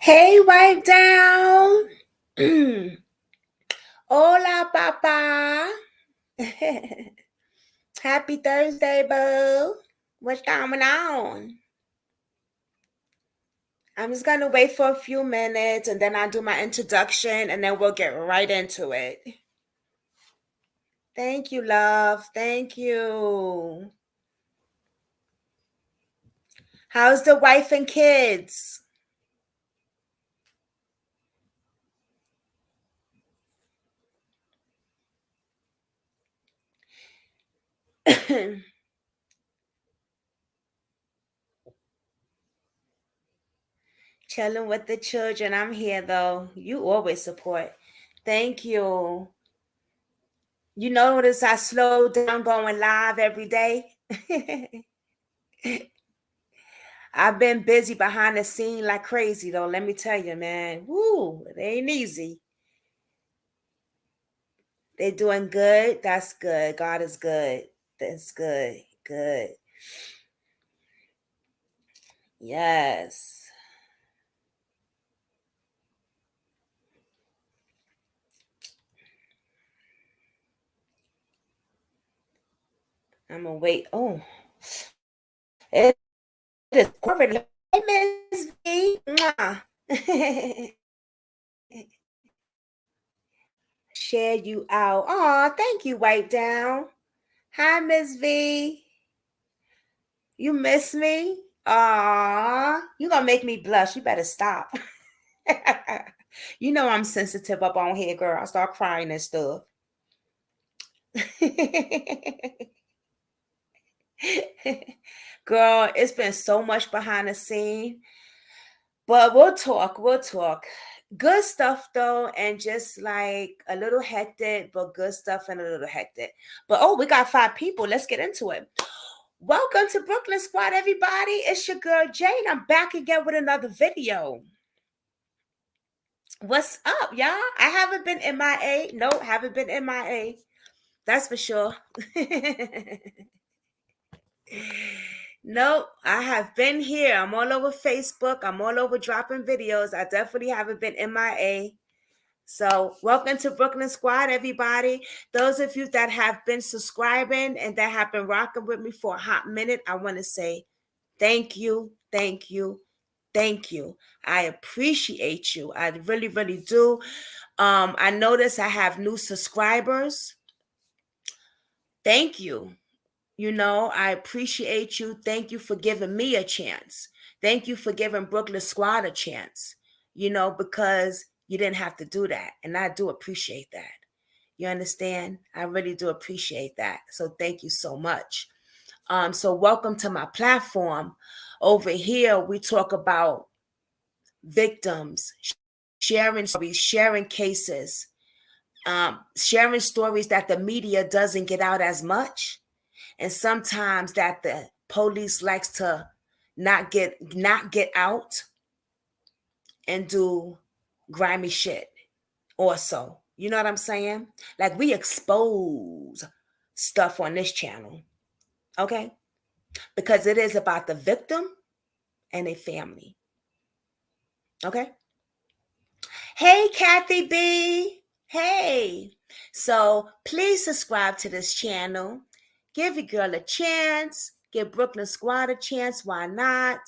Hey, wipe down. Hola, papa. Happy Thursday, boo. What's going on? I'm just gonna wait for a few minutes and then I'll do my introduction and then we'll get right into it. Thank you, love. Thank you. How's the wife and kids? Chilling with the children. I'm here though. You always support. Thank you. You notice I slowed down going live every day? I've been busy behind the scene like crazy though. Let me tell you, man. Woo, it ain't easy. They doing good. That's good. God is good. That's good. Good. Yes. I'm gonna wait. Oh, it is corporate. Hey, Miss V. Mwah. Share you out. Oh, thank you, Wipe Down. Hi, Miss V. You miss me? Aw, you gonna make me blush. You better stop. You know I'm sensitive up on here, girl. I start crying and stuff. Girl, it's been so much behind the scene, but we'll talk. We'll talk. Good stuff though, and just like a little hectic, but good stuff and a little hectic. But oh, we got 5 people. Let's get into it. Welcome to Brooklyn Squad, everybody. It's your girl Jane. I'm back again with another video. What's up, y'all? I haven't been MIA. No, haven't been MIA. That's for sure. No, I have been here. I'm all over Facebook. I'm all over dropping videos. I definitely haven't been MIA. So, welcome to Brooklyn Squad, everybody. Those of you that have been subscribing and that have been rocking with me for a hot minute, I want to say thank you, thank you, thank you. I appreciate you. I really, really do. I notice I have new subscribers. Thank you. I appreciate you. Thank you for giving me a chance. Thank you for giving Brooklyn Squad a chance, because you didn't have to do that. And I do appreciate that. You understand? I really do appreciate that. So thank you so much. So welcome to my platform. Over here, we talk about victims, sharing stories, sharing cases, sharing stories that the media doesn't get out as much, and sometimes that the police likes to not get out and do grimy shit also. You know what I'm saying? Like we expose stuff on this channel, okay? Because it is about the victim and a family. Okay? Hey, Kathy B. Hey. So please subscribe to this channel. Give your girl a chance. Give Brooklyn Squad a chance. Why not?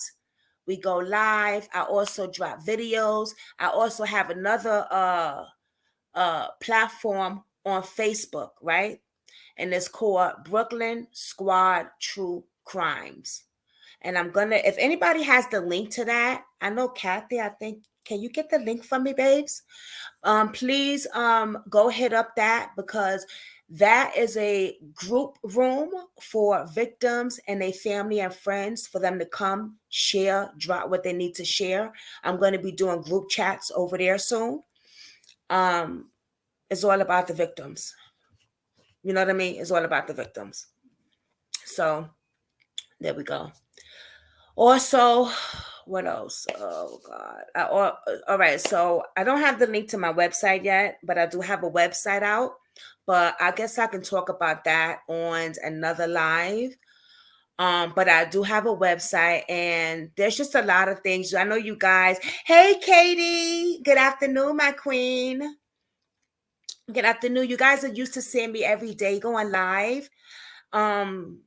We go live. I also drop videos. I also have another platform on Facebook, right? And it's called Brooklyn Squad True Crimes. And I'm gonna, if anybody has the link to that, I know Kathy, I think, can you get the link for me, babes? Please go hit up that, because that is a group room for victims and their family and friends for them to come share, drop what they need to share. I'm going to be doing group chats over there soon. It's all about the victims. You know what I mean? It's all about the victims. So there we go. Also, what else? Oh God. All right. So I don't have the link to my website yet, but I do have a website out. But I guess I can talk about that on another live. But I do have a website, and there's just a lot of things. I know you guys. Hey, Katie. Good afternoon, my queen. Good afternoon. You guys are used to seeing me every day going live. Um,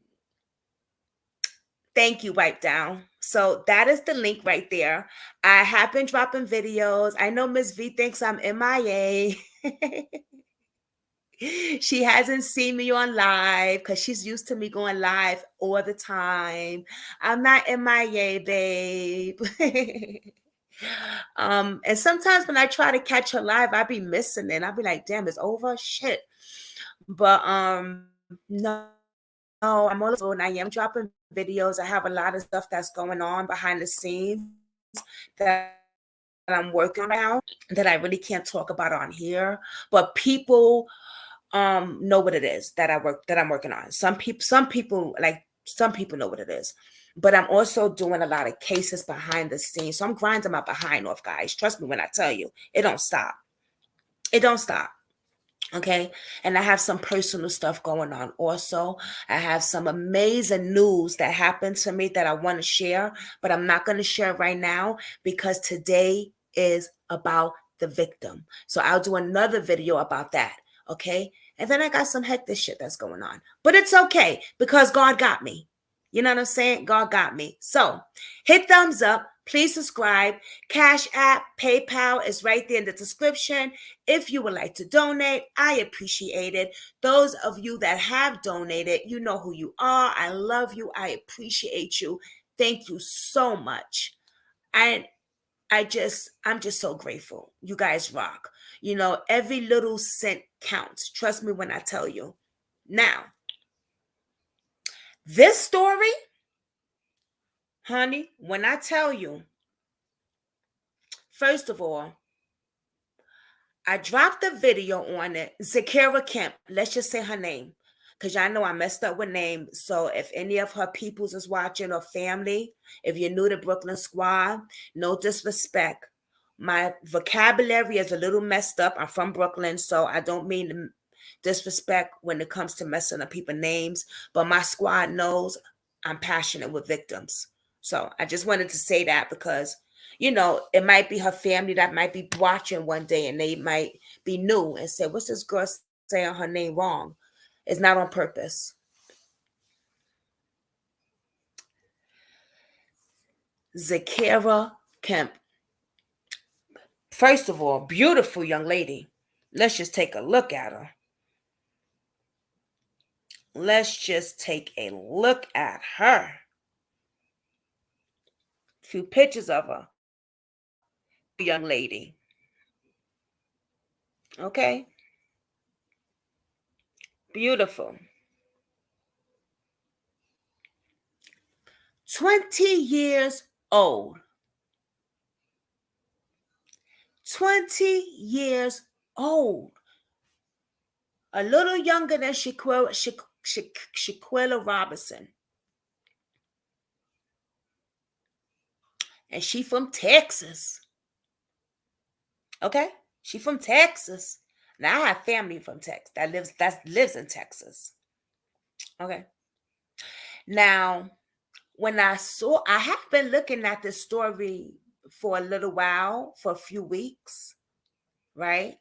Thank you, Wipe Down. So that is the link right there. I have been dropping videos. I know Miss V thinks I'm MIA. She hasn't seen me on live because she's used to me going live all the time. I'm not MIA, babe. And sometimes when I try to catch her live, I be missing it. I'll be like, damn, it's over. Shit. But no, I'm also, and I am dropping videos. I have a lot of stuff that's going on behind the scenes that I'm working on now that I really can't talk about on here. But people know what it is that I'm working on. Some people know what it is. But I'm also doing a lot of cases behind the scenes. So I'm grinding my behind off, guys. Trust me when I tell you, it don't stop. It don't stop. Okay. And I have some personal stuff going on also. I have some amazing news that happened to me that I want to share, but I'm not going to share right now because today is about the victim. So I'll do another video about that. Okay. And then I got some hectic shit that's going on, but it's okay because God got me. You know what I'm saying? God got me. So hit thumbs up. Please subscribe. Cash App, PayPal is right there in the description. If you would like to donate, I appreciate it. Those of you that have donated, you know who you are. I love you. I appreciate you. Thank you so much. And I'm just so grateful. You guys rock. You know, every little cent counts. Trust me when I tell you. Now, this story, honey, when I tell you, first of all, I dropped a video on it. Zakira Kemp. Let's just say her name. Because y'all know I messed up with names. So if any of her peoples is watching or family, if you're new to Brooklyn Squad, no disrespect. My vocabulary is a little messed up. I'm from Brooklyn, so I don't mean to disrespect when it comes to messing up people's names. But my squad knows I'm passionate with victims. So I just wanted to say that because it might be her family that might be watching one day and they might be new and say, what's this girl saying her name wrong? It's not on purpose. Zakira Kemp. First of all, beautiful young lady. Let's just take a look at her. Let's just take a look at her. A few pictures of her. Young lady. Okay. Beautiful. 20 years old. 20 years old. A little younger than Shaquilla Robinson. And she from Texas. Okay? She from Texas. Now I have family from Texas that lives in Texas. Okay. Now, I have been looking at this story for a little while, for a few weeks, right?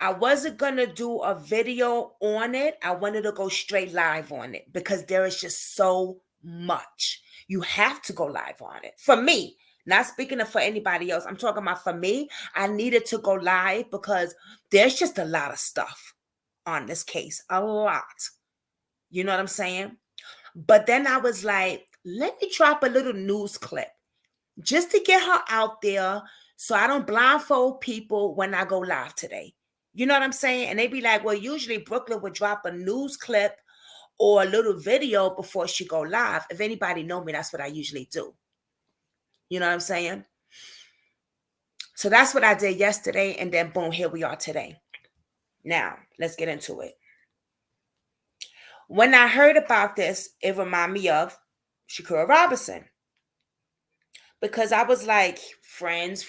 I wasn't going to do a video on it. I wanted to go straight live on it because there is just so much. You have to go live on it. For me, not speaking for anybody else. I'm talking about for me. I needed to go live because there's just a lot of stuff on this case. A lot. You know what I'm saying? But then I was like, let me drop a little news clip just to get her out there so I don't blindfold people when I go live today. You know what I'm saying? And they be like, well, usually Brooklyn would drop a news clip or a little video before she go live. If anybody know me, that's what I usually do. You know what I'm saying? So that's what I did yesterday. And then boom, here we are today. Now, let's get into it. When I heard about this, it reminded me of Shaquilla Robinson. Because I was like, friends.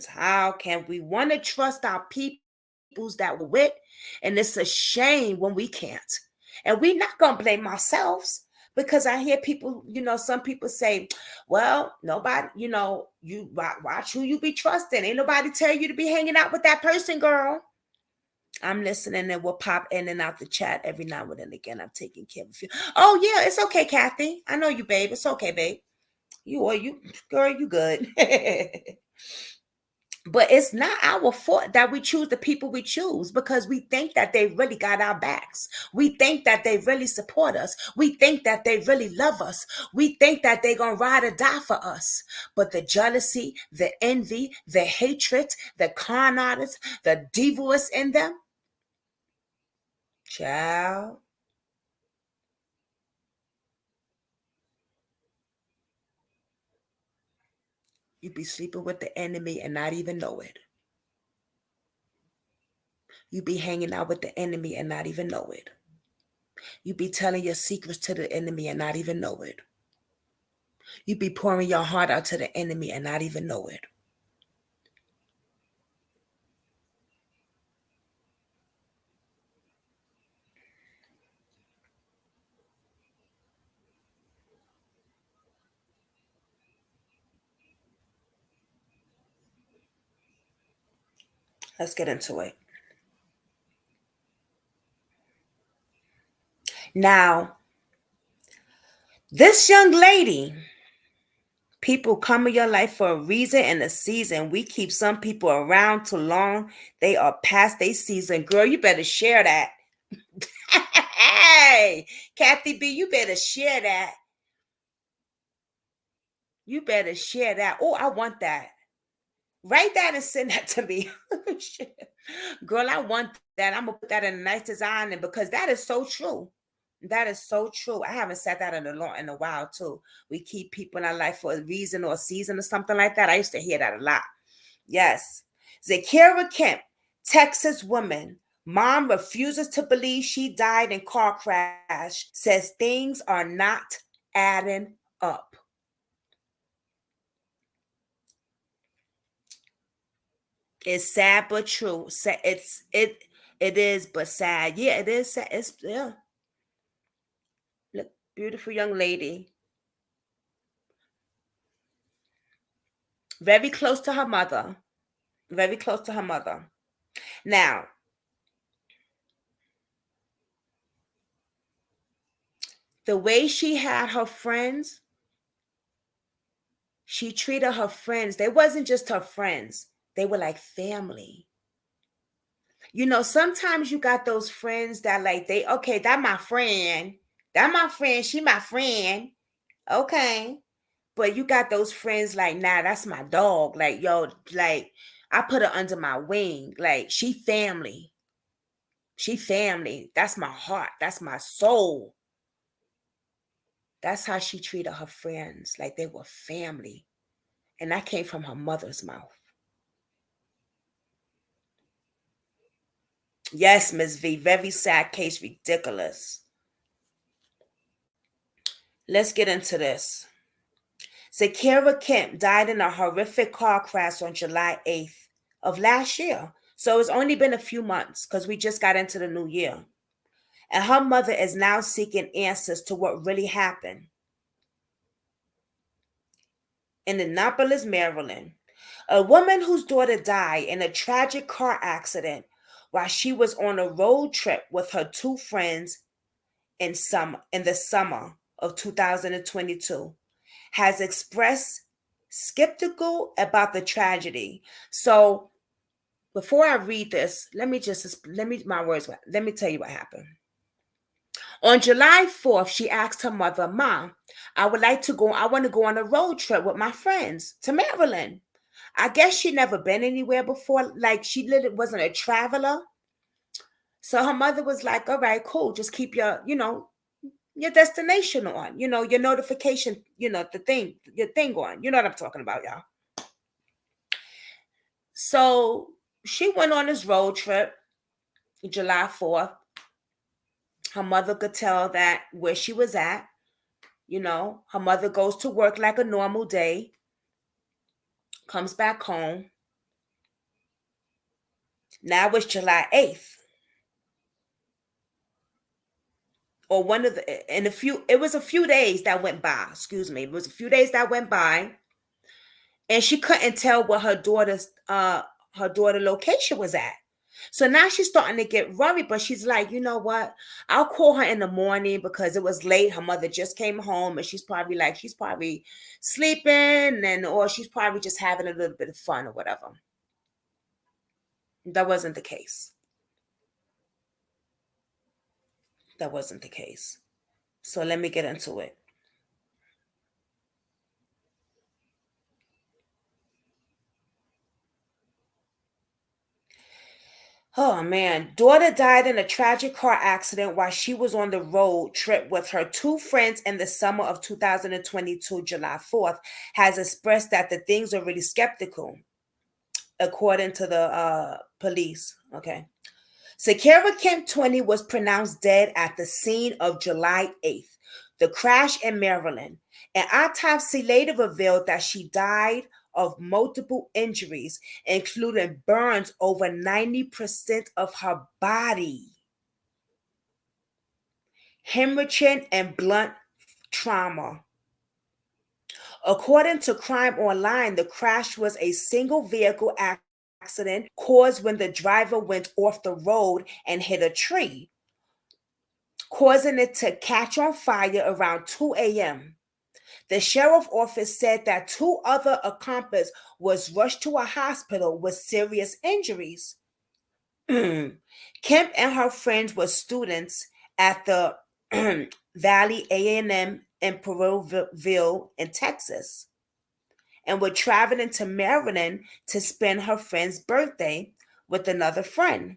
How can we want to trust our peoples that we're with? And it's a shame when we can't. And we're not going to blame ourselves Because I hear people, some people say, well, nobody, you watch who you be trusting. Ain't nobody tell you to be hanging out with that person, girl. I'm listening and will pop in and out the chat every now and then again. I'm taking care of you. Oh, yeah, it's okay, Kathy. I know you, babe. It's okay, babe. You, girl, you good. But it's not our fault that we choose the people we choose because we think that they really got our backs. We think that they really support us. We think that they really love us. We think that they're going to ride or die for us. But the jealousy, the envy, the hatred, the con artists, the devilness in them, child, you be sleeping with the enemy and not even know it. You be hanging out with the enemy and not even know it. You be telling your secrets to the enemy and not even know it. You be pouring your heart out to the enemy and not even know it. Let's get into it. Now, this young lady, people come in your life for a reason and a season. We keep some people around too long. They are past their season. Girl, you better share that. Hey, Kathy B, you better share that. You better share that. Oh, I want that. Write that and send that to me. Girl, I want that. I'm gonna put that in a nice design, and because that is so true. That is so true. I haven't said that in a while too. We keep people in our life for a reason or a season or something like that. I used to hear that a lot. Yes. Zakira Kemp, Texas woman. Mom refuses to believe she died in car crash. Says things are not adding up. It's sad but true. It is but sad. Yeah, it is sad. It's yeah. Look, beautiful young lady. Very close to her mother. Very close to her mother. Now, the way she had her friends, she treated her friends. They wasn't just her friends. They were like family. Sometimes you got those friends that like they okay, that my friend. That my friend, she my friend. Okay. But you got those friends like, nah, that's my dog. Like, yo, like I put her under my wing. Like, she family. She family. That's my heart. That's my soul. That's how she treated her friends. Like they were family. And that came from her mother's mouth. Yes, Miss V. Very sad case. Ridiculous. Let's get into this. Zakira Kemp died in a horrific car crash on July 8th of last year. So it's only been a few months because we just got into the new year. And her mother is now seeking answers to what really happened. In Annapolis, Maryland, a woman whose daughter died in a tragic car accident while she was on a road trip with her two friends in the summer of 2022 has expressed skeptical about the tragedy. So before I read this, let me tell you what happened. On July 4th, she asked her mother, Mom, I want to go on a road trip with my friends to Maryland. I guess she never been anywhere before. Like she literally wasn't a traveler. So her mother was like, all right, cool. Just keep your destination on, your notification, your thing on. You know what I'm talking about, y'all. So she went on this road trip July 4th. Her mother could tell that where she was at. Her mother goes to work like a normal day, comes back home. Now it's July 8th. or one of the in a few it was a few days that went by, excuse me. It was a few days that went by, and she couldn't tell where her daughter location was at. So now she's starting to get worried, but she's like, you know what? I'll call her in the morning because it was late. Her mother just came home, and she's probably sleeping, and or she's probably just having a little bit of fun or whatever. That wasn't the case. That wasn't the case. So let me get into it. Oh man, daughter died in a tragic car accident while she was on the road trip with her two friends in the summer of 2022, July 4th, has expressed that the things are really skeptical, according to the police. Okay. Zakira Kemp 20 was pronounced dead at the scene of July 8th, the crash in Maryland. An autopsy later revealed that she died of multiple injuries, including burns over 90% of her body, hemorrhaging, and blunt trauma. According to Crime Online, the crash was a single vehicle accident caused when the driver went off the road and hit a tree, causing it to catch on fire around 2 a.m. The sheriff office said that two other accomplices was rushed to a hospital with serious injuries. Kemp and her friends were students at the Valley A&M in Pearlville in Texas, and were traveling to Maryland to spend her friend's birthday with another friend.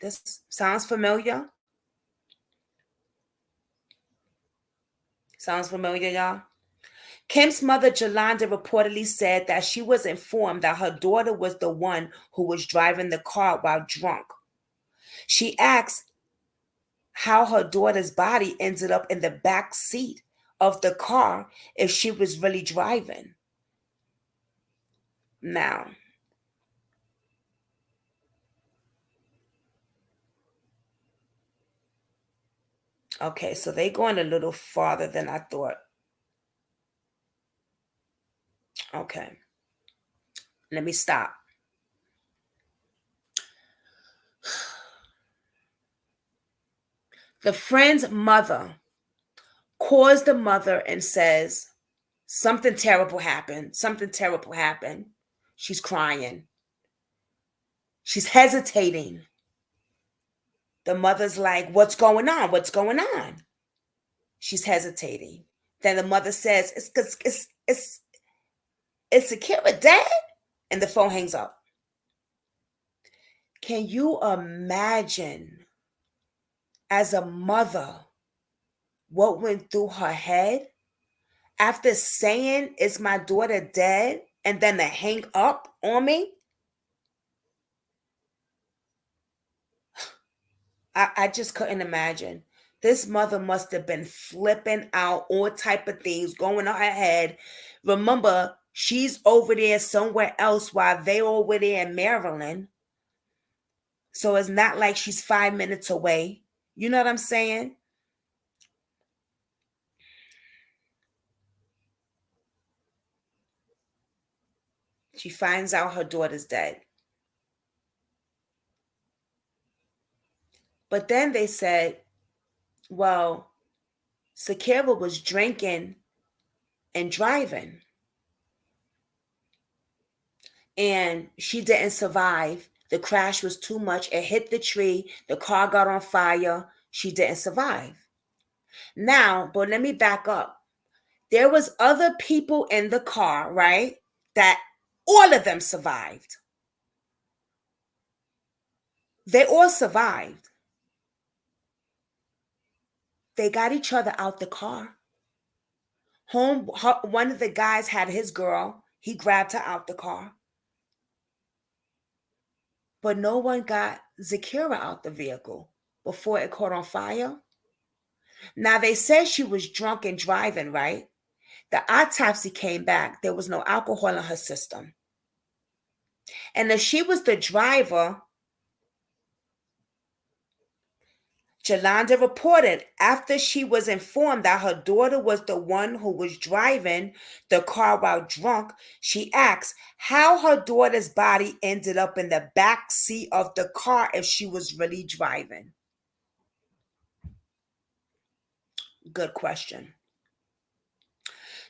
This sounds familiar? Sounds familiar, y'all? Kemp's mother, Jolanda, reportedly said that she was informed that her daughter was the one who was driving the car while drunk. She asked how her daughter's body ended up in the back seat of the car if she was really driving. Now, okay, so they going a little farther than I thought. Okay, let me stop. The friend's mother calls the mother and says, something terrible happened. Something terrible happened. She's crying. She's hesitating. The mother's like, what's going on? What's going on? She's hesitating. Then the mother says, it's Zakira dead? And the phone hangs up. Can you imagine, as a mother, what went through her head after saying, is my daughter dead? And then to hang up on me? I just couldn't imagine. This mother must have been flipping out, all type of things going on her head. Remember, she's over there somewhere else while they over there in Maryland. So it's not like she's 5 minutes away. You know what I'm saying? She finds out her daughter's dead. But then they said, well, Zakira was drinking and driving, and she didn't survive. The crash was too much. It hit the tree. The car got on fire. She didn't survive. Now, but let me back up. There was other people in the car, right? That all of them survived. They all survived. They got each other out the car. One of the guys had his girl. He grabbed her out the car. But no one got Zakira out the vehicle before it caught on fire. Now, they said she was drunk and driving, right? The autopsy came back. There was no alcohol in her system. And if she was the driver, Jolanda reported after she was informed that her daughter was the one who was driving the car while drunk, she asked how her daughter's body ended up in the back seat of the car if she was really driving. Good question.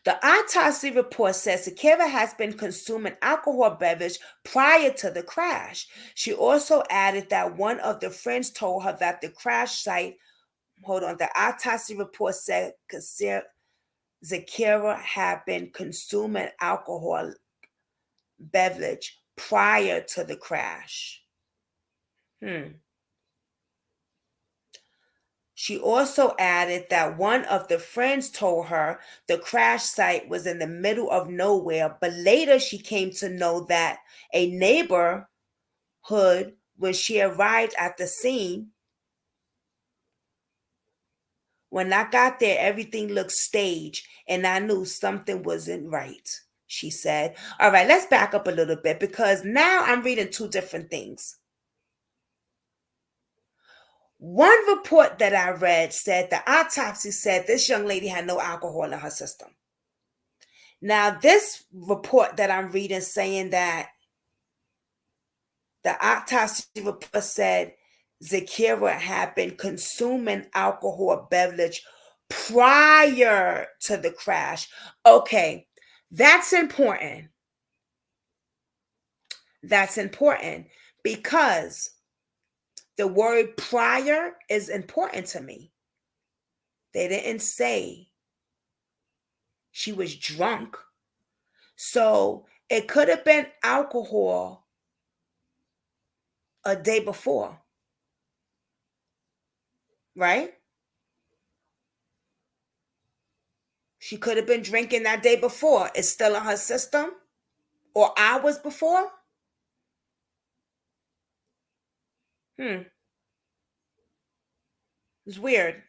The autopsy report says Zakira has been consuming alcohol beverage prior to the crash. She also added that one of the friends told her that the crash site, hold on, the autopsy report said Zakira had been consuming alcohol beverage prior to the crash. She also added that one of the friends told her the crash site was in the middle of nowhere, but later she came to know that a neighborhood, when she arrived at the scene, when I got there, everything looked staged and I knew something wasn't right, she said. All right, let's back up a little bit because now I'm reading two different things. One report that I read said the autopsy said this young lady had no alcohol in her system. Now, this report that I'm reading saying that the autopsy report said Zakira had been consuming alcohol beverage prior to the crash. Okay, that's important. That's important because the word prior is important to me. They didn't say she was drunk. So it could have been alcohol a day before, right? She could have been drinking that day before. It's still in her system or hours before. It's weird.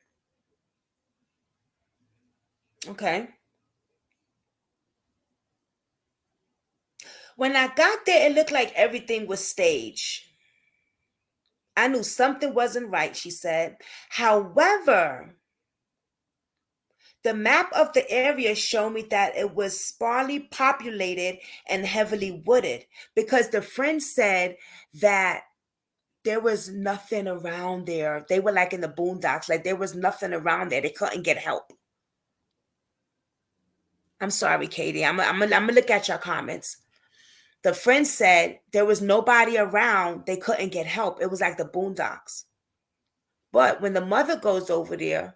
Okay. When I got there, it looked like everything was staged. I knew something wasn't right, she said. However, the map of the area showed me that it was sparsely populated and heavily wooded because the friend said that there was nothing around there. They were like in the boondocks, like there was nothing around there. They couldn't get help. I'm sorry, Katie. I'm gonna look at your comments. The friend said there was nobody around. They couldn't get help. It was like the boondocks. But when the mother goes over there,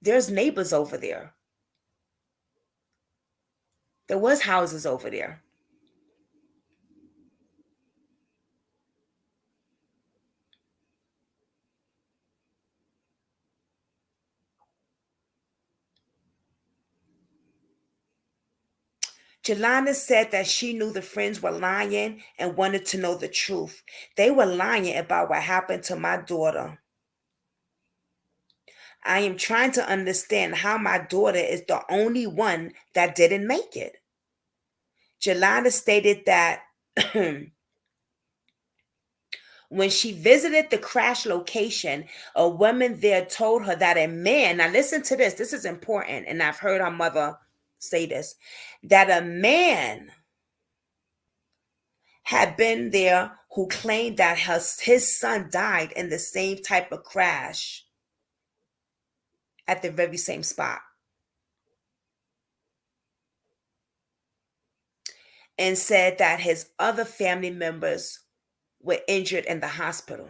there's neighbors over there. There was houses over there. Jelana said that she knew the friends were lying and wanted to know the truth. They were lying about what happened to my daughter. I am trying to understand how my daughter is the only one that didn't make it. Jelana stated that when she visited the crash location, a woman there told her that a man, now listen to this is important, and I've heard her mother say this, that a man had been there who claimed that his son died in the same type of crash at the very same spot and said that his other family members were injured in the hospital.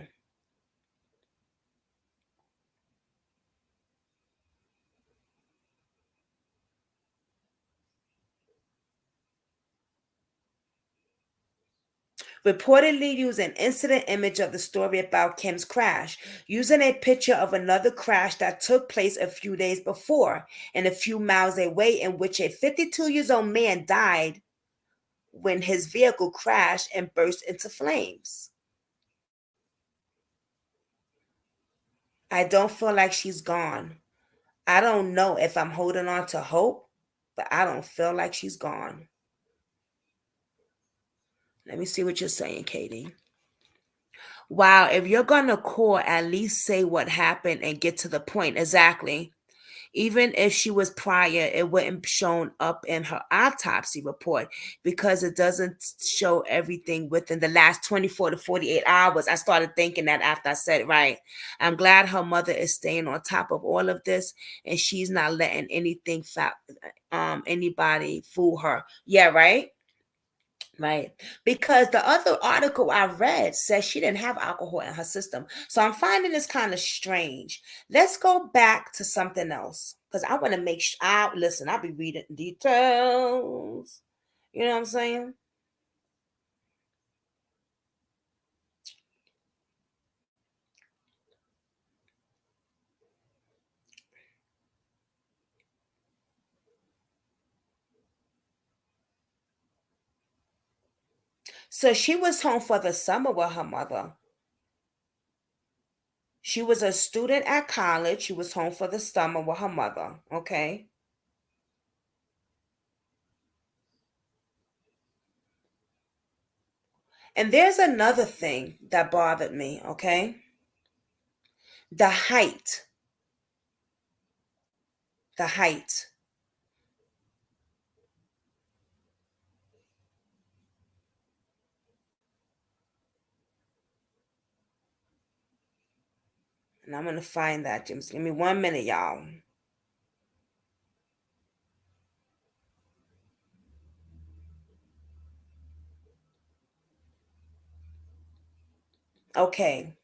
Reportedly used an incident image of the story about Kemp's crash, using a picture of another crash that took place a few days before and a few miles away, in which a 52-year-old man died when his vehicle crashed and burst into flames. I don't feel like she's gone. I don't know if I'm holding on to hope, but I don't feel like she's gone. Let me see what you're saying, Katie. Wow, if you're gonna call, at least say what happened and get to the point. Exactly. Even if she was prior, it wouldn't shown up in her autopsy report because it doesn't show everything within the last 24 to 48 hours. I started thinking that after I said it right. I'm glad her mother is staying on top of all of this and she's not letting anybody fool her. Yeah, right? Right. Because the other article I read says she didn't have alcohol in her system. So I'm finding this kind of strange. Let's go back to something else. Because I want to make sure listen, I'll be reading details. You know what I'm saying? So she was home for the summer with her mother. She was a student at college. She was home for the summer with her mother. Okay. And there's another thing that bothered me. Okay. The height. The height. And I'm going to find that. Just give me 1 minute, y'all. Okay.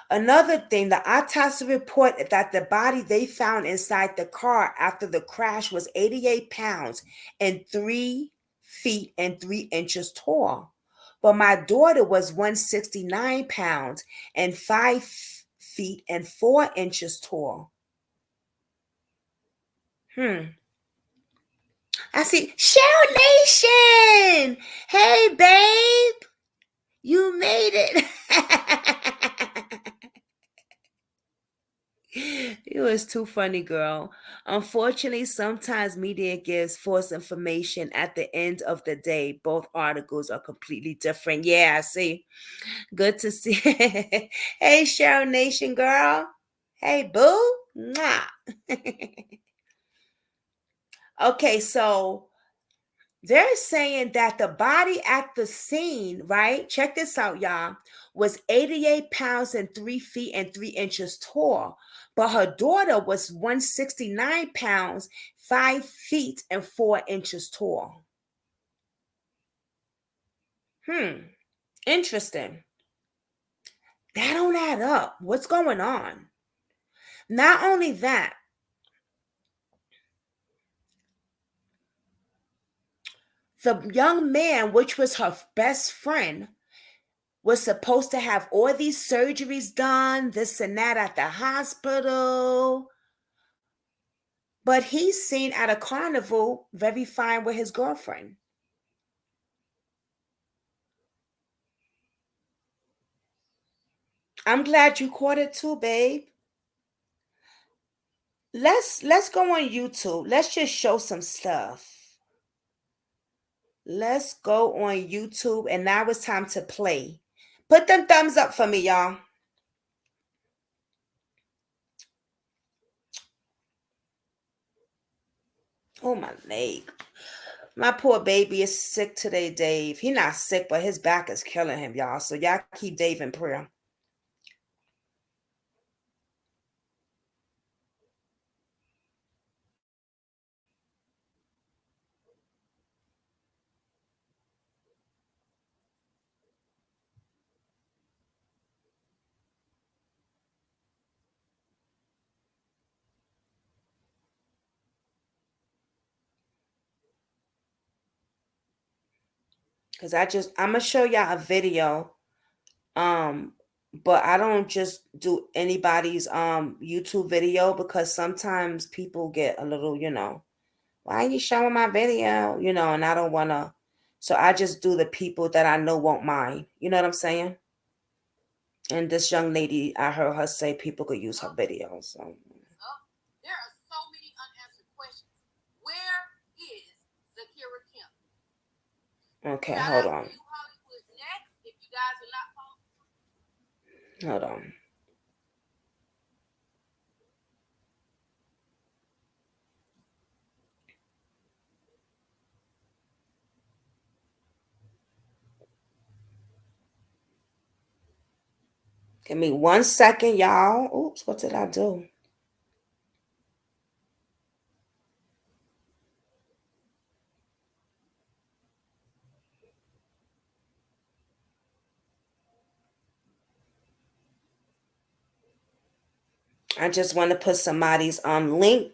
Another thing, the autopsy report that the body they found inside the car after the crash was 88 pounds and 3 feet and 3 inches tall. But my daughter was 169 pounds and 5 feet and 4 inches tall. Hmm. I see. Shell Nation! Hey, babe! You made it. It was too funny, girl. Unfortunately, sometimes media gives false information at the end of the day. Both articles are completely different. Yeah, I see. Good to see. Hey, Cheryl Nation girl. Hey, boo. Mwah. Okay, so they're saying that the body at the scene, right? Check this out, y'all, was 88 pounds and 3 feet and 3 inches tall. But her daughter was 169 pounds, 5 feet and 4 inches tall. Interesting. That don't add up. What's going on? Not only that, the young man, which was her best friend, was supposed to have all these surgeries done, this and that at the hospital. But he's seen at a carnival very fine with his girlfriend. I'm glad you caught it too, babe. Let's go on YouTube. Let's just show some stuff. Let's go on YouTube and now it's time to play. Put them thumbs up for me, y'all. Oh, my leg. My poor baby is sick today, Dave. He not sick, but his back is killing him, y'all. So y'all keep Dave in prayer. Cause I'm gonna show y'all a video. Um, but I don't just do anybody's YouTube video because sometimes people get a little, why are you showing my video? And I don't wanna, so I just do the people that I know won't mind. You know what I'm saying? And this young lady, I heard her say people could use her video. So there are so many unanswered questions. Where is Zakira Kemp? Okay, hold on. Hold on. Give me 1 second, y'all. Oops, what did I do? I just want to put somebody's link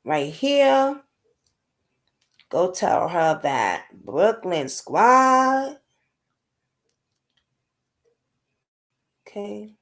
right here. Go tell her that Brooklyn Squad. Okay.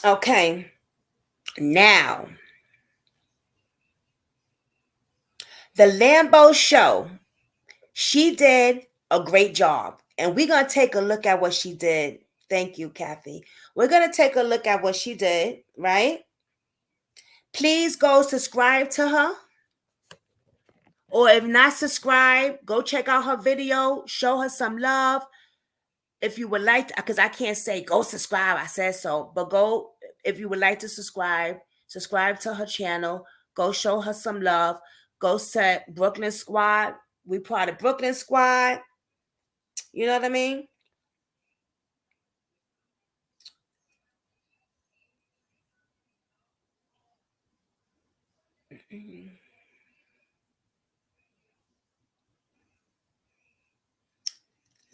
Okay. Now, the Lambo show, she did a great job. And we're going to take a look at what she did. Thank you, Kathy. We're going to take a look at what she did, right? Please go subscribe to her. Or if not subscribed, go check out her video. Show her some love. If you would like to, because I can't say go subscribe, I said so. But go, if you would like to subscribe to her channel. Go show her some love. Go set Brooklyn Squad. We part of Brooklyn Squad. You know what I mean?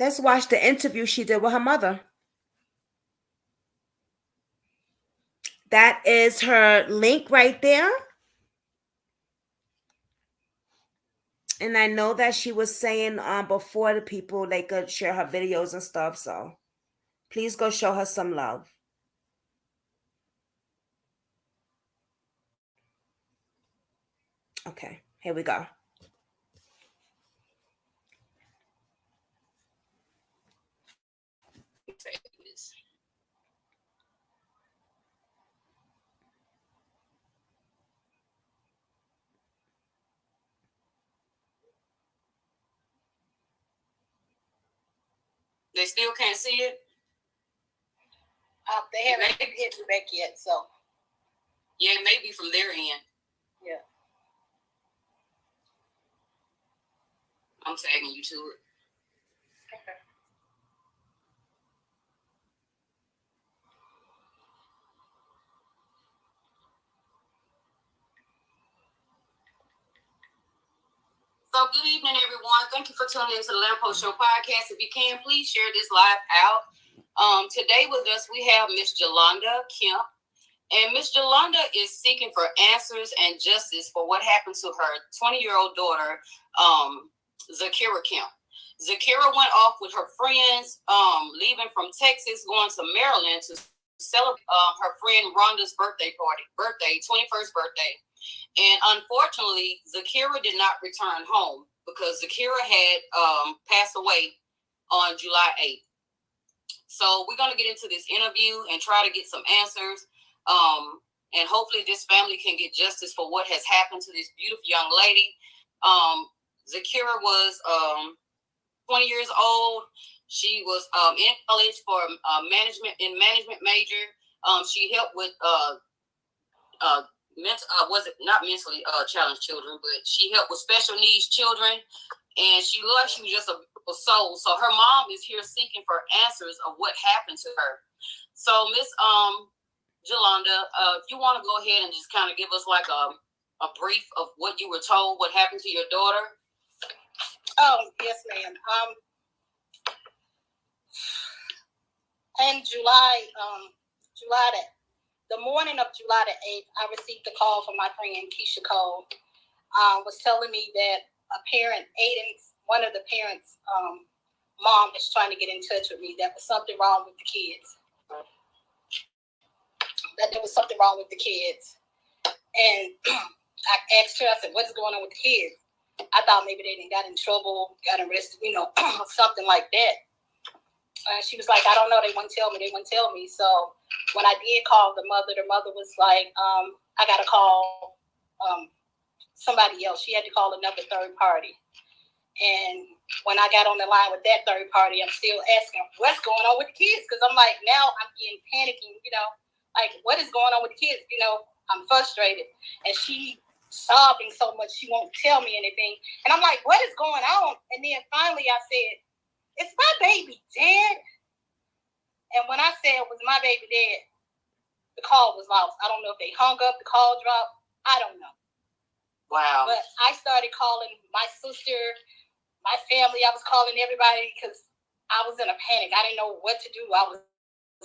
Let's watch the interview she did with her mother. That is her link right there. And I know that she was saying before the people they could share her videos and stuff. So please go show her some love. Okay, here we go. They still can't see it? They haven't hit me back yet, so. Yeah, maybe from their end. Yeah. I'm tagging you to it. Okay. So good evening, everyone. Thank you for tuning into the Lamppost Show podcast. If you can, please share this live out. Today with us, we have Miss Yolanda Kemp. And Miss Yolanda is seeking for answers and justice for what happened to her 20-year-old daughter, Zakira Kemp. Zakira went off with her friends, leaving from Texas, going to Maryland to celebrate her friend Rhonda's birthday, 21st birthday. And unfortunately, Zakira did not return home because Zakira had passed away on July 8th. So we're going to get into this interview and try to get some answers. And hopefully this family can get justice for what has happened to this beautiful young lady. Zakira was 20 years old. She was in college for management major. She helped with not mentally challenged children, but she helped with special needs children. And she looked like she was just a beautiful soul. So her mom is here seeking for answers of what happened to her. So Miss Yolanda, if you want to go ahead and just kind of give us like a brief of what you were told, what happened to your daughter. Oh, yes, ma'am. In the morning of July the 8th, I received a call from my friend Keisha Cole, was telling me that a parent, Aiden's one of the parents' mom was trying to get in touch with me. That was something wrong with the kids. That there was something wrong with the kids. And I asked her, I said, what's going on with the kids? I thought maybe they didn't got in trouble, got arrested, something like that. She was like, I don't know. They wouldn't tell me. So when I did call the mother was like, I got to call somebody else. She had to call another third party. And when I got on the line with that third party, I'm still asking, what's going on with the kids? Because I'm like, now I'm getting panicking, like, what is going on with the kids? I'm frustrated. And she sobbing so much, she won't tell me anything. And I'm like, what is going on? And then finally I said, is my baby dead? And when I said, was my baby dead, the call was lost. I don't know if they hung up, the call dropped. I don't know. Wow. But I started calling my sister, my family. I was calling everybody because I was in a panic. I didn't know what to do. I was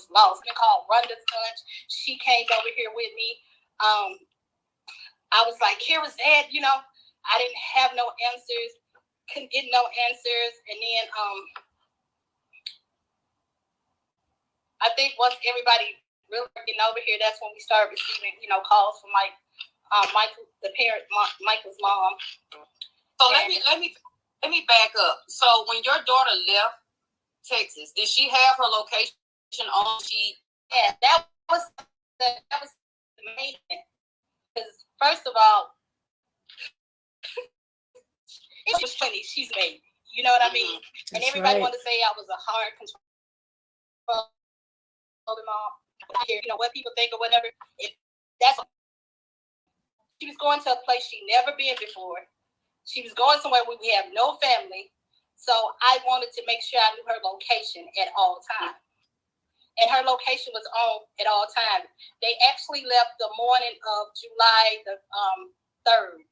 lost. I called Rhonda's lunch. She came over here with me. I was like, Kira's dead. I didn't have no answers. Couldn't get no answers. And then I think once everybody really getting over here, that's when we started receiving, calls from like Michael, the parent, Michael's mom. So let me back up. So when your daughter left Texas, did she have her location on the sheet? Yeah, that was the main thing. Because first of all, it was funny. She's a baby. You know what I mean? That's and everybody right. wanted to say I was a hard control mom. I hear, what people think or whatever. She was going to a place she never been before. She was going somewhere where we have no family. So I wanted to make sure I knew her location at all times. And her location was on at all times. They actually left the morning of July the 3rd.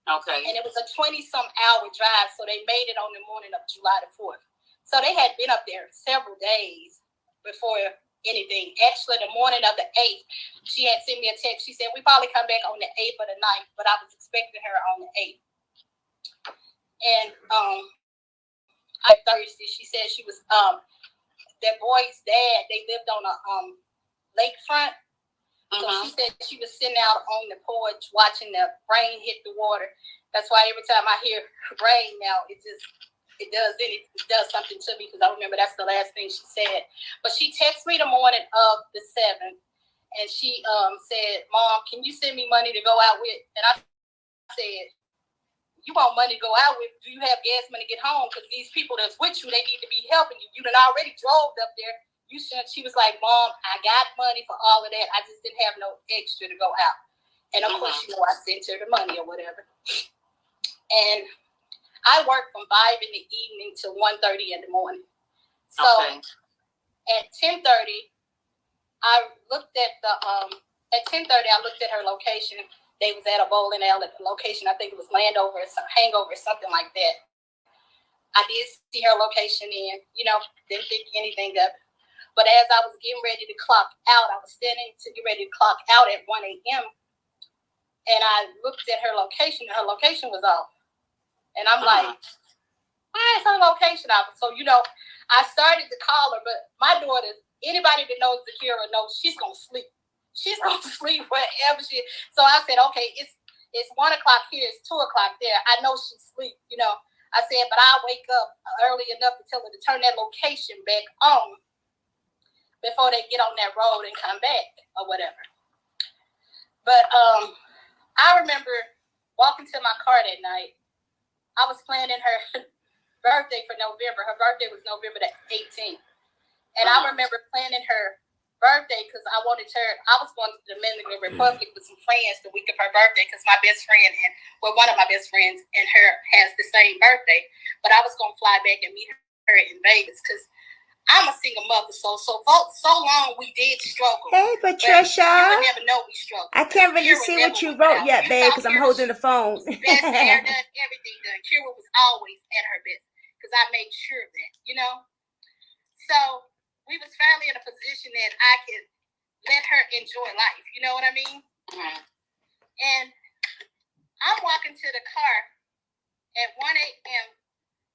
Okay. And it was a 20-some hour drive, so they made it on the morning of July the 4th. So they had been up there several days before anything. Actually, the morning of the 8th, she had sent me a text. She said, we probably come back on the 8th or the 9th, but I was expecting her on the 8th. And Thursday, she said she was, their boy's dad, they lived on a lakefront. So she said she was sitting out on the porch watching the rain hit the water. That's why every time I hear rain now, it does something to me, because I remember that's the last thing she said. But she texted me the morning of the 7th, and she said, Mom, can you send me money to go out with? And I said, you want money to go out with? Do you have gas money to get home? Because these people that's with you, they need to be helping you. You done already drove up there. You should. She was like, Mom, I got money for all of that. I just didn't have no extra to go out. And of course, I sent her the money or whatever. And I worked from 5 in the evening to 1:30 in the morning. So at 10:30, I looked at at 10:30, I looked at her location. They was at a bowling alley location. I think it was Hangover or something like that. I did see her location in, didn't think anything of it. But as I was getting ready to clock out, I was standing to get ready to clock out at 1 a.m. And I looked at her location, and her location was off. And I'm like, why is her location off? So, I started to call her, but my daughter, anybody that knows Zakira knows she's going to sleep. She's going to sleep wherever she is. So I said, okay, it's 1 o'clock here, it's 2 o'clock there. I know she's asleep, I said, but I'll wake up early enough to tell her to turn that location back on before they get on that road and come back or whatever. But I remember walking to my car that night. I was planning her birthday for November. Her birthday was November the 18th. And I remember planning her birthday because I was going to the Dominican Republic with some friends the week of her birthday, because my best friend one of my best friends and her has the same birthday. But I was going to fly back and meet her in Vegas because I'm a single mother. So long we did struggle. Hey, Patricia. You would never know we struggled. I can't really see what you wrote yet, babe, because I'm holding the phone. Best hair done, everything done. Kira was always at her best because I made sure of that, So we was finally in a position that I could let her enjoy life. You know what I mean? And I'm walking to the car at 1 a.m.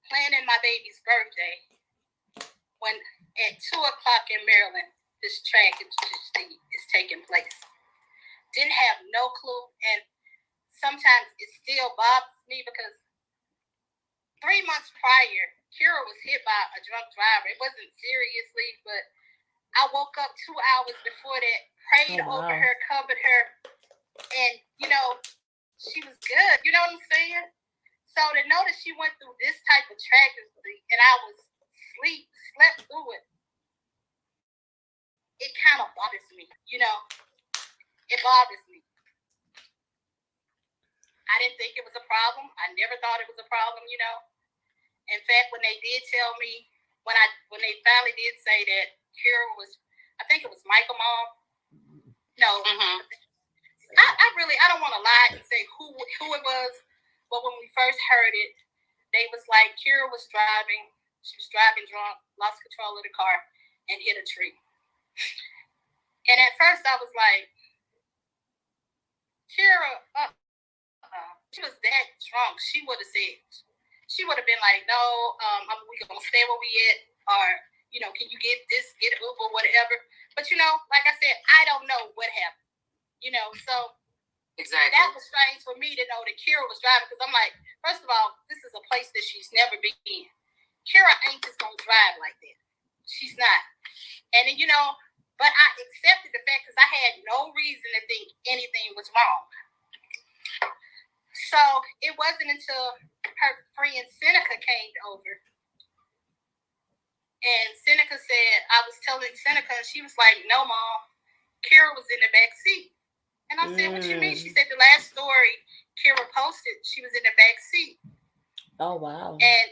planning my baby's birthday when at 2 o'clock in Maryland, this tragedy is taking place. Didn't have no clue, and sometimes it still bothers me because 3 months prior, Kira was hit by a drunk driver. It wasn't seriously, but I woke up 2 hours before that, prayed over her, covered her, and, you know, she was good. You know what I'm saying? So to know that she went through this type of tragedy and I was slept through it, it kind of bothers me, you know? It bothers me. I didn't think it was a problem. I never thought it was a problem, you know? In fact, when they did tell me, when they finally did say that Kira was, I think it was Michael Mom. No. Mm-hmm. I don't want to lie and say who it was, but when we first heard it, they was like, Kira was driving. She was driving drunk, lost control of the car, and hit a tree. And at first I was like, Kira, she was that drunk. She would have said, she would have been like, no, we gonna stay where we at, or, you know, can you get an Uber, whatever. But, you know, like I said, I don't know what happened, you know, so. Exactly. That was strange for me to know that Kira was driving, because I'm like, first of all, this is a place that she's never been in. Kira ain't just gonna drive like that. She's not. And then, you know, but I accepted the fact because I had no reason to think anything was wrong. So it wasn't until her friend Seneca came over. And Seneca said, I was telling Seneca, and she was like, no, Mom, Kira was in the back seat. And I said, what you mean? She said the last story Kira posted, she was in the back seat. Oh, wow. And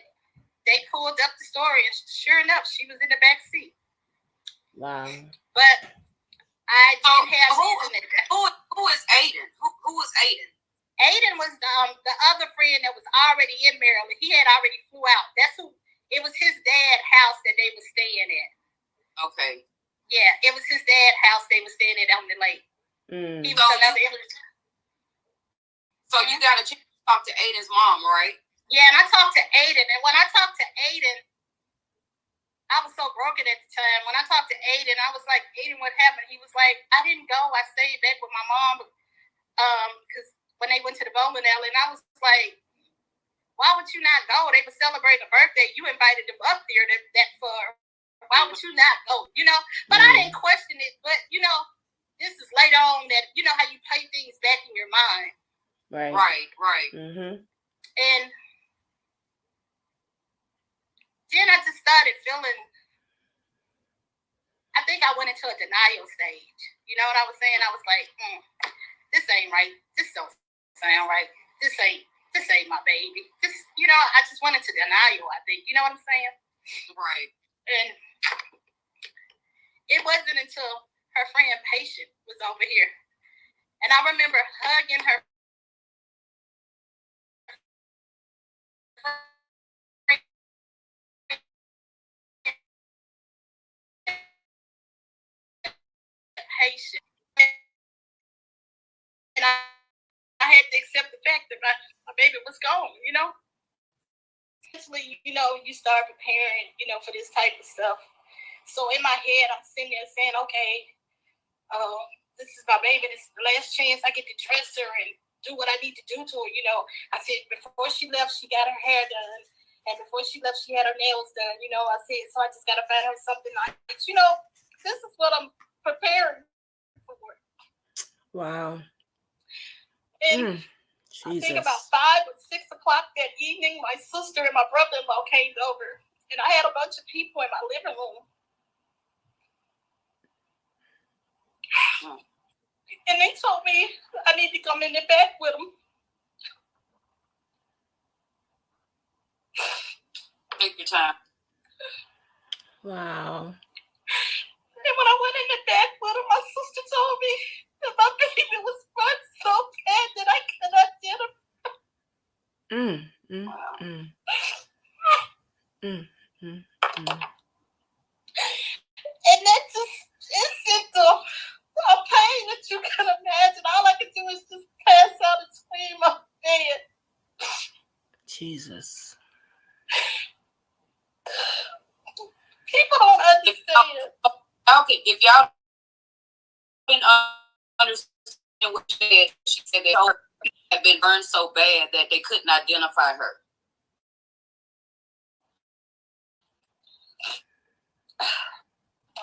they pulled up the story, and sure enough, she was in the back seat. Wow. But I didn't have reason to. Who is Aiden? Who was Aiden? Aiden was the other friend that was already in Maryland. He had already flew out. It was his dad's house that they were staying at. Okay. Yeah, it was his dad's house they were staying at on the lake. So you got a chance to talk to Aiden's mom, right? Yeah, and I talked to Aiden. And when I talked to Aiden, I was so broken at the time. When I talked to Aiden, I was like, Aiden, what happened? He was like, I didn't go. I stayed back with my mom because when they went to the bowling alley, and I was like, why would you not go? They were celebrating a birthday. You invited them up there that far. Why would you not go? You know? But I didn't question it. But, you know, this is later on that, you know how you play things back in your mind. Right. Mm-hmm. And then I just started feeling, I think I went into a denial stage. You know what I was saying? I was like, this ain't right. This don't sound right. This ain't my baby. This, you know, I just went into denial, I think. You know what I'm saying? Right. And it wasn't until her friend Patient was over here. And I remember hugging her Patient. And I had to accept the fact that my baby was gone, you know? Essentially, you know, you start preparing, you know, for this type of stuff. So in my head, I'm sitting there saying, okay, this is my baby. This is the last chance I get to dress her and do what I need to do to her. You know, I said before she left, she got her hair done. And before she left, she had her nails done. You know, I said, so I just got to find her something nice. You know, this is what I'm preparing for. Wow. And I think about 5 or 6 o'clock that evening, my sister and my brother-in-law came over. And I had a bunch of people in my living room. And they told me I need to come in the back with them. Take your time. Wow. And when I went in the back with them, my sister told me that my baby was run so bad that I could identify. And that just sent a pain that you can imagine. All I could do is just pass out and scream on bed. Jesus. y'all didn't understand what she said. She said that her had been burned so bad that they couldn't identify her.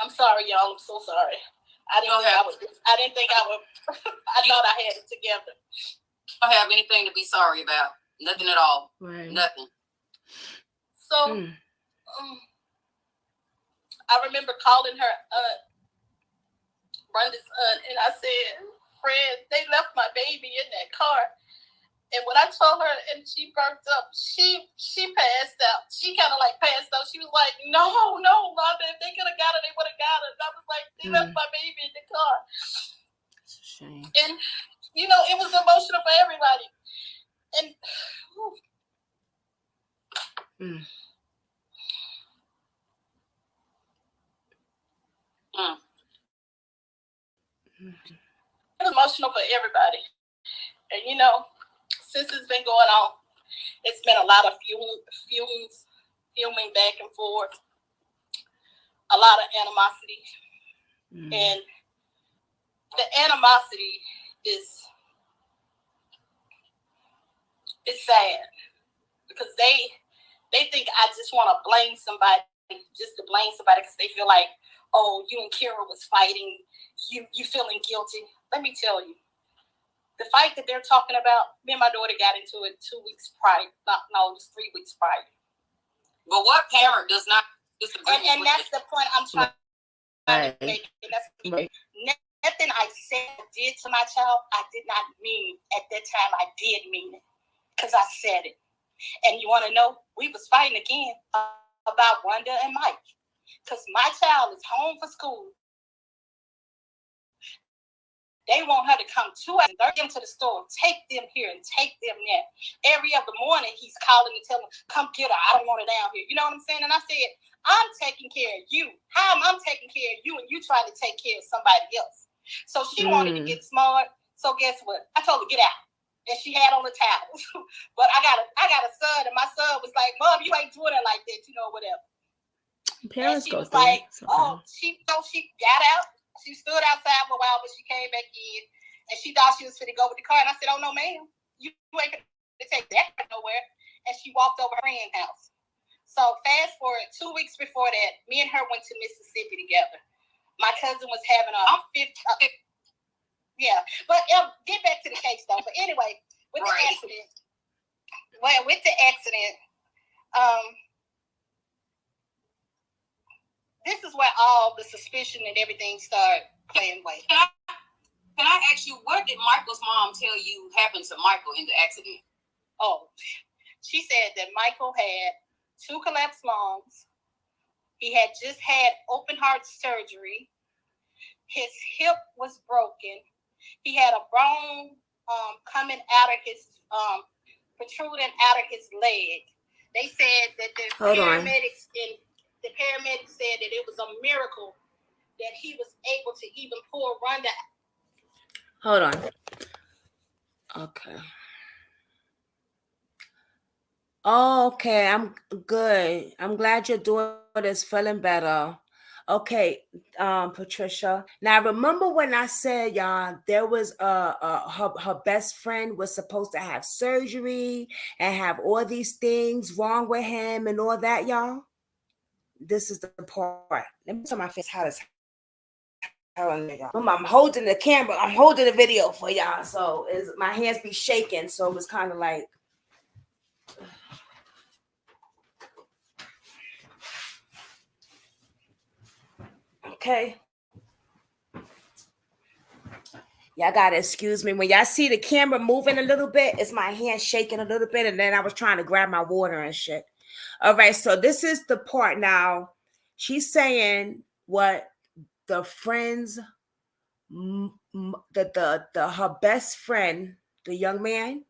I'm sorry, y'all. I'm so sorry. I didn't think I would. I thought I had it together. I don't have anything to be sorry about. Nothing at all. Right. Nothing. So I remember calling her Brenda's aunt, and I said, "Fred, they left my baby in that car." And when I told her, and she burnt up, she passed out. She kind of like passed out. She was like, "No, Rhonda, if they could have got her, they would have got her." And I was like, "They left my baby in the car." It's a shame. And you know, it was emotional for everybody. And it was emotional for everybody. And you know, since it's been going on, it's been a lot of fuming back and forth, a lot of animosity. And the animosity is sad because they think I just want to blame somebody, just to blame somebody because they feel like, oh, you and Kira was fighting, you feeling guilty. Let me tell you, the fight that they're talking about, me and my daughter got into it 2 weeks prior. No, it was 3 weeks prior. But what parent does not disagree? And that's the point I'm trying to make. And that's nothing I said did to my child, I did not mean at that time. I did mean it because I said it. And you want to know, we was fighting again about Wanda and Mike because my child is home for school. They want her to come to us and them to the store, take them here and take them there. Every other morning, he's calling and telling them, "Come get her. I don't want her down here." You know what I'm saying? And I said, "I'm taking care of you. How am I taking care of you and you trying to take care of somebody else?" So she wanted to get smart. So guess what? I told her, "Get out." And she had on the towels. But I got a son, and my son was like, "Mom, you ain't doing it like that, you know, whatever." Parents and she go was through like, it. "Oh, she got out. She stood outside for a while, but she came back in, and she thought she was going to go with the car." And I said, "Oh, no, ma'am. You ain't going to take that nowhere." And she walked over her friend's house. So fast forward 2 weeks before that, me and her went to Mississippi together. My cousin was having a fifth. Yeah, but get back to the case though. But anyway, with the accident, this is where all the suspicion and everything started playing way. Can I ask you, what did Michael's mom tell you happened to Michael in the accident? Oh, she said that Michael had 2 collapsed lungs. He had just had open heart surgery. His hip was broken. He had a bone coming out of his protruding out of his leg. They said that the paramedics said that it was a miracle that he was able to even pull Rhonda. Hold on. Okay. Oh, okay. I'm good. I'm glad your daughter's feeling better. Okay, Patricia. Now remember when I said, y'all, there was her best friend was supposed to have surgery and have all these things wrong with him and all that, y'all. This is the part. Let me tell my face how this. I'm holding the camera. I'm holding the video for y'all, so my hands be shaking. So it was kind of like. Okay. Y'all gotta excuse me. When y'all see the camera moving a little bit, it's my hand shaking a little bit, and then I was trying to grab my water and shit. All right, so this is the part now. She's saying what the friends, her best friend, the young man,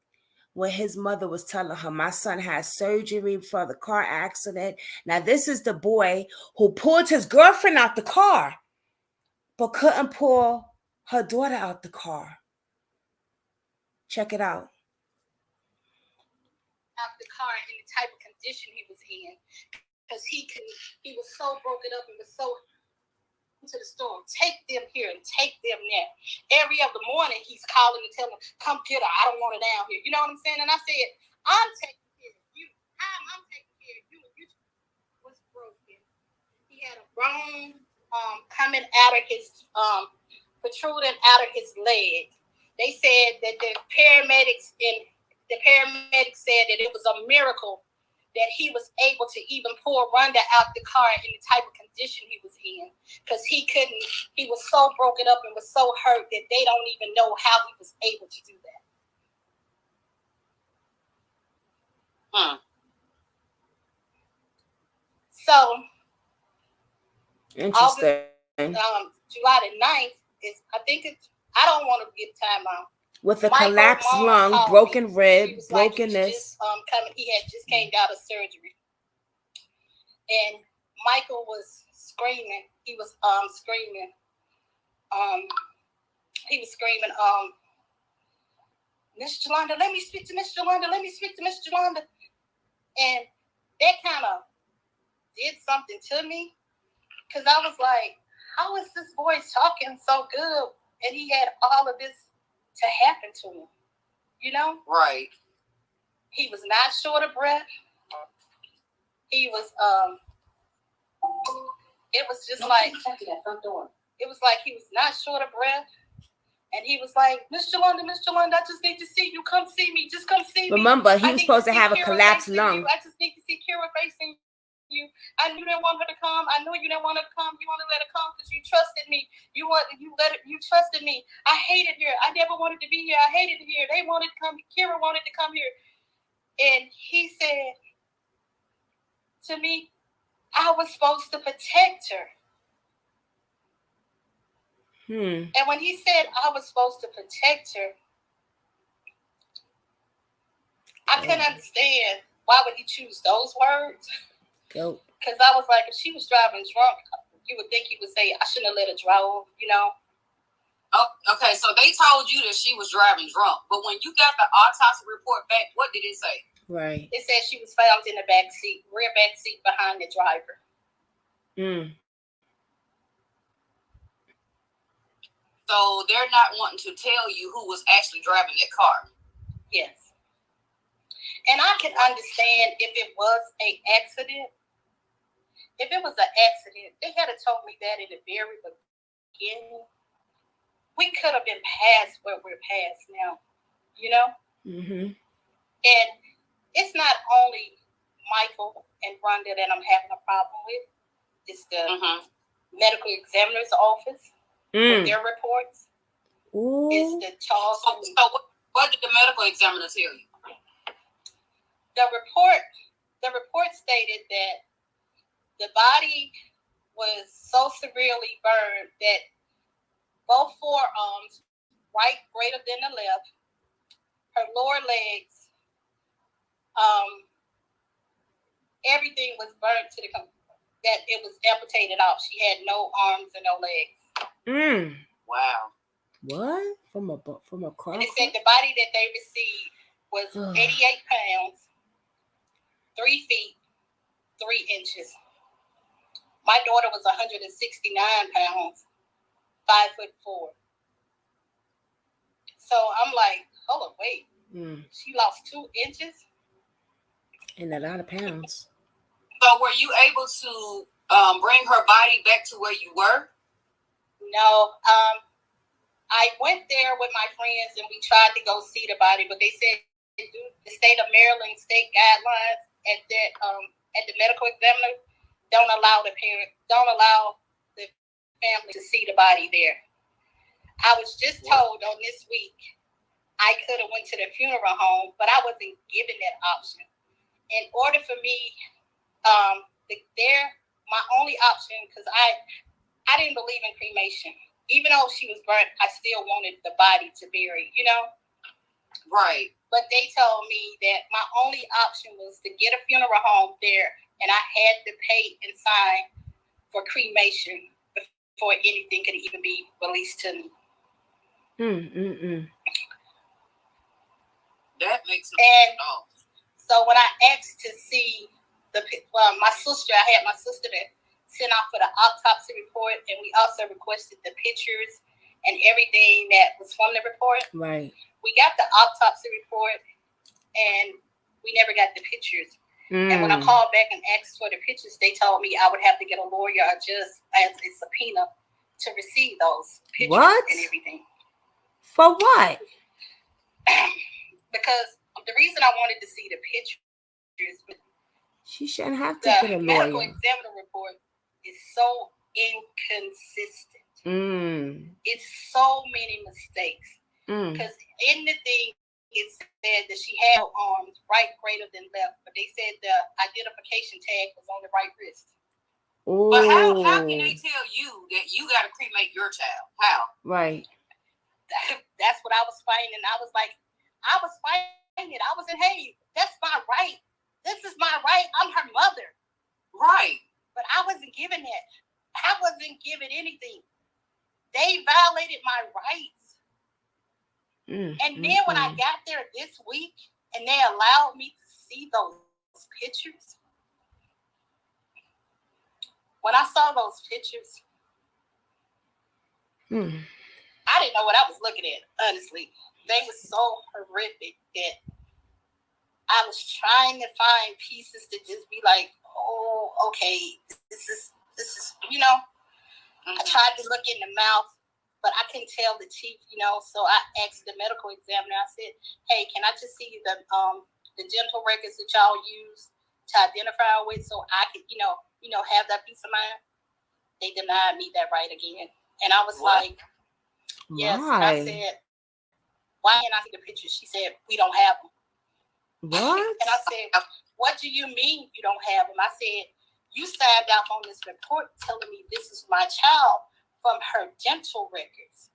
what his mother was telling her. My son had surgery for the car accident. Now this is the boy who pulled his girlfriend out the car, but couldn't pull her daughter out the car. Check it out. Out the car in the type of condition he was in, because he was so broken up and was so. to the store. Take them here and take them there. Every other morning, he's calling and telling them, come get her. I don't want her down here. You know what I'm saying? And I said, I'm taking care of you. I'm taking care of you. You was broken. He had a bone coming out of his, protruding out of his leg. They said that the paramedics said that it was a miracle that he was able to even pull Rhonda out the car in the type of condition he was in, because he was so broken up and was so hurt that they don't even know how he was able to do that. So, interesting. July the 9th is, I don't want to get time out. With a collapsed lung, broken rib, brokenness. He had just came out of surgery. And Michael was screaming. He was screaming. He was screaming, Miss Jolanda, let me speak to Miss Jolanda. Let me speak to Miss Jolanda. And that kind of did something to me, because I was like, how is this boy talking so good and he had all of this to happen to him? You know? Right. He was not short of breath. He was, it was just like, it was like he was not short of breath. And he was like, Miss Jolanda, I just need to see you. Come see me. Just come see me. Remember, he was supposed to have a collapsed lung. I just need to see Kira facing you. I knew you didn't want her to come. I knew you didn't want her to come. You want to let her come because you trusted me. You trusted me. I hated here. I never wanted to be here. I hated it here. They wanted to come. Kira wanted to come here. And he said to me, I was supposed to protect her. And when he said I was supposed to protect her, I couldn't understand why would he choose those words. Because I was like, if she was driving drunk, you would think he would say, I shouldn't have let her drive, you know. Oh, okay, so they told you that she was driving drunk, but when you got the autopsy report back, what did it say? Right. It said she was found in the back seat, rear back seat behind the driver. So they're not wanting to tell you who was actually driving that car. Yes. And I can understand if it was an accident. If it was an accident, they had told me that in the very beginning. We could have been past where we're past now, you know? And it's not only Michael and Rhonda that I'm having a problem with. It's the medical examiner's office. With their reports. It's the Charles. So what did the medical examiner tell you? The report stated that the body was so severely burned that both forearms, right greater than the left, her lower legs, everything was burnt to the that it was amputated off. She had no arms and no legs. Wow. What? From a car? And it said the body that they received was 88 pounds, 3 feet, 3 inches. My daughter was 169 pounds, 5'4". So I'm like, hold on, wait. She lost 2 inches? And a lot of pounds. So were you able to bring her body back to where you were? No. I went there with my friends and we tried to go see the body, but they said the state of Maryland state guidelines at the medical examiner don't allow the family to see the body there. I was just told on this week I could have went to the funeral home, but I wasn't given that option. In order for me, my only option, because I didn't believe in cremation. Even though she was burnt, I still wanted the body to bury, you know? Right. But they told me that my only option was to get a funeral home there, and I had to pay and sign for cremation before anything could even be released to me. That makes sense. And so when I asked to see my sister, I had my sister to sent off for the autopsy report, and we also requested the pictures and everything that was from the report. Right. We got the autopsy report, and we never got the pictures. And when I called back and asked for the pictures, they told me I would have to get a lawyer or just as a subpoena to receive those pictures and everything. For what? Because the reason I wanted to see the pictures, she shouldn't have to get a lawyer. The medical examiner report is so inconsistent. It's so many mistakes. Because in the thing, it said that she had arms right greater than left, but they said the identification tag was on the right wrist. Ooh. But how can they tell you that you got to cremate your child? How? Right. That's what I was fighting. I was like, I was fighting it. I was saying, hey, that's my right. This is my right. I'm her mother. Right. But I wasn't given that. I wasn't given anything. They violated my rights. And then when I got there this week and they allowed me to see those pictures, when I saw those pictures, I didn't know what I was looking at, honestly. They were so horrific that I was trying to find pieces to just be like, oh, okay, this is, you know. I tried to look in the mouth, but I couldn't tell the teeth, you know. So I asked the medical examiner. I said, "Hey, can I just see the dental records that y'all use to identify with, so I could, you know, have that peace of mind?" They denied me that right again, and I was like, "Yes." And I said, "Why can't I see the pictures?" She said, "We don't have them." What? And I said, "What do you mean you don't have them?" I said, "You signed off on this report telling me this is my child from her dental records.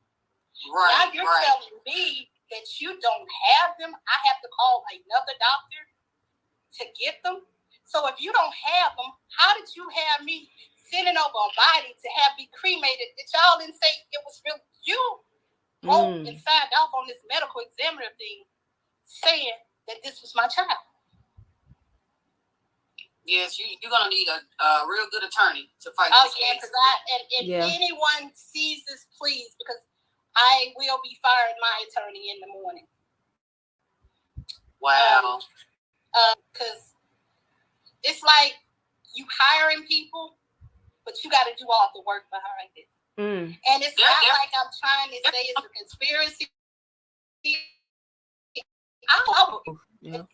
Right. Now you're telling me that you don't have them. I have to call another doctor to get them. So if you don't have them, how did you have me sending over a body to have me cremated that y'all didn't say it was real? You wrote and signed off on this medical examiner thing saying that this was my child." Yes, you're gonna need a real good attorney to fight this case. If anyone sees this, please, because I will be firing my attorney in the morning. Wow. Because it's like you hiring people, but you got to do all the work behind it. And it's not like I'm trying to say it's a conspiracy.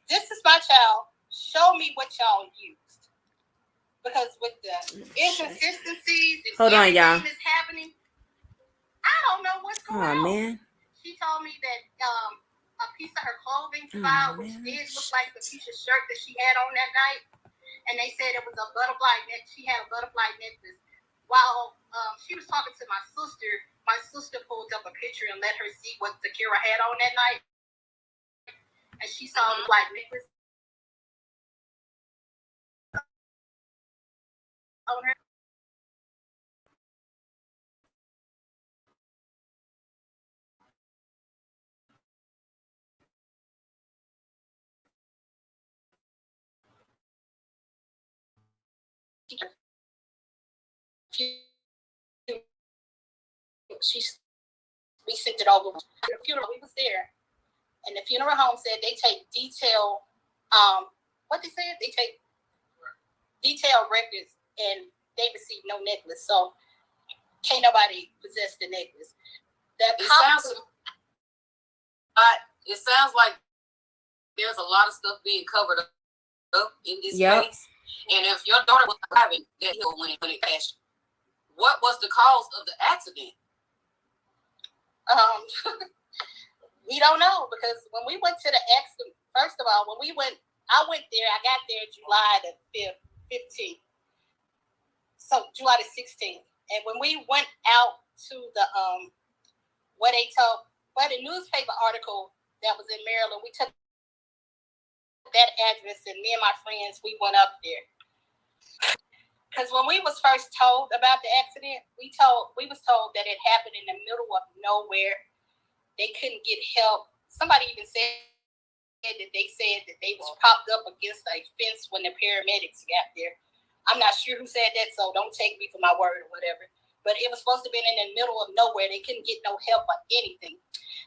This is my child. Show me what y'all used. Because with the inconsistencies and everything that's happening, I don't know what's going on. Man. She told me that a piece of her clothing style, which did look like the piece of shirt that she had on that night, and they said it was a butterfly neck. She had a butterfly necklace. While she was talking to my sister pulled up a picture and let her see what Zakira had on that night, and she saw the black necklace on her. We sent it over. The funeral, we was there, and the funeral home said they take detailed, what they said, they take detailed records, and they received no necklace, so can't nobody possess the necklace. It sounds like there's a lot of stuff being covered up in this case. And if your daughter was driving that hill when it crashed, what was the cause of the accident? We don't know, because when we went to the accident, first of all, I got there July the 15th. So July the 16th. And when we went out to the the newspaper article that was in Maryland, we took that address, and me and my friends, we went up there. Because when we was first told about the accident, we was told that it happened in the middle of nowhere. They couldn't get help. Somebody even said that they was propped up against a fence when the paramedics got there. I'm not sure who said that, so don't take me for my word or whatever. But it was supposed to be in the middle of nowhere. They couldn't get no help or anything.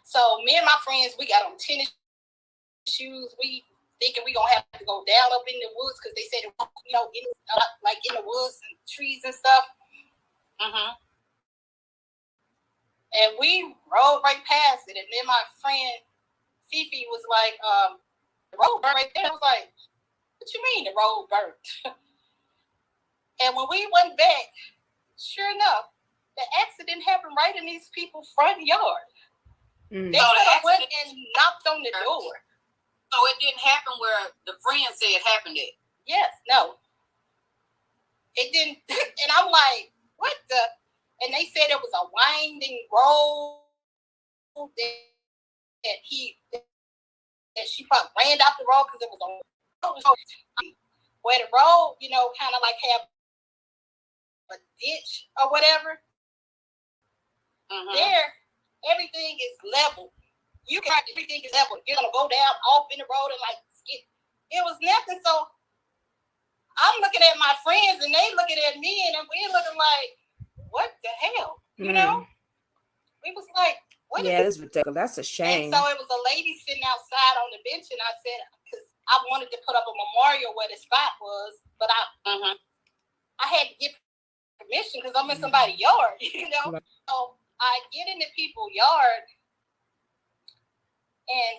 So me and my friends, we got on tennis shoes. We thinking we gonna have to go down up in the woods because they said, in the woods and trees and stuff. Mm-hmm. And we rode right past it. And then my friend Fifi was like, the road burnt right there. I was like, what you mean the road burnt? And when we went back, sure enough, the accident happened right in these people's front yard. They could have went and knocked on the door. So it didn't happen where the friend said it happened at? Yes, no. It didn't. And I'm like, what the? And they said it was a winding road that she probably ran off the road because it was where the road, kind of like have a ditch or whatever. Mm-hmm. There, everything is level. Everything is level. You're gonna go down off in the road and like skip. It was nothing. So I'm looking at my friends and they looking at me and we're looking like, what the hell? You know? We was like, what is that's ridiculous. That's a shame. And so it was a lady sitting outside on the bench, and I said, because I wanted to put up a memorial where the spot was, but I had to get permission because I'm in somebody's yard, Right. So I get in the people's yard, and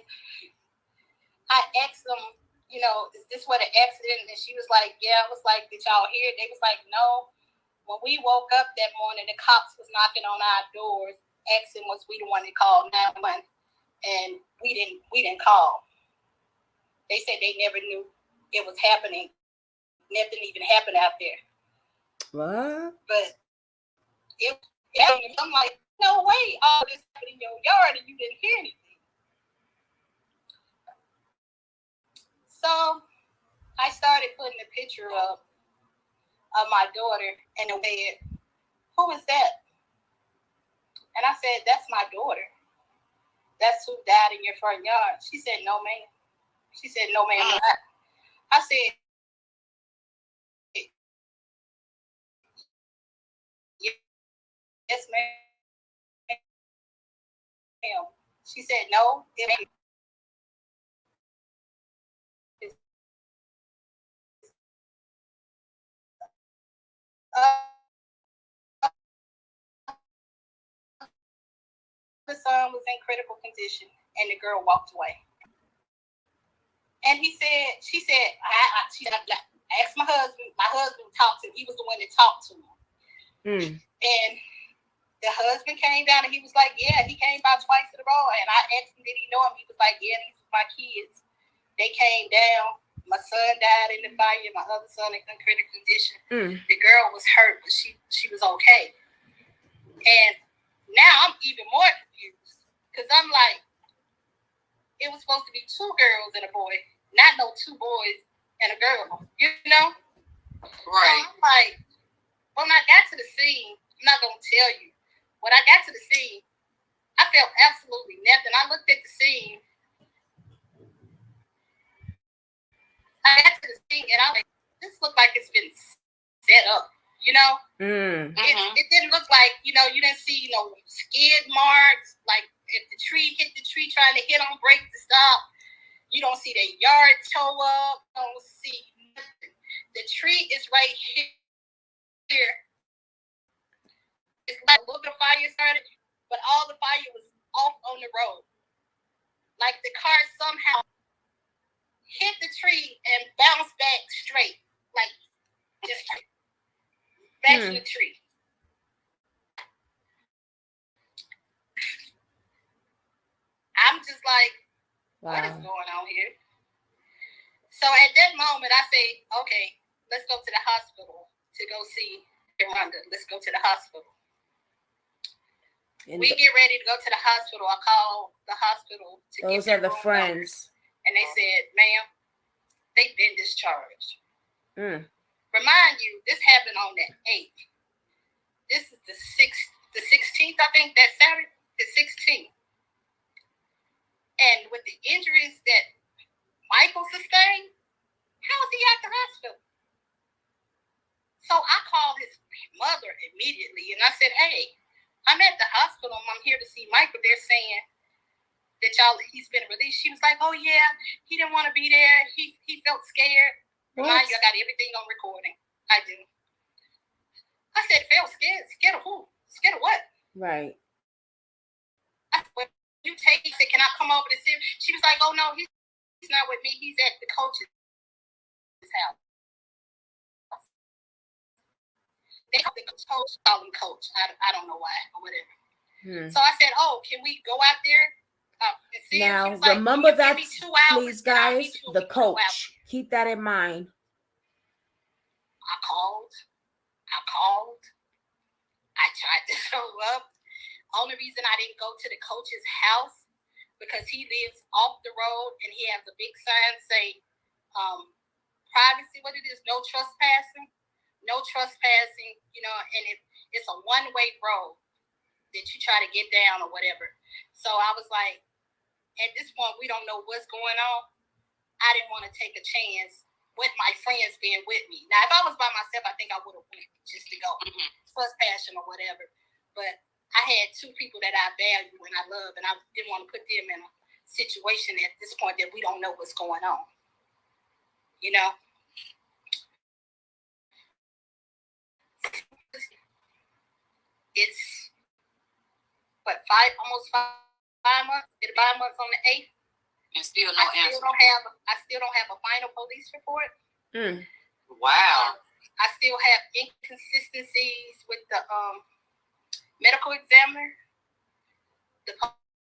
I asked them, is this what an accident? And she was like, yeah. I was like, did y'all hear it? They was like, no. When we woke up that morning, the cops was knocking on our doors, asking was we the one that called 911, and we didn't call. They said they never knew it was happening. Nothing even happened out there. What? But I'm like, no way, all this happened in your yard and you didn't hear anything. So I started putting a picture up of my daughter and the bed. Who is that? And I said, that's my daughter. That's who died in your front yard. She said, no, ma'am. She said, no, ma'am. I said, yes, ma'am. She said, no, it ain't. The son was in critical condition, and the girl walked away. And she said, I asked my husband talked to him. He was the one that talked to him. And the husband came down and he was like, yeah, he came by twice in a row. And I asked him, did he know him? He was like, yeah, these are my kids. They came down. My son died in the fire. My other son is in critical condition. The girl was hurt, but she was okay. And now I'm even more confused because I'm like, it was supposed to be 2 girls and a boy, not no 2 boys and a girl, Right. So I'm like, when I got to the scene, I'm not going to tell you. When I got to the scene, I felt absolutely nothing. I looked at the scene. I got to the scene and I'm like, this looked like it's been set up, It didn't look like, you didn't see no skid marks, like if the tree hit the tree trying to hit on brake to stop. You don't see the yard toe up. You don't see nothing. The tree is right here. It's like a little bit of fire started, but all the fire was off on the road. Like the car somehow hit the tree and bounced back straight. Like just back to the tree. I'm just like, what is going on here? So at that moment, I say, okay, let's go to the hospital to go see Rhonda. Let's go to the hospital. We get ready to go to the hospital. I call the hospital to get those are the friends. Numbers. And they said, ma'am, they've been discharged. Remind you, this happened on the 8th. This is the 16th, I think, that Saturday, the 16th. And with the injuries that Michael sustained, how is he at the hospital? So I called his mother immediately, and I said, "Hey, I'm at the hospital. I'm here to see Mike, but they're saying that he's been released." She was like, "Oh yeah, he didn't want to be there. He felt scared." Remind you, I got everything on recording. I do. I said, "Felt scared? Scared of who? Scared of what?" Right. I said, "Well, you take it. Can I come over to see him?" She was like, "Oh no, he's not with me. He's at the coach's house." They call him coach. I don't know why or whatever. So I said, "Oh, can we go out there and see now, him?" Now, remember that, please, guys, the coach. Keep that in mind. I called. I tried to show up. Only reason I didn't go to the coach's house because he lives off the road and he has a big sign say privacy. What it is? No trespassing. No trespassing. You know, and it's a one-way road that you try to get down or whatever. So I was like, at this point, we don't know what's going on. I didn't want to take a chance with my friends being with me. Now, if I was by myself, I think I would have went just to go trespassing or whatever. But I had two people that I value and I love, and I didn't want to put them in a situation at this point that we don't know what's going on. You know? It's, what, almost 5 months? 5 months on the 8th? And still no answer. I still don't have a final police report. Wow. I still have inconsistencies with the medical examiner, the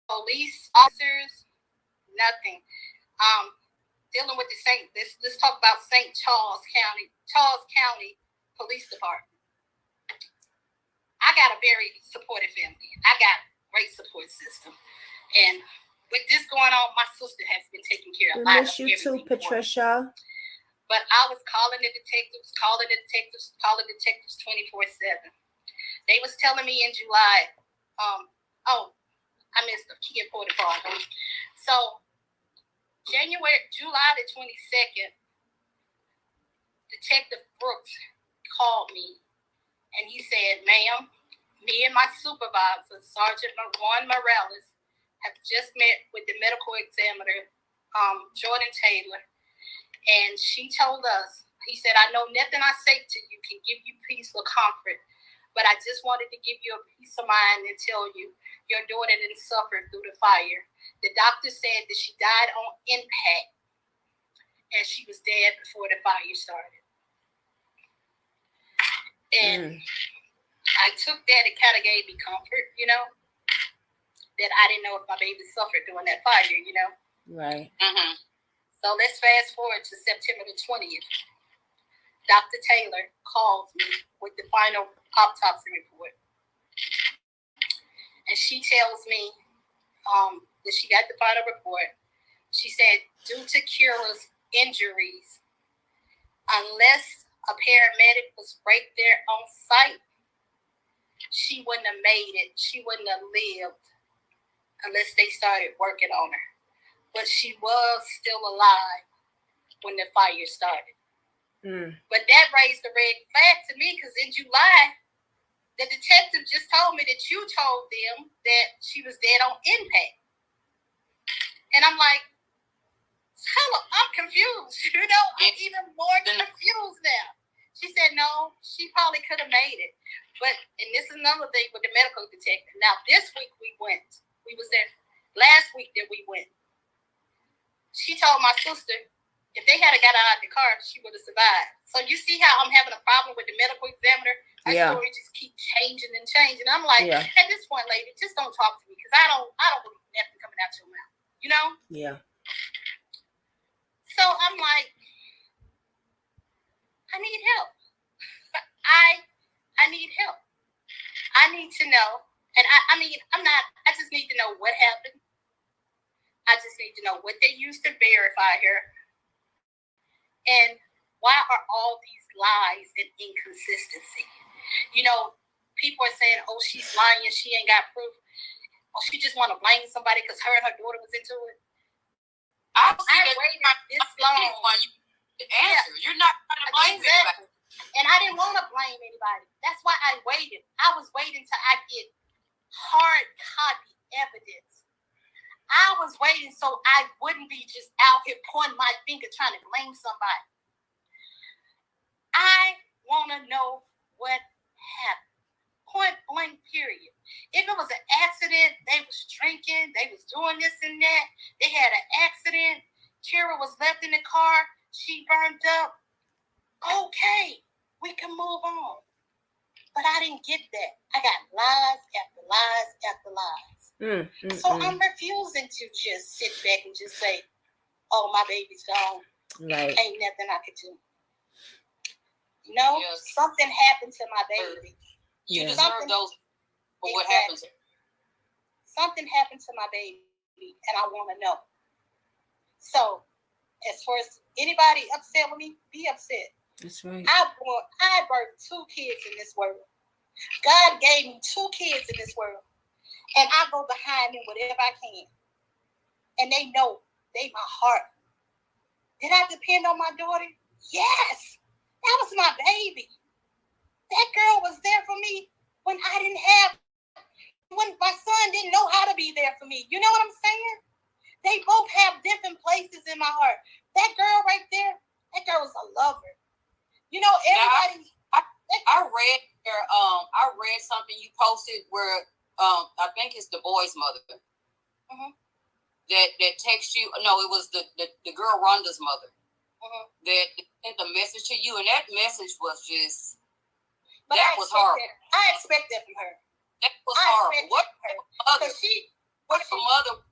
police officers, nothing. Dealing with the let's talk about St. Charles County Police Department. I got a very supportive family. I got a great support system. And with this going on, my sister has been taking care of a lot of everything. We miss you too, Patricia. But I was calling the detectives 24/7. They was telling me in July, I missed the key important part. So July the 22nd, Detective Brooks called me and he said, "Ma'am, me and my supervisor, Sergeant Juan Morales, have just met with the medical examiner, Jordan Taylor, and she told us," he said, "I know nothing I say to you can give you peace or comfort, but I just wanted to give you a peace of mind and tell you your daughter didn't suffer through the fire. The doctor said that she died on impact and she was dead before the fire started." And I took that, it kind of gave me comfort, you know, that I didn't know if my baby suffered during that fire, you know. Right. So let's fast forward to September the 20th. Dr. Taylor calls me with the final autopsy report. And she tells me that she got the final report. She said, due to Kira's injuries, unless a paramedic was right there on site, she wouldn't have made it. She wouldn't have lived unless they started working on her. But she was still alive when the fire started. But that raised the red flag to me because in July, the detective just told me that you told them that she was dead on impact. And I'm like, I'm confused. You know, I'm even more confused now. She said, no, she probably could have made it. But, and this is another thing with the medical detective. Now, this week we went. We was there last week that we went. She told my sister, if they had got out of the car, she would have survived. So you see how I'm having a problem with the medical examiner? Her story just keep changing and changing. I'm like, at this point, lady, just don't talk to me because I don't believe nothing coming out your mouth. You know? Yeah. So I'm like, I need help. I need help. I need to know. And I just need to know what happened. I just need to know what they used to verify her. And why are all these lies and inconsistency? You know, people are saying, oh, she's lying, she ain't got proof. Oh, she just want to blame somebody because her and her daughter was into it. I waited this long. You answer. You're not trying to blame anybody. And I didn't want to blame anybody. That's why I waited. I was waiting till I get hard copy evidence. I was waiting so I wouldn't be just out here pointing my finger trying to blame somebody. I want to know what happened. Point blank, period. If it was an accident, they was drinking, they was doing this and that, they had an accident, Kira was left in the car, she burned up, okay, we can move on. But I didn't get that. I got lies after lies after lies. So I'm refusing to just sit back and just say, oh, my baby's gone. Right. Ain't nothing I could do. You know, something happened to my baby. You deserve those for what happened to her. Something happened to my baby, and I want to know. So, as far as anybody upset with me, be upset. That's right. I birthed 2 kids in this world. God gave me 2 kids in this world, and I go behind them whatever I can. And they know they my heart. Did I depend on my daughter? Yes, that was my baby. That girl was there for me when my son didn't know how to be there for me. You know what I'm saying? They both have different places in my heart. That girl right there, that girl was a lover. You know, everybody. I read something you posted where I think it's the boy's mother that texted you. No, it was the girl Rhonda's mother that sent a message to you, and that message was just. But that was horrible. I expect that from her. That was horrible. What mother?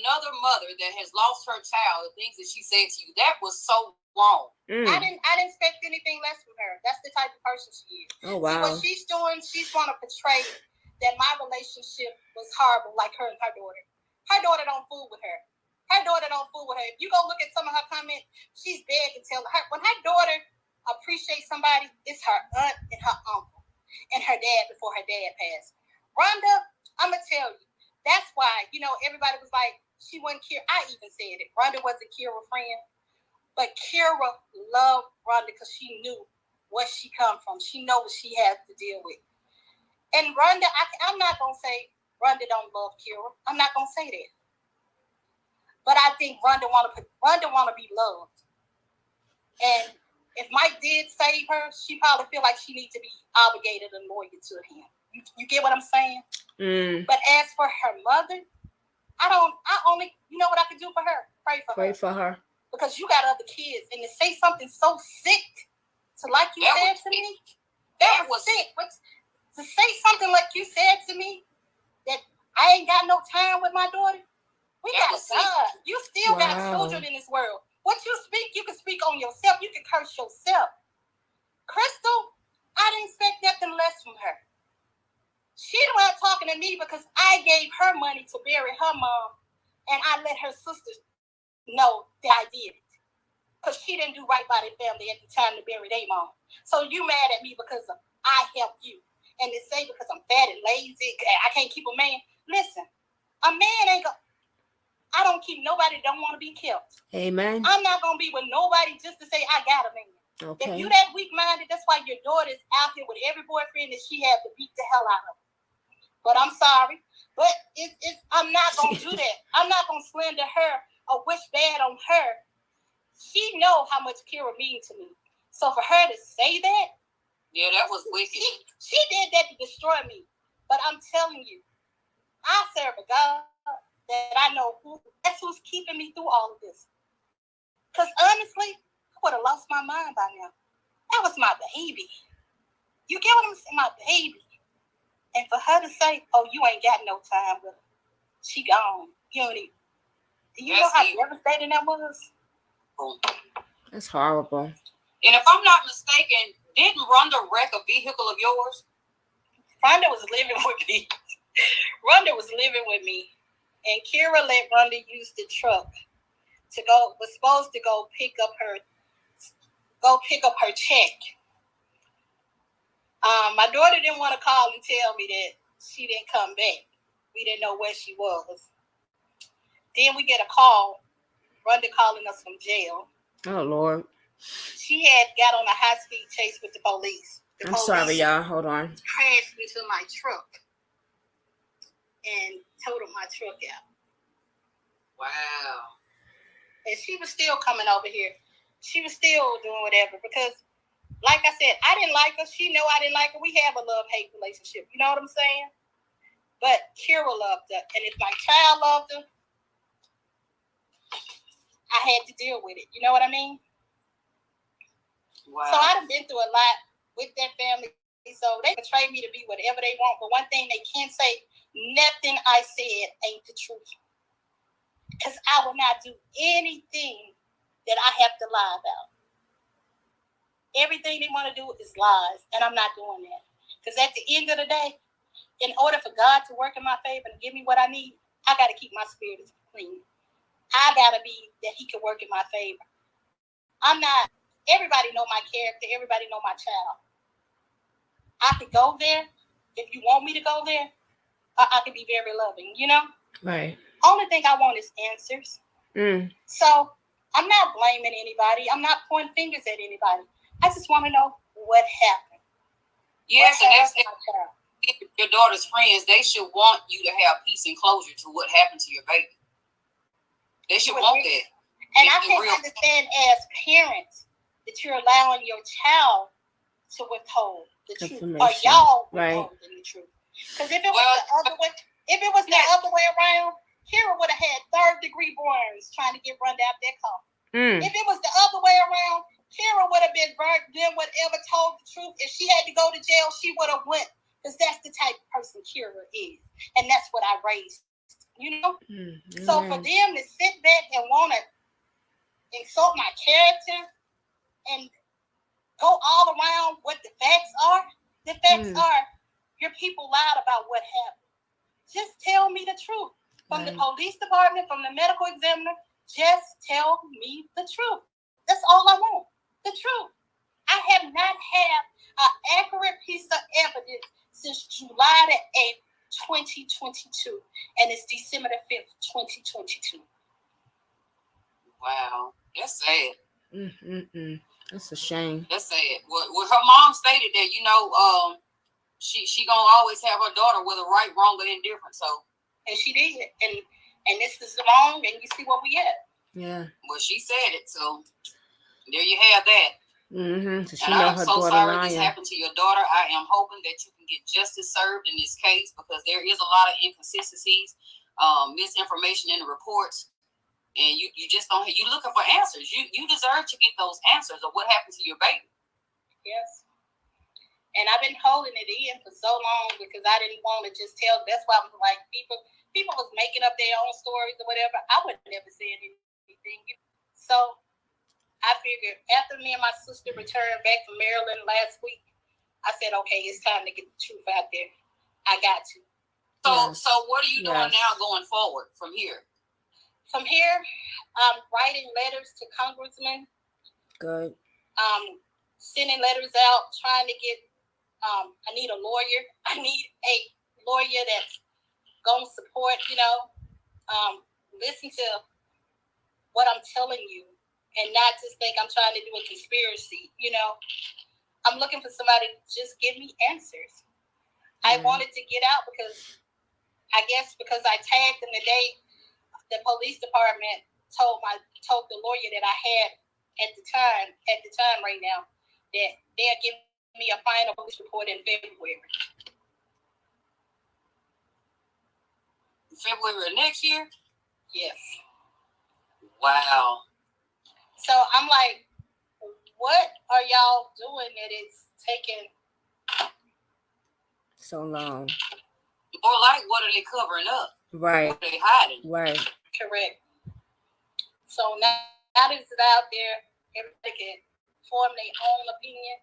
Another mother that has lost her child, the things that she said to you, that was so wrong. I didn't expect anything less from her. That's the type of person she is. Oh wow. See, what she's doing, she's want to portray that my relationship was horrible, like her and her daughter. Her daughter don't fool with her. If you go look at some of her comments, she's begging to tell her when her daughter appreciates somebody, it's her aunt and her uncle and her dad before her dad passed. Rhonda, I'm gonna tell you, that's why, you know, everybody was like, she wasn't Kira. I even said it. Rhonda wasn't Kira's friend, but Kira loved Rhonda because she knew where she come from. She know what she has to deal with. And Rhonda, I'm not gonna say Rhonda don't love Kira. I'm not gonna say that. But I think Rhonda wanna be loved. And if Mike did save her, she probably feel like she needs to be obligated and loyal to him. You get what I'm saying? But as for her mother, you know what I can do for her? Pray for her. Because you got other kids, and to say something so sick to like you said to me, that was sick. But to say something like you said to me, that I ain't got no time with my daughter, we got God. You still got children in this world. What you speak, you can speak on yourself. You can curse yourself. Crystal, I didn't expect nothing less from her. She wasn't talking to me because I gave her money to bury her mom, and I let her sisters know that I did it. Because she didn't do right by their family at the time to bury their mom. So you mad at me because I helped you. And to say because I'm fat and lazy, I can't keep a man. Listen, a man ain't going to... I don't keep nobody that don't want to be kept. Amen. I'm not going to be with nobody just to say I got a man. Okay. If you that weak-minded, that's why your daughter's out here with every boyfriend that she has to beat the hell out of. But I'm sorry. But I'm not going to do that. I'm not going to slander her or wish bad on her. She know how much Kira means to me. So for her to say that, yeah, that was wicked. She did that to destroy me. But I'm telling you, I serve a God that I know that's who's keeping me through all of this. Because honestly, I would have lost my mind by now. That was my baby. You get what I'm saying? My baby. And for her to say, oh, you ain't got no time with her. She gone. You know how devastating that was? That's horrible. And if I'm not mistaken, didn't Rhonda wreck a vehicle of yours? Rhonda was living with me. And Kira let Rhonda use the truck was supposed to go pick up her check. My daughter didn't want to call and tell me that she didn't come back. We didn't know where she was. Then we get a call, Rhonda calling us from jail. Oh, Lord. She had got on a high-speed chase with the police. I'm sorry, y'all. Hold on. Crashed into my truck and totaled my truck out. Wow. And she was still coming over here. She was still doing whatever because, like I said, I didn't like her. She knew I didn't like her. We have a love-hate relationship. You know what I'm saying? But Kira loved her. And if my child loved her, I had to deal with it. You know what I mean? Wow. So I've been through a lot with that family. So they portray me to be whatever they want. But one thing they can't say, nothing I said ain't the truth. Because I will not do anything that I have to lie about. Everything they want to do is lies, and I'm not doing that. Because at the end of the day, in order for God to work in my favor and give me what I need, I got to keep my spirit clean. I got to be that he can work in my favor. I'm not, everybody know my character. Everybody know my child. I could go there if you want me to go there. I could be very loving, you know? Right. Only thing I want is answers. So I'm not blaming anybody. I'm not pointing fingers at anybody. I just want to know what happened. Yes, and that's your daughter's friends. They should want you to have peace and closure to what happened to your baby. They should want that. And I can't understand as parents that you're allowing your child to withhold the truth, or y'all withholding the truth. Because if it was the other way, the other way around, Kira would have had third-degree burns trying to get run out that car. If it was the other way around, Kira would have been burnt, then whatever told the truth. If she had to go to jail, she would have went. Because that's the type of person Kira is. And that's what I raised. You know? So for them to sit back and want to insult my character and go all around what the facts are, are your people lied about what happened. Just tell me the truth. From the police department, from the medical examiner, just tell me the truth. That's all I want. The truth. I have not had an accurate piece of evidence since July the 8th, 2022. And it's December the 5th, 2022. Wow. That's sad. That's a shame. That's sad. Well, her mom stated that, you know, she gonna always have her daughter, whether right, wrong, or indifferent. So, and she did, and this is wrong, and you see what we at. Yeah. Well, she said it, so there you have that. So and I'm so sorry this happened to your daughter. I am hoping that you can get justice served in this case because there is a lot of inconsistencies, misinformation in the reports. And you just don't. You're looking for answers. You deserve to get those answers of what happened to your baby. Yes. And I've been holding it in for so long because I didn't want to just tell. That's why I was like, people was making up their own stories or whatever. I would never say anything. So I figured after me and my sister returned back from Maryland last week, I said, okay, it's time to get the truth out there. I got to. So what are you doing now going forward from here? From here, I'm writing letters to congressmen. Good. Sending letters out, trying to get, I need a lawyer. I need a lawyer that's going to support, listen to what I'm telling you and not just think I'm trying to do a conspiracy, I'm looking for somebody to just give me answers. I wanted to get out because I tagged them today. The police department told the lawyer that I had at the time right now that they'll give me a final police report in February. February next year? Yes. Wow. So I'm like, what are y'all doing that it's taking so long? More like, what are they covering up? Right. What are they hiding? Right. Correct. So now that it's out there, everybody can form their own opinion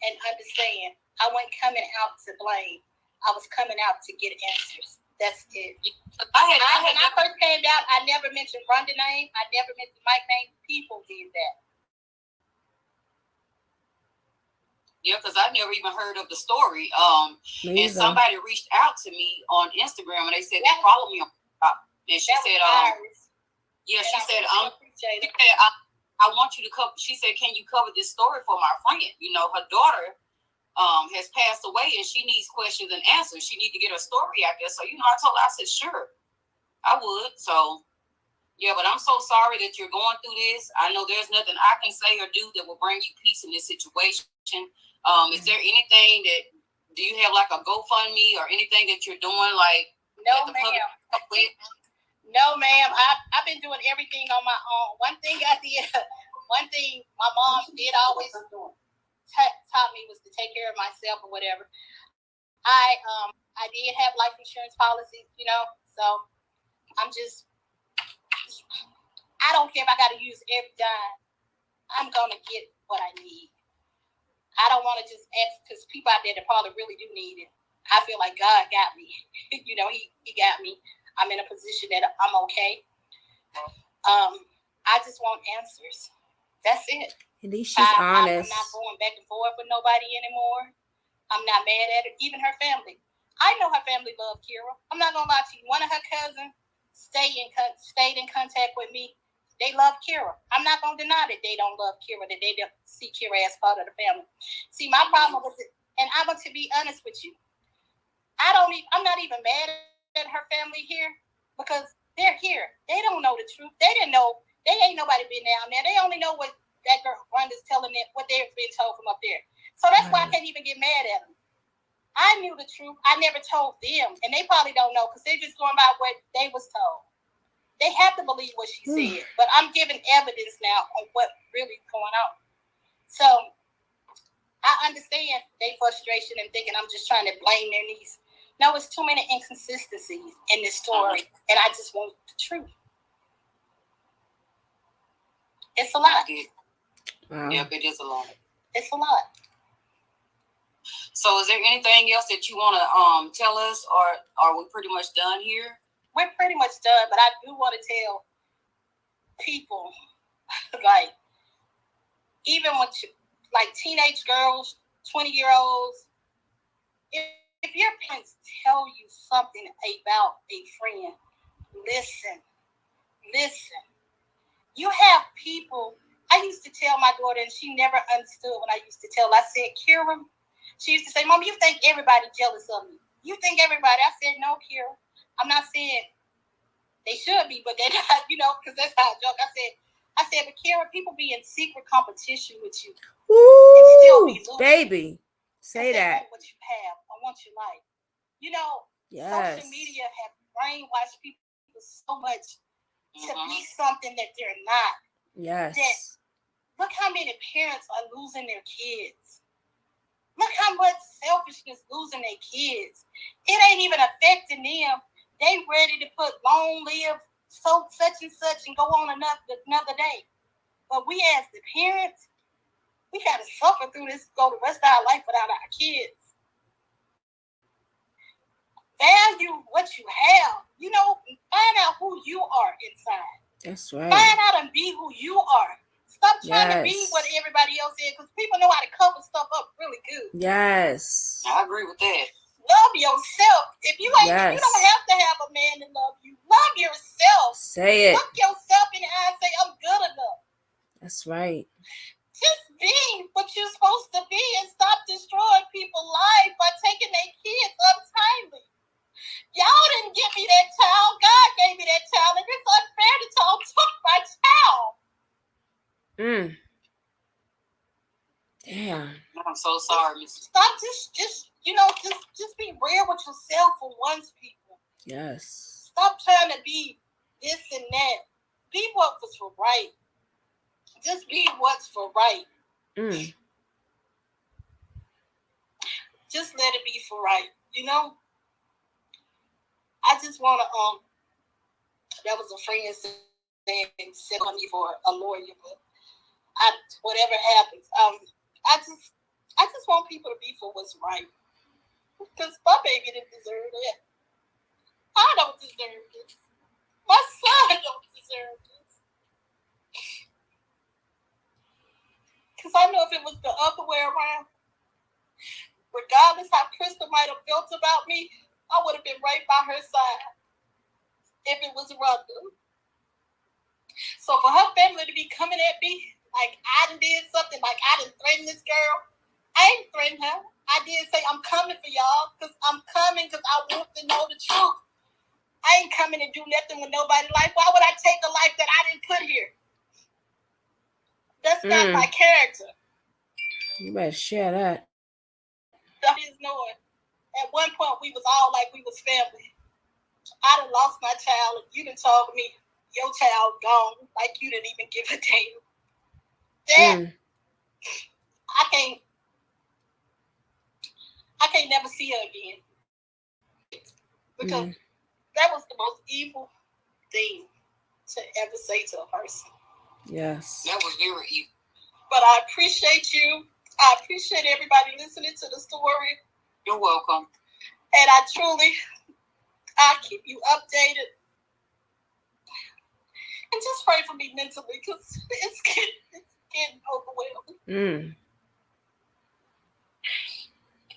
and understand. I wasn't coming out to blame. I was coming out to get answers. That's it. When I first came out, I never mentioned Rhonda's name. I never mentioned Mike's name. People did that. Yeah, because I never even heard of the story. And somebody reached out to me on Instagram and they said they follow me on. And she said, I want you to cover. She said, "Can you cover this story for my friend? You know, her daughter has passed away, and she needs questions and answers. She need to get her story out there." So, you know, I told her, I said, "Sure, I would." So, yeah, but I'm so sorry that you're going through this. I know there's nothing I can say or do that will bring you peace in this situation. Is there anything that, do you have like a GoFundMe or anything that you're doing, like? No, ma'am. No, ma'am. I've been doing everything on my own. One thing my mom did always taught me was to take care of myself or whatever. I did have life insurance policies, you know, so I don't care if I got to use every dime. I'm going to get what I need. I don't want to just ask, because people out there that probably really do need it. I feel like God got me. You know, he got me. I'm in a position that I'm okay. I just want answers. That's it. At least she's honest. I'm not going back and forth with nobody anymore. I'm not mad at her. Even her family. I know her family loved Kira. I'm not going to lie to you. One of her cousins stayed in contact with me. They love Kira. I'm not going to deny that they don't love Kira, that they don't see Kira as part of the family. See, my problem was, and I'm going to be honest with you, I'm not even mad at her family here, because they're here. They don't know the truth. They didn't know. They ain't nobody been down there. They only know what that girl Brenda's telling them, what they've been told from up there. So that's why I can't even get mad at them. I knew the truth. I never told them, and they probably don't know, because they're just going by what they was told. They have to believe what she said, but I'm giving evidence now on what really is going on. So I understand their frustration and thinking I'm just trying to blame their niece. No, it's too many inconsistencies in this story, and I just want the truth. It's a lot. Wow. Yep, it is a lot. It's a lot. So is there anything else that you want to tell us, or are we pretty much done here? We're pretty much done, but I do want to tell people, like, even when like teenage girls, 20-year-olds, if your parents tell you something about a friend, listen. You have people. I used to tell my daughter, and she never understood when I used to tell. I said, Kira, she used to say, Mom, you think everybody jealous of me? You think everybody? I said, no, Kira. I'm not saying they should be, but they're not, you know, because that's how I joke. I said, but Kira, people be in secret competition with you. Ooh, and still be losing. Baby, say that. They want what you have or want your life. You know, yes. Social media have brainwashed people so much to be something that they're not. Yes. That, look how many parents are losing their kids. Look how much selfishness losing their kids. It ain't even affecting them. They ready to put long live so such and such and go on another day. But we as the parents, we gotta suffer through this, go the rest of our life without our kids. Value what you have. You know, find out who you are inside. That's right. Find out and be who you are. Stop trying to be what everybody else is, because people know how to cover stuff up really good. Yes. I agree with that. Love yourself. If you ain't, you don't have to have a man to love you. Love yourself. Say it. Look yourself in the eye and say, I'm good enough. That's right. Just be what you're supposed to be and stop destroying people's lives by taking their kids untimely. Y'all didn't give me that child. God gave me that child, and it's unfair to took my child. Damn. I'm so sorry. Stop. Just be real with yourself for once, people. Yes. Stop trying to be this and that. Be what's for right. Just be what's for right. Just let it be for right. You know. I just want to that was a friend saying set on me for a lawyer, but whatever happens, I just want people to be for what's right, because my baby didn't deserve it. I don't deserve this. My son don't deserve this. Because I know if it was the other way around, regardless how Crystal might have felt about me, I would have been right by her side. If it was Rhonda. So for her family to be coming at me like I done did something, like I done threatened this girl, I ain't threatened her. I did say I'm coming for y'all because I'm coming because I want to know the truth. I ain't coming to do nothing with nobody's life. Why would I take a life that I didn't put here? That's not my character. You better share that. Is knowing. At one point, we was all like we was family. I done lost my child. You done told me your child gone, like you didn't even give a damn. That I can't never see her again because that was the most evil thing to ever say to a person. Yes, that was very evil. But I appreciate you. I appreciate everybody listening to the story. You're welcome. And I'll keep you updated. And just pray for me mentally because it's getting overwhelming.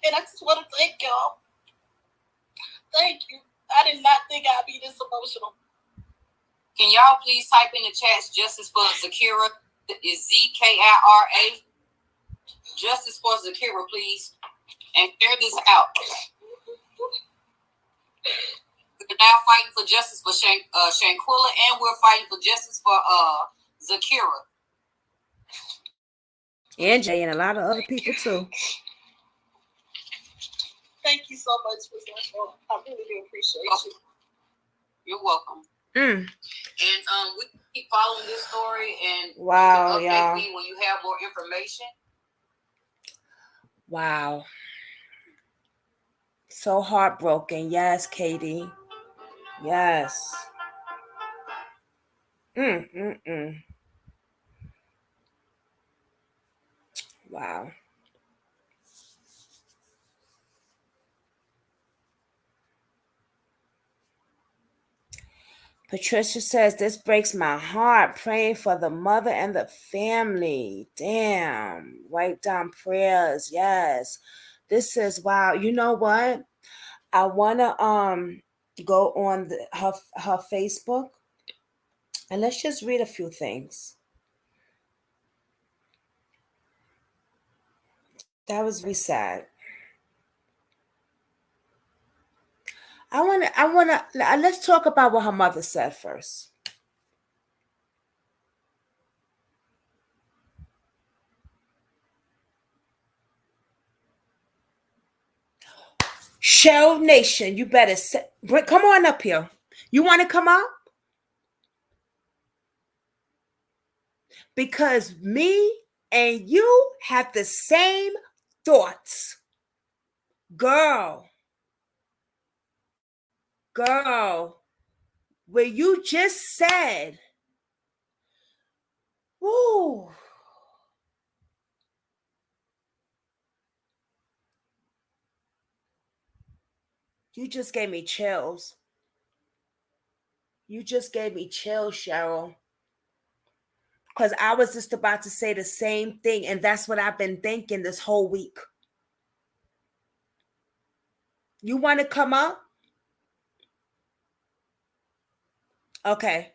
And I just want to thank y'all. Thank you. I did not think I'd be this emotional. Can y'all please type in the chats justice for Zakira? Is Zkira. Justice for Zakira, please. And share this out. We're now fighting for justice for Shanquilla, and we're fighting for justice for Zakira. And Jay and a lot of other people too. Thank you so much for that. I really do appreciate you. You're welcome. And we keep following this story, and wow, you can update me when you have more information. Wow. So heartbroken. Yes, Katie. Yes. Wow. Patricia says, this breaks my heart. Praying for the mother and the family. Damn. Write down prayers. Yes. This is wow. You know what? I want to go on her Facebook and let's just read a few things. That was very sad. I want to let's talk about what her mother said first. Cheryl Nation, you better come on up here. You want to come up? Because me and you have the same thoughts. Girl, what you just said, woo. You just gave me chills. You just gave me chills, Cheryl. Because I was just about to say the same thing, and that's what I've been thinking this whole week. You want to come up? Okay.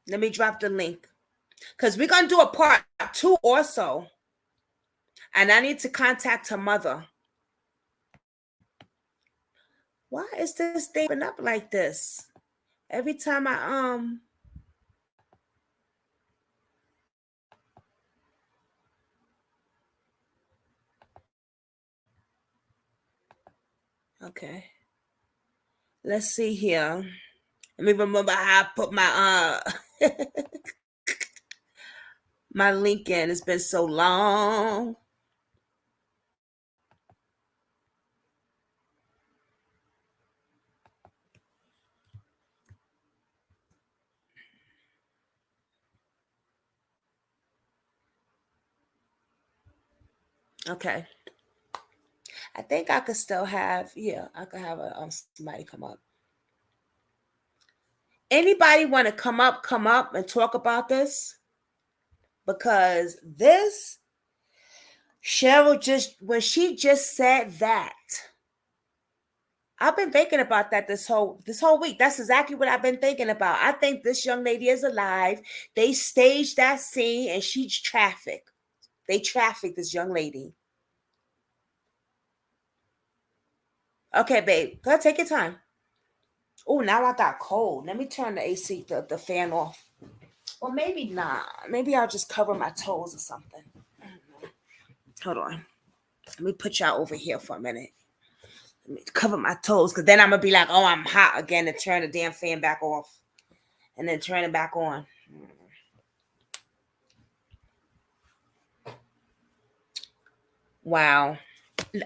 Let me drop the link. Because we're going to do a part 2 also. And I need to contact her mother. Why is this thing open up like this? Every time I okay. Let's see here. Let me remember how I put my my link in. It's been so long. Okay. I think I could still have, I could have somebody come up. Anybody want to come up and talk about this? Because this, Cheryl when she just said that, I've been thinking about that this whole week. That's exactly what I've been thinking about. I think this young lady is alive. They staged that scene and she's trafficked. They trafficked this young lady. Okay, babe, go take your time. Oh, now I got cold. Let me turn the AC, the fan off. Well, maybe not. Maybe I'll just cover my toes or something. Hold on. Let me put y'all over here for a minute. Let me cover my toes, because then I'm gonna be like, oh, I'm hot again, and turn the damn fan back off. And then turn it back on. Wow.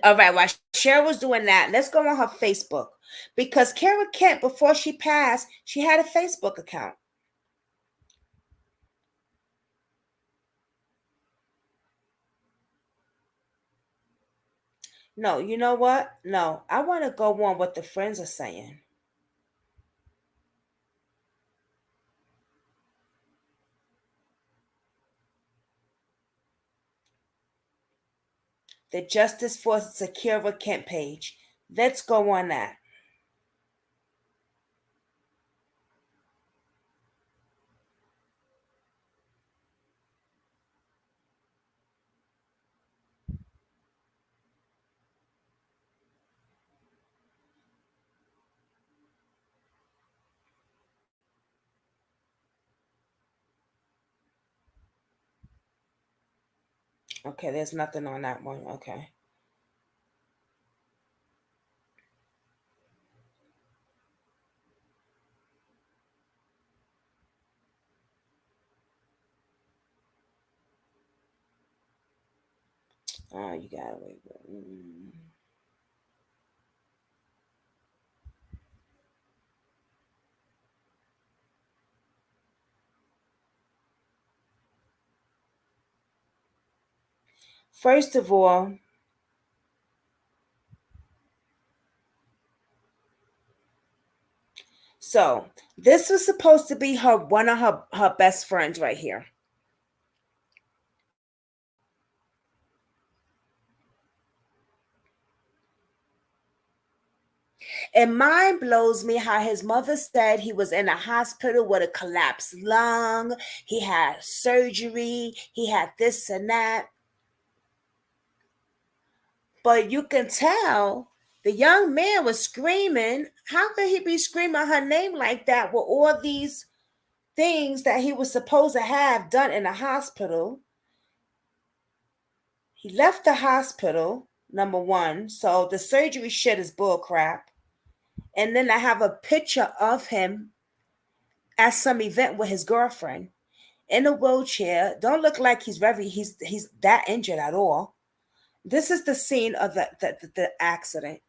All right, while Cheryl was doing that, let's go on her Facebook. Because Kara Kemp, before she passed, she had a Facebook account. No, you know what? No, I want to go on what the friends are saying. The Justice for Zakira Kemp page. Let's go on that. Okay, there's nothing on that one. Okay. Oh, you gotta wait. First of all, so this was supposed to be one of her best friends right here. And mind blows me how his mother said he was in a hospital with a collapsed lung. He had surgery. He had this and that. But you can tell the young man was screaming. How could he be screaming her name like that with all these things that he was supposed to have done in a hospital? He left the hospital, number one. So the surgery shit is bull crap. And then I have a picture of him at some event with his girlfriend in a wheelchair. Don't look like he's that injured at all. This is the scene of the accident.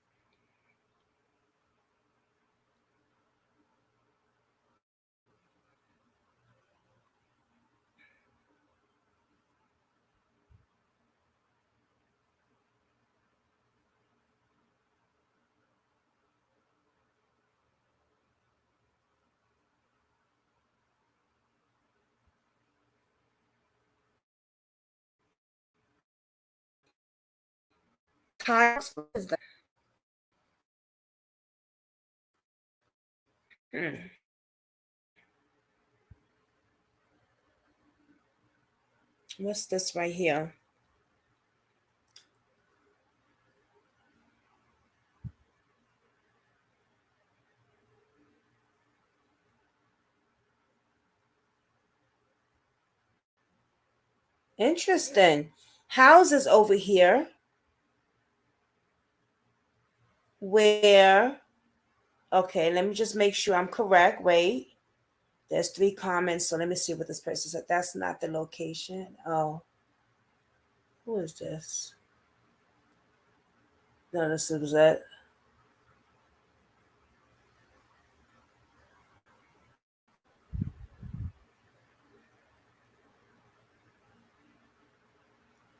What is that? Hmm. What's this right here? Interesting. Houses over here where, okay, let me just make sure I'm correct. Wait, there's three comments, so let me see what this person said. That's not the location. Oh, who is this? No, this is it.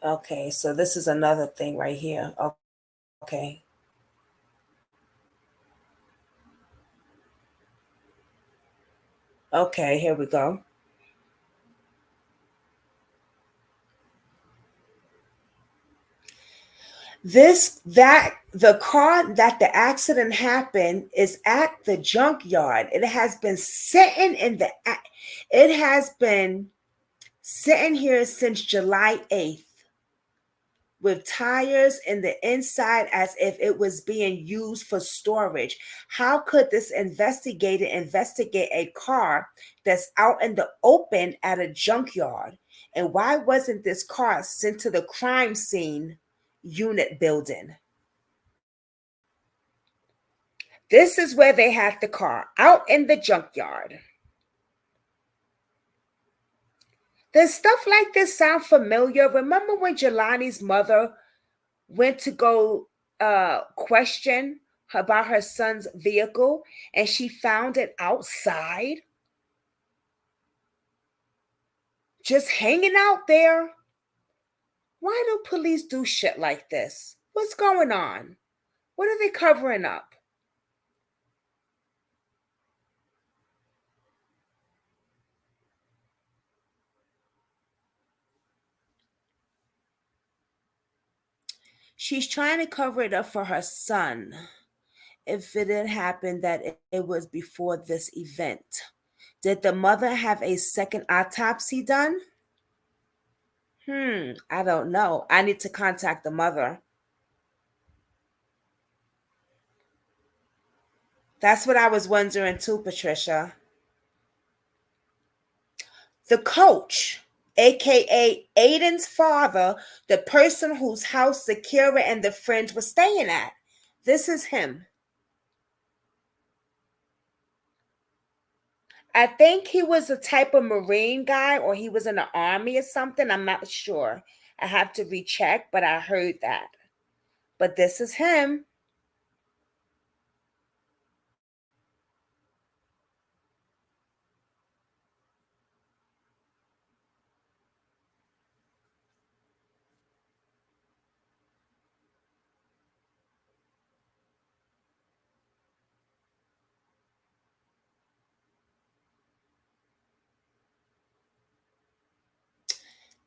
Okay, so this is another thing right here. Okay. Okay, here we go. The car that the accident happened is at the junkyard. It has been sitting here since July 8th with tires in the inside as if it was being used for storage. How could this investigator investigate a car that's out in the open at a junkyard? And why wasn't this car sent to the crime scene unit building? This is where they had the car, out in the junkyard. Does stuff like this sound familiar? Remember when Jelani's mother went to go question about her son's vehicle and she found it outside? Just hanging out there? Why do police do shit like this? What's going on? What are they covering up? She's trying to cover it up for her son. If it didn't happen, that it was before this event. Did the mother have a second autopsy done? I don't know. I need to contact the mother. That's what I was wondering too, Patricia. The coach, aka Aiden's father, the person whose house Zakira and the friends were staying at. This is him. I think he was a type of Marine guy or he was in the army or something. I'm not sure. I have to recheck, but I heard that. But this is him.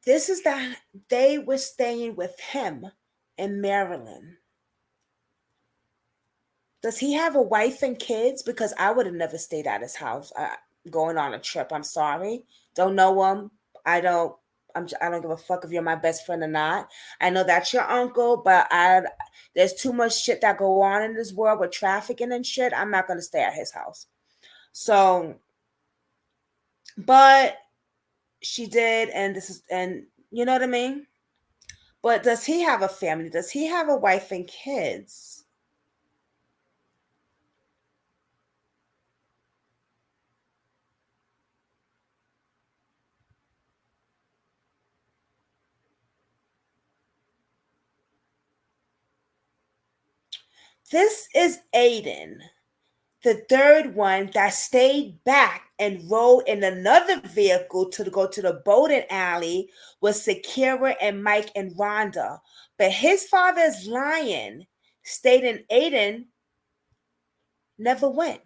This is that they were staying with him in Maryland. Does he have a wife and kids? Because I would have never stayed at his house. Going on a trip. I'm sorry. Don't know him. I don't. I don't give a fuck if you're my best friend or not. I know that's your uncle, but there's too much shit that go on in this world with trafficking and shit. I'm not gonna stay at his house. So, but she did, and you know what I mean. But does he have a family? Does he have a wife and kids? This is Aiden, the third one that stayed back and rode in another vehicle to go to the bowling alley with Zakira and Mike and Rhonda. But his father is lying, stating Aiden never went.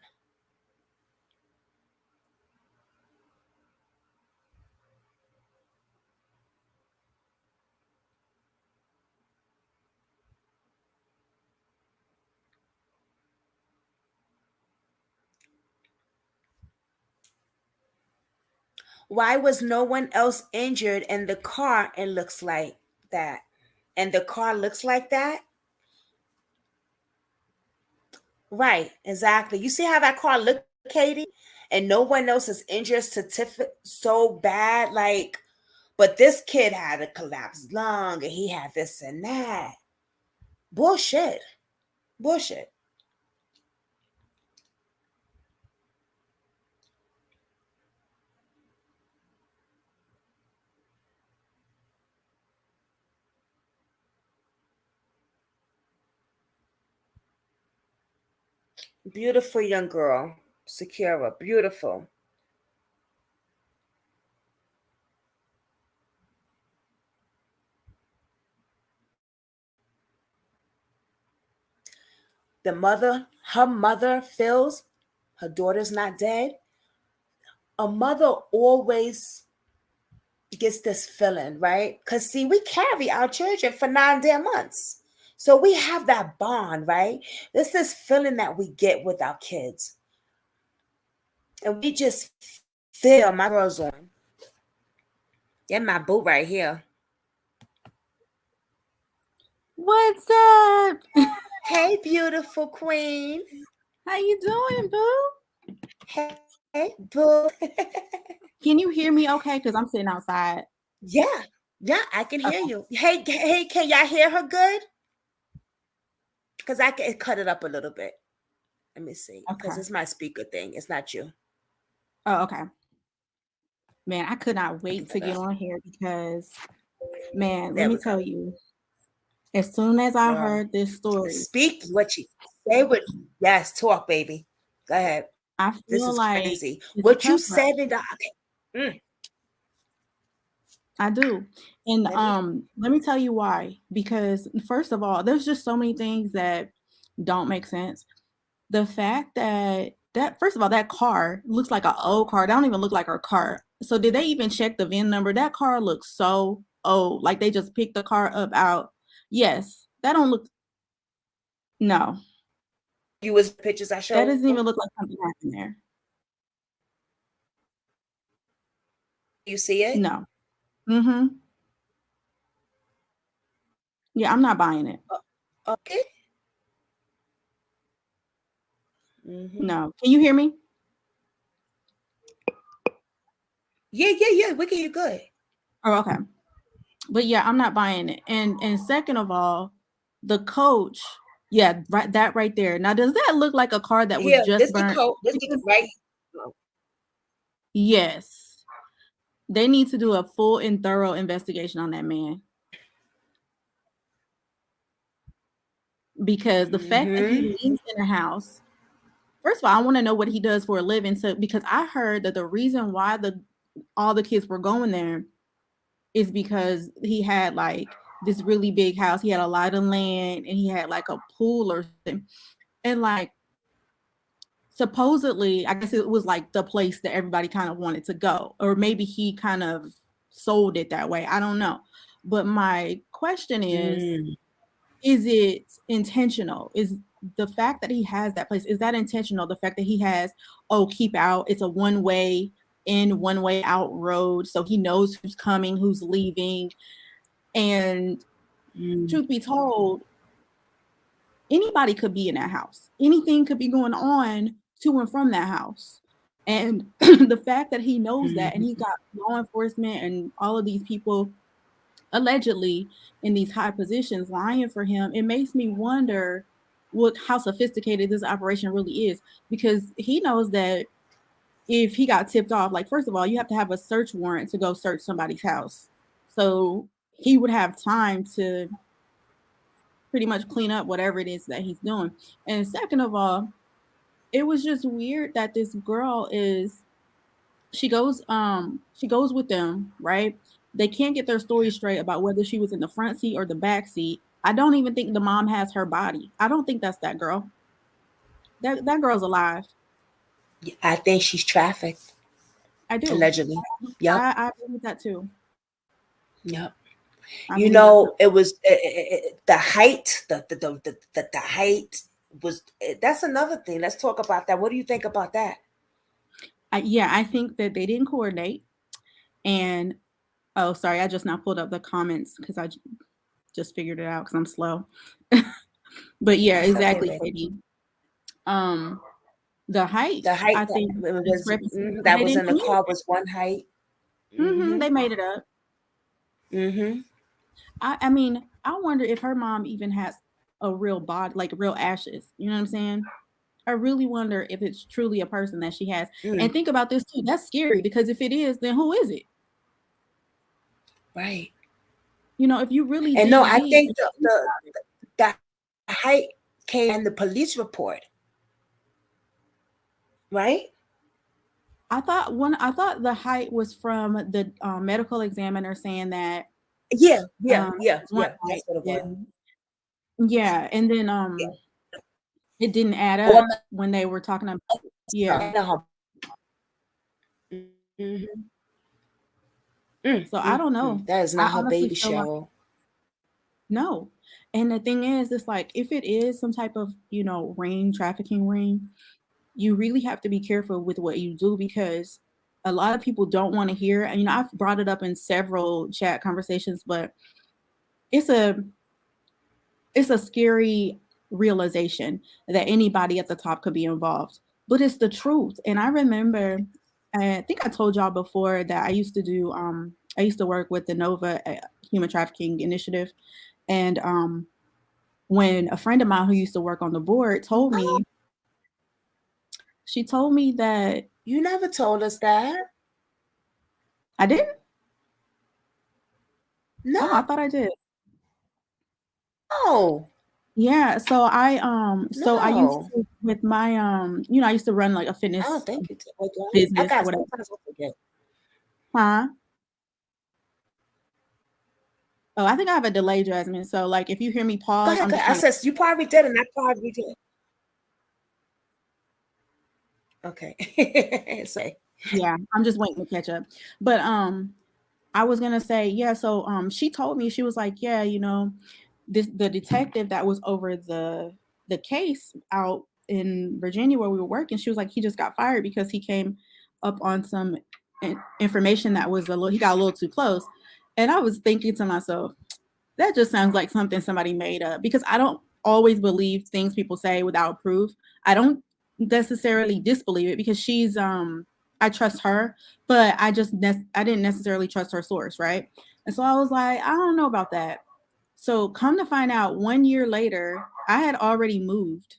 Why was no one else injured in the car and looks like that? And the car looks like that? Right, exactly. You see how that car looked, Katie? And no one else is injured certificate so bad, like, but this kid had a collapsed lung and he had this and that. Bullshit. Bullshit. Beautiful young girl, Zakira. Beautiful. Her mother feels her daughter's not dead. A mother always gets this feeling, right? Because, see, we carry our children for 9 damn months. So we have that bond, right? This is feeling that we get with our kids. And we just feel my girls on. Get my boo right here. What's up? Hey, beautiful queen. How you doing, boo? Hey, boo. Can you hear me okay? Because I'm sitting outside. Yeah, I can hear Okay. you. Hey, can y'all hear her good? Because I can cut it up a little bit. Let me see. Because Okay. it's my speaker thing. It's not you. Oh, okay. Man, I could not I can wait to cut it get up. on here because, man, There let we me go. tell you, as soon as I Girl, heard this story, speak what you say. What? Yes, talk, baby. Go ahead. I This feel is like crazy. it's a What you cover up. said in the okay. I do. And Let me. let me tell you why. Because first of all, there's just so many things that don't make sense. The fact that first of all, that car looks like an old car. That don't even look like her car. So did they even check the VIN number? That car looks so old. Like they just picked the car up out. Yes. That don't look no. You was pictures I That showed. doesn't even look like something happened there. You see it? No. Mm-hmm. Yeah, I'm not buying it. Okay. Mm-hmm. No. Can you hear me? Yeah. We can hear you good. Oh, okay. But yeah, I'm not buying it. And second of all, the coach, yeah, right, that right there. Now, does that look like a car that was Here, just this the burnt? code. This the Because right. yes, they need to do a full and thorough investigation on that man. Because the fact that he Mm-hmm. lives in a house, first of all, I want to know what he does for a living. So because I heard that the reason why all the kids were going there is because he had like this really big house. He had a lot of land and he had like a pool or something. And like supposedly, I guess it was like the place that everybody kind of wanted to go, or maybe he kind of sold it that way. I don't know. But my question is it intentional? Is the fact that he has that place, is that intentional? The fact that he has, oh, keep out, it's a one way in, one way out road. So he knows who's coming, who's leaving. And truth be told, anybody could be in that house. Anything could be going on to and from that house. And the fact that he knows that and he got law enforcement and all of these people allegedly in these high positions lying for him, it makes me wonder how sophisticated this operation really is, because he knows that if he got tipped off, like first of all, you have to have a search warrant to go search somebody's house. So he would have time to pretty much clean up whatever it is that he's doing. And second of all, it was just weird that this girl she goes with them, right? They can't get their story straight about whether she was in the front seat or the back seat. I don't even think the mom has her body. I don't think that's that girl. That girl's alive. I think she's trafficked. I do. Allegedly. Yep. I believe that too. Yep. I You believe that too. know, it was the height. The height was. That's another thing. Let's talk about that. What do you think about that? Yeah, I think that they didn't coordinate. And oh, sorry, I just now pulled up the comments because I just figured it out because I'm slow. But yeah, That's okay, exactly, baby. Katie. Um, the height, The height I think that was discrepancy. that They was didn't in the car communicate. was one height. Mm-hmm. They made it up. Mm-hmm. I mean, I wonder if her mom even has a real body, like real ashes. You know what I'm saying? I really wonder if it's truly a person that she has. And think about this too. That's scary because if it is, then who is it? Right. You know, if you really And no, dig I deep, think the height came in the police report. Right. I thought the height was from the medical examiner saying that Yeah. it was one That's height. what it was. Yeah, and then Yeah. it didn't add Or up when they were talking about yeah. Mm-hmm. So I don't know. That is I not her honestly baby, feel like Cheryl. no. And the thing is, it's like, if it is some type of, trafficking ring, you really have to be careful with what you do, because a lot of people don't want to hear. And, I've brought it up in several chat conversations, but it's a scary realization that anybody at the top could be involved, but it's the truth. And I remember, I think I told y'all before that I used to work with the Nova Human Trafficking Initiative. And when a friend of mine who used to work on the board told me, she told me that. You never told us that. I didn't? No. Oh, I thought I did. Oh. Yeah, so I used No. to, with my I used to run like a I fitness don't think you did. business I or whatever. sometimes I forget. Huh? Oh, I think I have a delay, Jasmine. So like if you hear me Go pause, ahead, I'm go just ahead. I trying to. said you probably did, and I probably did. Okay. Say. Yeah, I'm just waiting to catch up. But I was gonna say, yeah, so she told me, she was like, yeah, the detective that was over the case out in Virginia where we were working, she was like, he just got fired because he came up on some information that was he got a little too close. And I was thinking to myself, that just sounds like something somebody made up, because I don't always believe things people say without proof. I don't necessarily disbelieve it, because she's I trust her, but I didn't necessarily trust her source, right? And so I was like, I don't know about that. So come to find out, 1 year later, I had already moved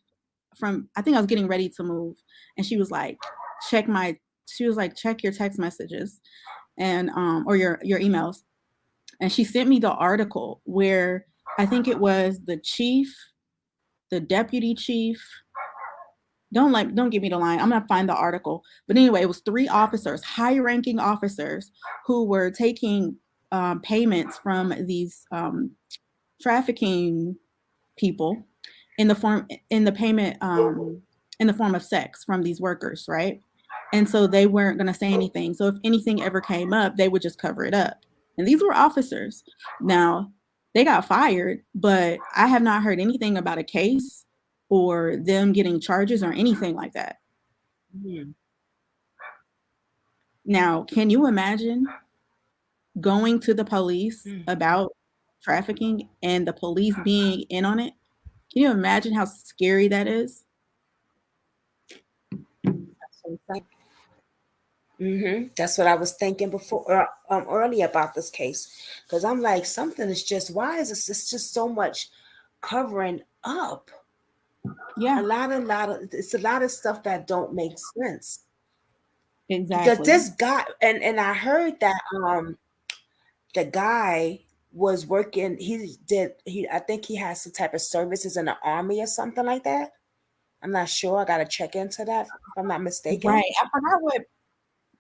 I think I was getting ready to move, and she was like, check your text messages and or your emails. And she sent me the article where I think it was the chief, the deputy chief. Don't give me the line. I'm gonna find the article. But anyway, it was 3 officers, high-ranking officers, who were taking payments from these trafficking people in the form of sex from these workers, right? And so they weren't going to say anything. So if anything ever came up, they would just cover it up. And these were officers. Now, they got fired, but I have not heard anything about a case or them getting charges or anything like that. Mm-hmm. Now, can you imagine going to the police about trafficking and the police being in on it? Can you imagine how scary that is? That's what I was thinking before, earlier about this case, because I'm like, something is just, why is this? It's just so much covering up. Yeah, It's a lot of stuff that don't make sense. exactly. Because this guy, and I heard that the guy was working. I think he has some type of services in the army or something like that. I'm not sure. I gotta check into that if I'm not mistaken. Right. I forgot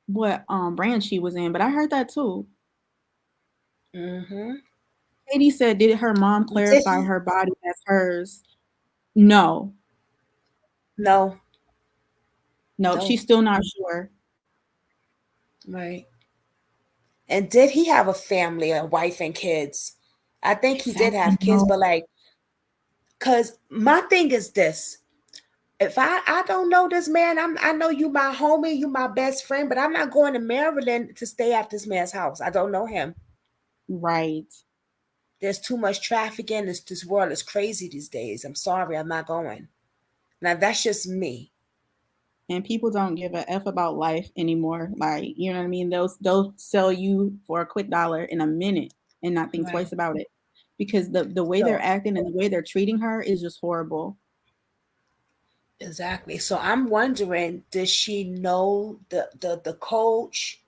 what branch he was in, but I heard that too. Katie said, did her mom clarify her body as hers? No. No, she's still not sure. Right. And did he have a family, a wife and kids? I think he did have kids, but like, because my thing is this. If I don't know this man, I know you my homie, you my best friend, but I'm not going to Maryland to stay at this man's house. I don't know him. Right. There's too much trafficking. This world is crazy these days. I'm sorry, I'm not going. Now that's just me. And people don't give a F about life anymore. Like, you know what I mean? They'll sell you for a quick dollar in a minute and not think twice about it. Because the way they're acting and the way they're treating her is just horrible. Exactly. So I'm wondering, did she know the coach?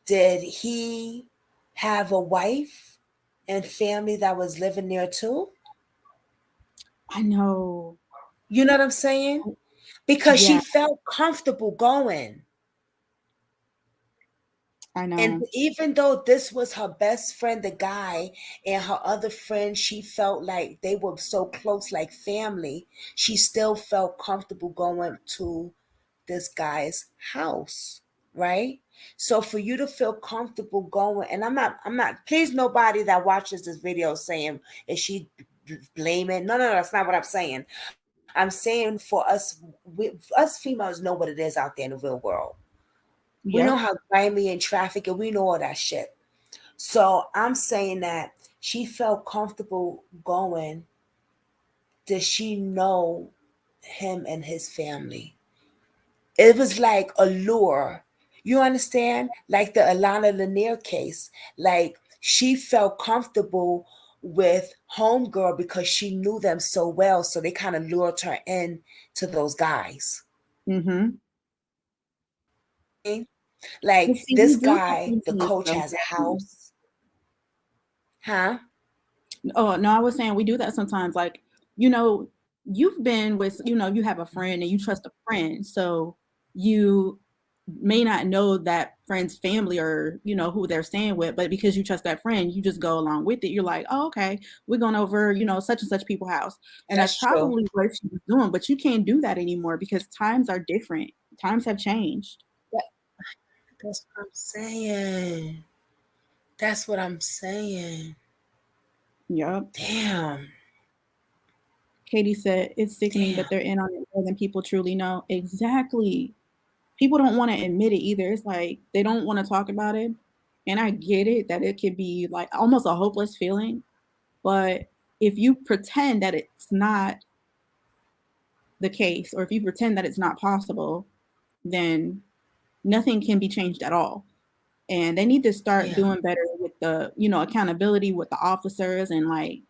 Did he have a wife and family that was living there too? I know. You know what I'm saying? Because she felt comfortable going. I know. And even though this was her best friend, the guy, and her other friend, she felt like they were so close, like family. She still felt comfortable going to this guy's house, right? So for you to feel comfortable going, and I'm not, please, nobody that watches this video saying, is she blame it. No, that's not what I'm saying. I'm saying for us females know what it is out there in the real world. We know Yep. how grimy and traffic, and we know all that shit. So I'm saying that she felt comfortable going. Does she know him and his family? It was like a lure. You understand? Like the Alana Lanier case. Like she felt comfortable with Homegirl because she knew them so well. So they kind of lured her in to those guys. Mm-hmm. Like But see, we this do that guy, the sometimes, coach though, has a Jasmine. house. Huh? Oh, no, I was saying we do that sometimes. Like, you know, you've been with, you have a friend and you trust a friend. So you may not know that friend's family or, who they're staying with, but because you trust that friend, you just go along with it. You're like, oh, okay, we're going over, such and such people's house. And that's That's true. probably what she was doing. But you can't do that anymore because times are different. Times have changed. That- That's what I'm saying. That's what I'm saying. Yep. Damn. Katie said it's sickening, Damn. but they're in on it more than people truly know. Exactly. People don't want to admit it either. It's like they don't want to talk about it. And I get it that it could be like almost a hopeless feeling. But if you pretend that it's not the case, or if you pretend that it's not possible, then nothing can be changed at all. And they need to start Yeah. doing better with the, accountability with the officers and like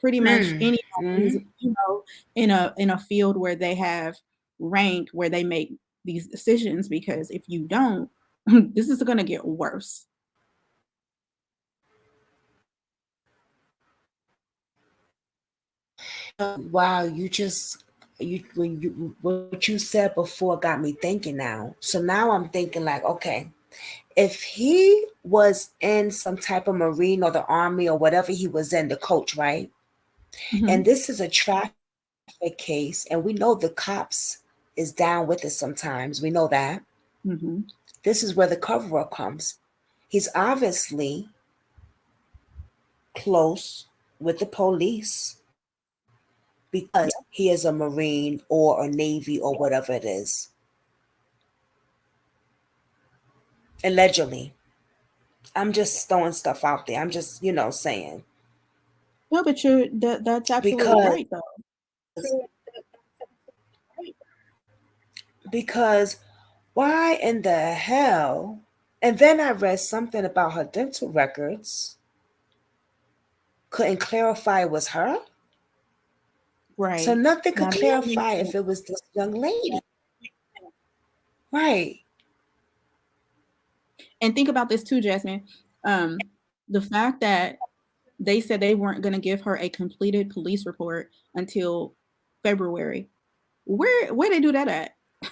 pretty much anybody who's, Mm. in a field where they have rank where they make these decisions, because if you don't, this is going to get worse. Wow, what you said before got me thinking now. So now I'm thinking like, okay, if he was in some type of Marine or the Army or whatever he was in, the coach, right? Mm-hmm. And this is a traffic case, and we know the cops is down with it sometimes. We know that. Mm-hmm. This is where the cover up comes. He's obviously close with the police because he is a Marine or a Navy or whatever it is. Allegedly. I'm just throwing stuff out there. I'm just, saying. No, but that's absolutely Because right, though. because why in the hell? And then I read something about her dental records. Couldn't clarify it was her. So Right. nothing could Now that makes clarify if sense. it was this young lady. Right. And think about this too, Jasmine. Um, the fact that they said they weren't going to give her a completed police report until February. Where they do that at? Mm-hmm.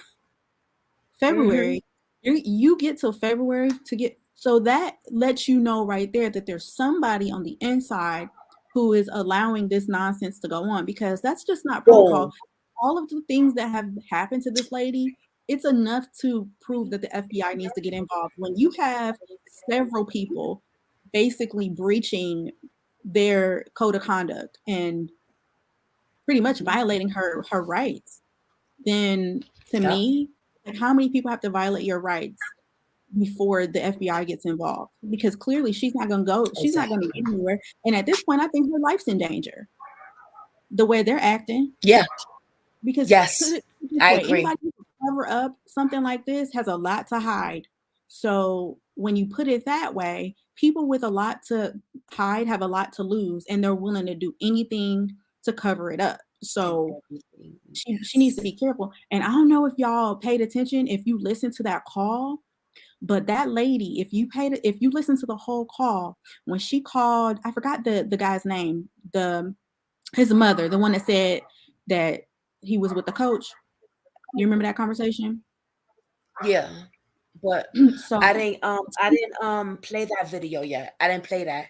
February. You get till February to get, so that lets you know right there that there's somebody on the inside who is allowing this nonsense to go on, because that's just not protocol. Boom. All of the things that have happened to this lady, it's enough to prove that the FBI needs to get involved. When you have several people basically breaching their code of conduct and pretty much violating her rights, then to Yep. me, like, how many people have to violate your rights before the FBI gets involved? Because clearly she's not going to go, she's not going to Exactly. get anywhere. And at this point, I think her life's in danger the way they're acting. Yeah. Because put Yes. it this I way, agree. anybody who can cover up something like this has a lot to hide. So when you put it that way, people with a lot to hide have a lot to lose, and they're willing to do anything to cover it up. And So everything. she needs to Yes. be careful. And I don't know if y'all paid attention, if you listened to that call, but that lady, if you listen to the whole call, when she called, I forgot the guy's name, his mother, the one that said that he was with the coach. You remember that conversation? Yeah. But So I didn't play that video yet. I didn't play that.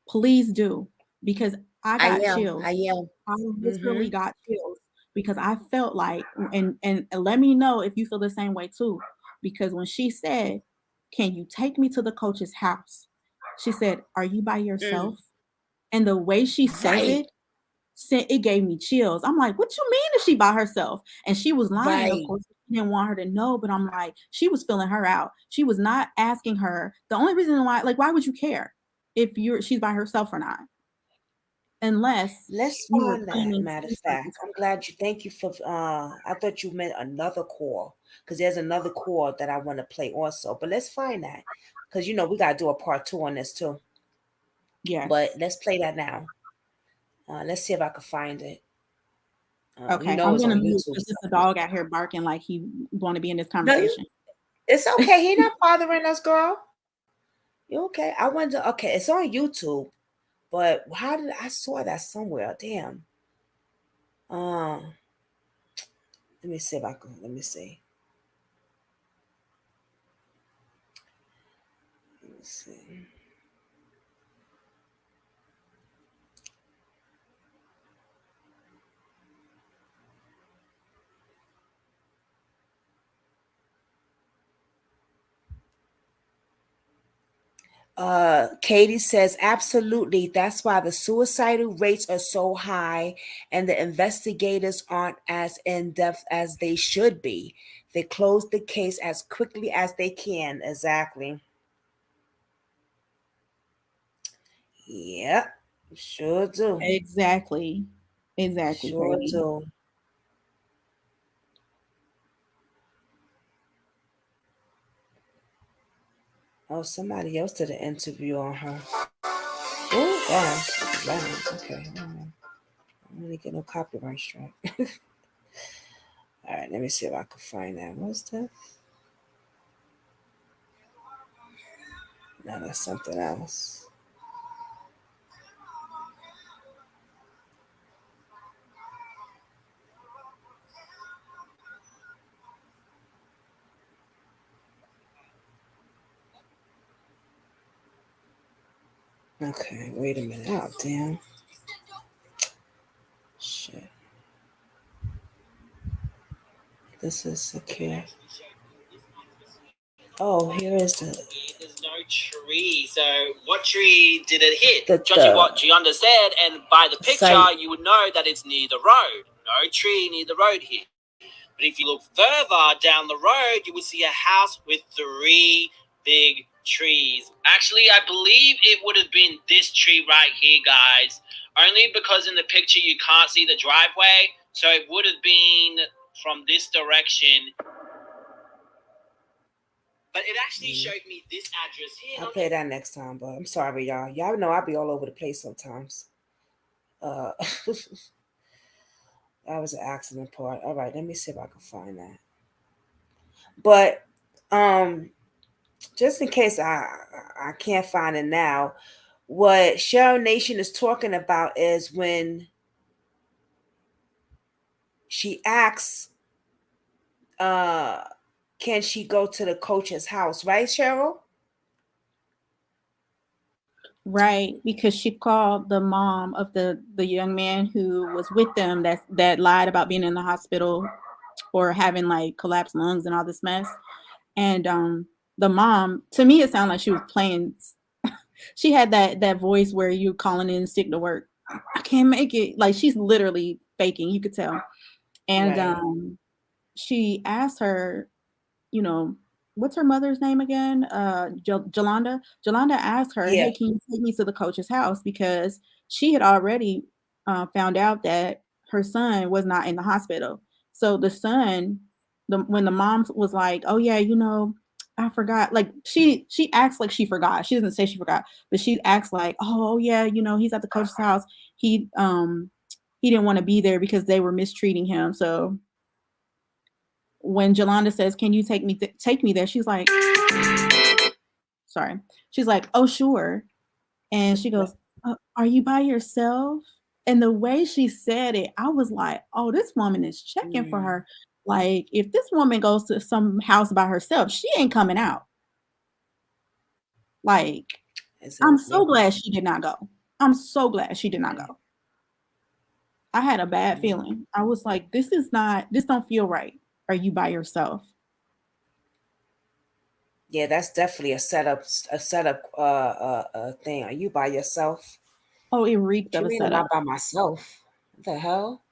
please do, because I I got am. chills. I am. I Mm-hmm. literally got chills because I felt like, and let me know if you feel the same way too. Because when she said, "Can you take me to the coach's house?" She said, "Are you by Mm. yourself?" And the way she says it gave me chills. I'm like, what you mean is she by herself? And she was lying, of course. She didn't want her to know, but I'm like, she was filling her out. She was not asking her. The only reason why, like, why would you care if she's by herself or not? Unless let's you were find that. claiming Matter to of do something. fact, I'm glad you. Thank you for. I thought you meant another call because there's another call that I want to play also. But let's find that because we gotta do a part 2 on this too. Yes. But let's play that now. Let's see if I can find it. Okay, it's I'm on gonna mute YouTube. because there's a dog out here barking like he want to be in this No, conversation. it's okay. He not bothering us, girl. You okay? I wonder. Okay, it's on YouTube, but how did I saw that somewhere? Damn. Let me see if I can. Let me see. Let me see. Katie says, absolutely. That's why the suicidal rates are so high and the investigators aren't as in depth as they should be. They close the case as quickly as they can. Exactly. Yep. Sure do. Exactly, Sure Katie. do. Oh, somebody else did an interview on her. Oh, gosh. Wow. Okay. I'm going to get no copyright strike. All right, let me see if I can find that. What's this? No, that's something else. Okay, wait a minute. Oh, damn. Shit. This is Zakira. Oh, here is the. There's no tree. So, what tree did it hit? Judging what Gianda said, and by the picture, you would know that it's near the road. No tree near the road here. But if you look further down the road, you would see a house with 3 big trees. Actually, I believe it would have been this tree right here, guys. Only because in the picture you can't see the driveway, so it would have been from this direction. But it actually showed me this address here. I'll play that next time, but I'm sorry, y'all. Y'all know I'll be all over the place sometimes. That was an accident part. All right, let me see if I can find that. But just in case I can't find it now, what Cheryl Nation is talking about is when she asks, can she go to the coach's house, right, Cheryl? Right, because she called the mom of the young man who was with them that lied about being in the hospital or having like collapsed lungs and all this mess. And the mom, to me, it sounded like she was playing. She had that voice where you're calling in sick to work. I can't make it. Like she's literally faking. You could tell. And Right. she asked her, you know, what's her mother's name again? Jolanda. Jolanda asked her, Yeah. hey, can you take me to the coach's house? Because she had already found out that her son was not in the hospital. So the son, when the mom was like, oh yeah, I forgot. Like she acts like she forgot. She doesn't say she forgot, but she acts like, oh yeah, he's at the coach's house. He didn't want to be there because they were mistreating him. So when Jolanda says, "Can you take me there?" She's like, sorry. She's like, "Oh, sure." And she goes, "Are you by yourself?" And the way she said it, I was like, "Oh, this woman is checking for her. Like, if this woman goes to some house by herself, she ain't coming out." Like, I'm so Exactly. glad she did not go. I'm so glad she did not go. I had a bad feeling. I was like, this don't feel right. Are you by yourself? Yeah, that's definitely a setup thing. Are you by yourself? Oh, it reeked What of you a mean I'm not setup. by myself? What the hell?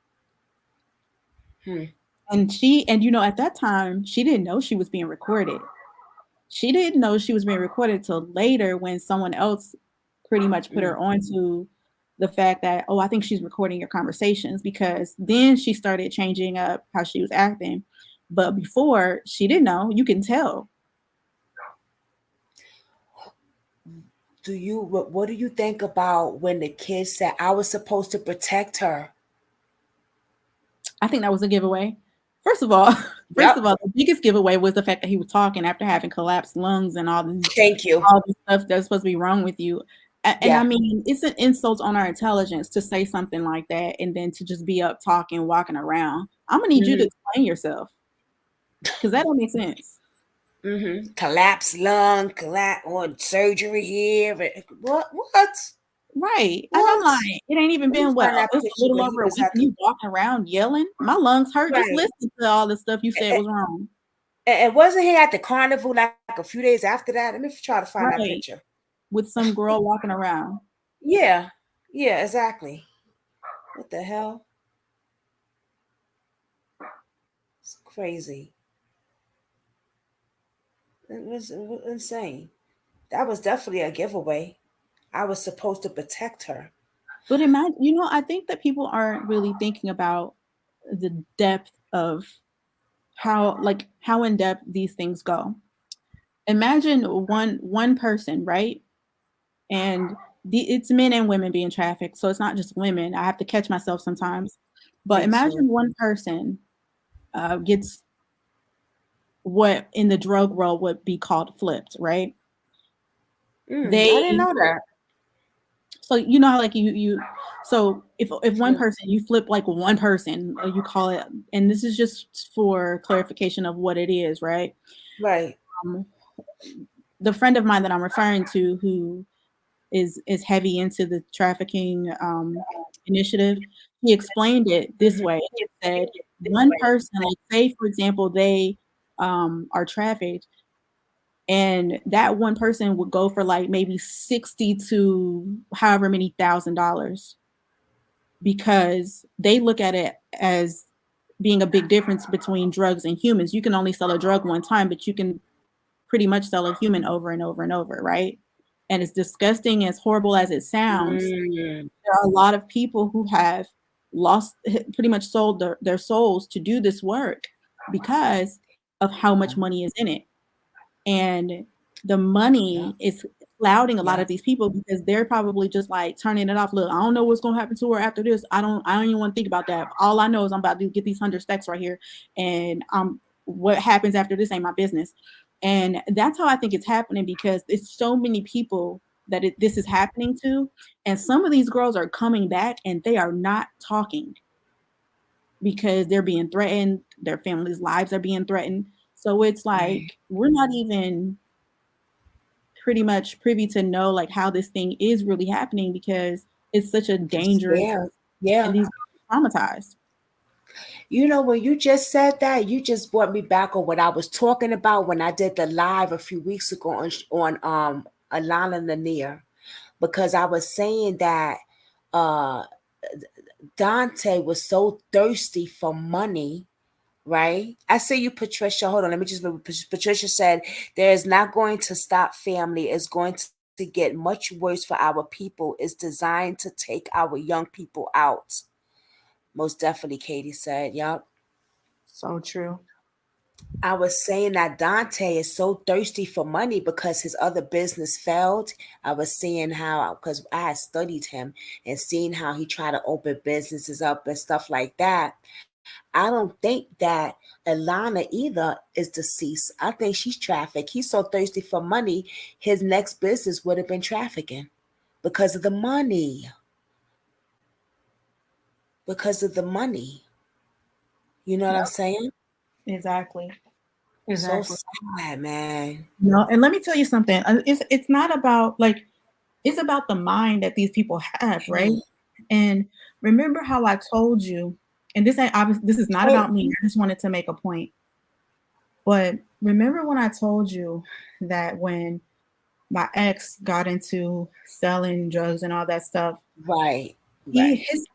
And at that time, she didn't know she was being recorded. She didn't know she was being recorded till later when someone else pretty much put her onto the fact that, oh, I think she's recording your conversations, because then she started changing up how she was acting. But before, she didn't know. You can tell. What do you think about when the kid said I was supposed to protect her? I think that was a giveaway. First of all, Yep. the biggest giveaway was the fact that he was talking after having collapsed lungs and Thank you. all this stuff that's supposed to be wrong with you. And Yeah. I mean, it's an insult on our intelligence to say something like that and then to just be up talking, walking around. I'm gonna need you to explain yourself, because that don't make sense. Collapsed lung, or surgery here. What? Right. And I'm What? like, it ain't even Let me been find that it's a picture little where he over a was week at and you walking around yelling. My lungs hurt just right. listening to all the stuff you said was wrong. And wasn't he at the carnival like a few days after that? Let me try to find that Right. picture. With some girl walking around. Yeah. Yeah, exactly. What the hell? It's crazy. It was insane. That was definitely a giveaway. I was supposed to protect her. But imagine, I think that people aren't really thinking about the depth of how in depth these things go. Imagine one person, right? And it's men and women being trafficked, so it's not just women. I have to catch myself sometimes. But Me too. imagine one person gets what in the drug world would be called flipped, right? I didn't know that. So how so if one person, you flip like one person, you call it, and this is just for clarification of what it is, right? Right. The friend of mine that I'm referring to, who is heavy into the trafficking initiative, he explained it this way. He said one person, like say for example, they are trafficked, and that one person would go for like maybe 60 to however many $1,000, because they look at it as being a big difference between drugs and humans. You can only sell a drug one time, but you can pretty much sell a human over and over and over, right? And as disgusting, as horrible as it sounds, there are a lot of people who have pretty much sold their souls to do this work because of how much money is in it. And the money is clouding a lot of these people, because they're probably just like turning it off. Look, I don't know what's gonna happen to her after this. I don't even want to think about that. All I know is I'm about to get these 100 stacks right here, and what happens after this ain't my business. And that's how I think it's happening, because it's so many people that this is happening to, and some of these girls are coming back and they are not talking because they're being threatened. Their families' lives are being threatened. So it's like we're not even pretty much privy to know like how this thing is really happening, because it's such a dangerous, and these are traumatized. When you just said that, you just brought me back on what I was talking about when I did the live a few weeks ago on Alana Lanier, because I was saying that Dante was so thirsty for money, right? I see you, Patricia. Hold on, let me just. Patricia said there is not going to stop family. It's going to get much worse for our people. It's designed to take our young people out. Most definitely, Katie said. Yup. So true. I was saying that Dante is so thirsty for money because his other business failed. I was seeing how, because I had studied him and seen how he tried to open businesses up and stuff like that. I don't think that Alana either is deceased. I think she's trafficked. He's so thirsty for money, his next business would have been trafficking because of the money. Because of the money. You know what I'm saying? Exactly. So sad, man. And let me tell you something. It's not about like, it's about the mind that these people have, right? And remember how I told you, and this is not about me. I just wanted to make a point. But remember when I told you that when my ex got into selling drugs and all that stuff. Right. His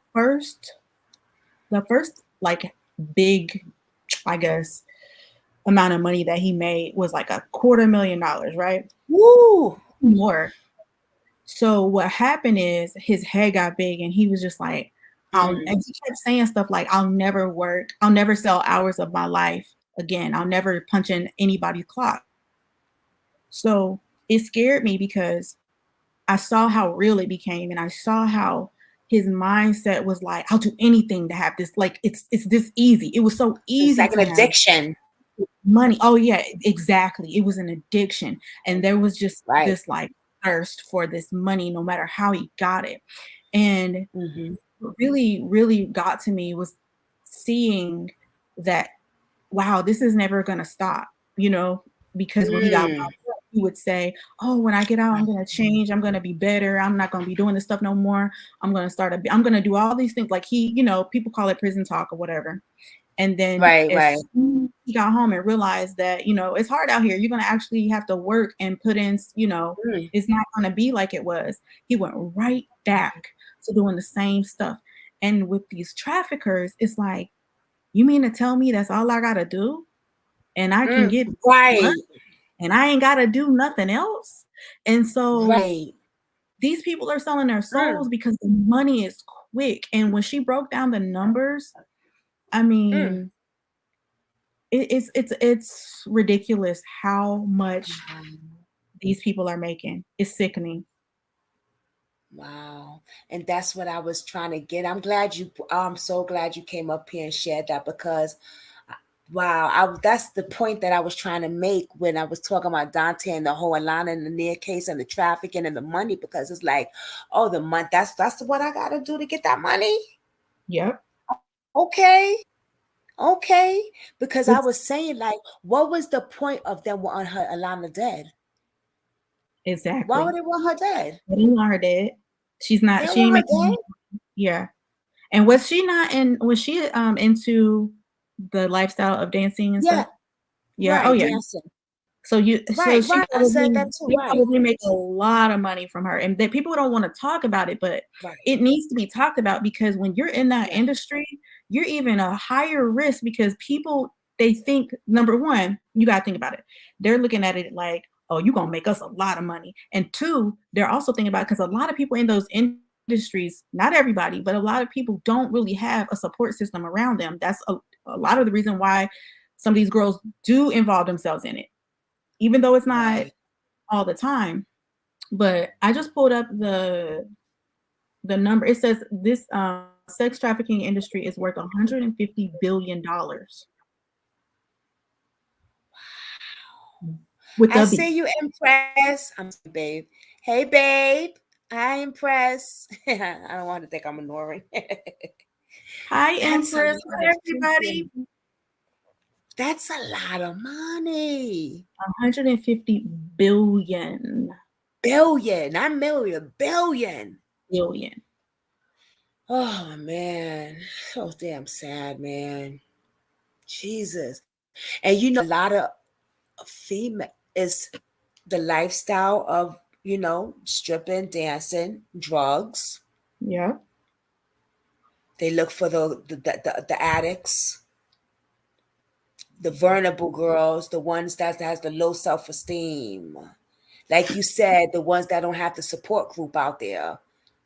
the first like big, I guess, amount of money that he made was like $250,000, right? Woo! More. So what happened is his head got big and he was just like, and he kept saying stuff like, I'll never work, I'll never sell hours of my life again. I'll never punch in anybody's clock. So it scared me because I saw how real it became and I saw how his mindset was like, I'll do anything to have this. Like it's this easy. It was so It's easy like an to have addiction. money. Oh yeah, exactly. It was an addiction. And there was just Right. this like thirst for this money no matter how he got it. And what really, really got to me was seeing that, wow, this is never gonna stop, because when he got locked up, he would say, oh, when I get out, I'm gonna change, I'm gonna be better, I'm not gonna be doing this stuff no more. I'm gonna do all these things. Like people call it prison talk or whatever. And then as soon as he got home and realized that, it's hard out here, you're gonna actually have to work and put in, it's not gonna be like it was. He went right back to doing the same stuff. And with these traffickers, it's like, you mean to tell me that's all I gotta do? And I can get right. and I ain't gotta do nothing else. And so right. these people are selling their souls because the money is quick. And when she broke down the numbers, I mean, it's ridiculous how much these people are making. It's sickening. Wow. And that's what I was trying to get. I'm so glad you came up here and shared that because wow, that's the point that I was trying to make when I was talking about Dante and the whole Alana and the near case and the trafficking and the money, because it's like, oh, the money, that's what I gotta do to get that money. Yep. Okay. Because I was saying, like, what was the point of them wanting her Alana dead? Exactly. Why would they want her dead? They didn't want her dead. She's not. She ain't making. Yeah. And was she into the lifestyle of dancing and stuff? Yeah. Right, Oh yeah. dancing. So she I said that too. probably make a lot of money from her, and that people don't want to talk about it, but it needs to be talked about because when you're in that industry, you're even a higher risk because people, they think, number one, you got to think about it. They're looking at it like, oh, you're gonna make us a lot of money, and two, they're also thinking about, because a lot of people in those industries, not everybody, but a lot of people don't really have a support system around them. That's a lot of the reason why some of these girls do involve themselves in it, even though it's not all the time. But I just pulled up the number. It says this sex trafficking industry is worth $150 billion. I see you, Impress. I'm sorry, babe. Hey, babe. Hi, Impress. I don't want to think I'm ignoring. Hi, Empress. Hi, everybody. That's a lot of money. 150 billion. Billion, not million, billion. Billion. Oh, man. So damn sad, man. Jesus. And a lot of female is the lifestyle of, stripping, dancing, drugs. Yeah. They look for the addicts, the vulnerable girls, the ones that has the low self-esteem. Like you said, the ones that don't have the support group out there.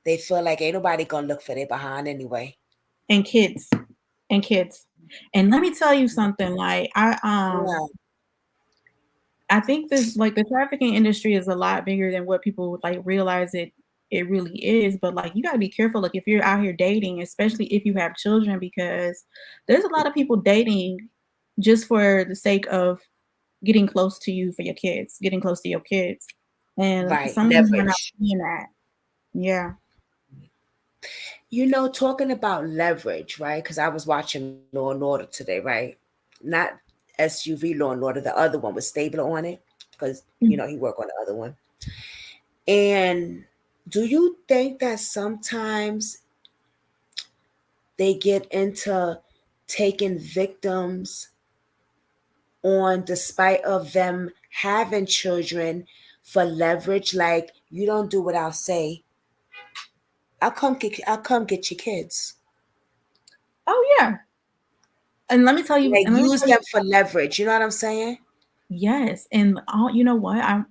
They feel like ain't nobody gonna look for their behind anyway. And kids. And let me tell you something, like I think this, like, the trafficking industry is a lot bigger than what people like realize it really is. But like, you got to be careful, like, if you're out here dating, especially if you have children, because there's a lot of people dating just for the sake of getting close to you, for your kids, getting close to your kids. And some women are not seeing that. Yeah. Talking about leverage, right? Because I was watching Law and Order today, right? Not SUV Law and Order, the other one with Stabler on it, because he worked on the other one. And do you think that sometimes they get into taking victims on, despite of them having children, for leverage. Like, you don't do what I'll say. I'll come get your kids. Oh yeah. And let me tell you, Like, use them for leverage. You know what I'm saying? yes, and you know what? I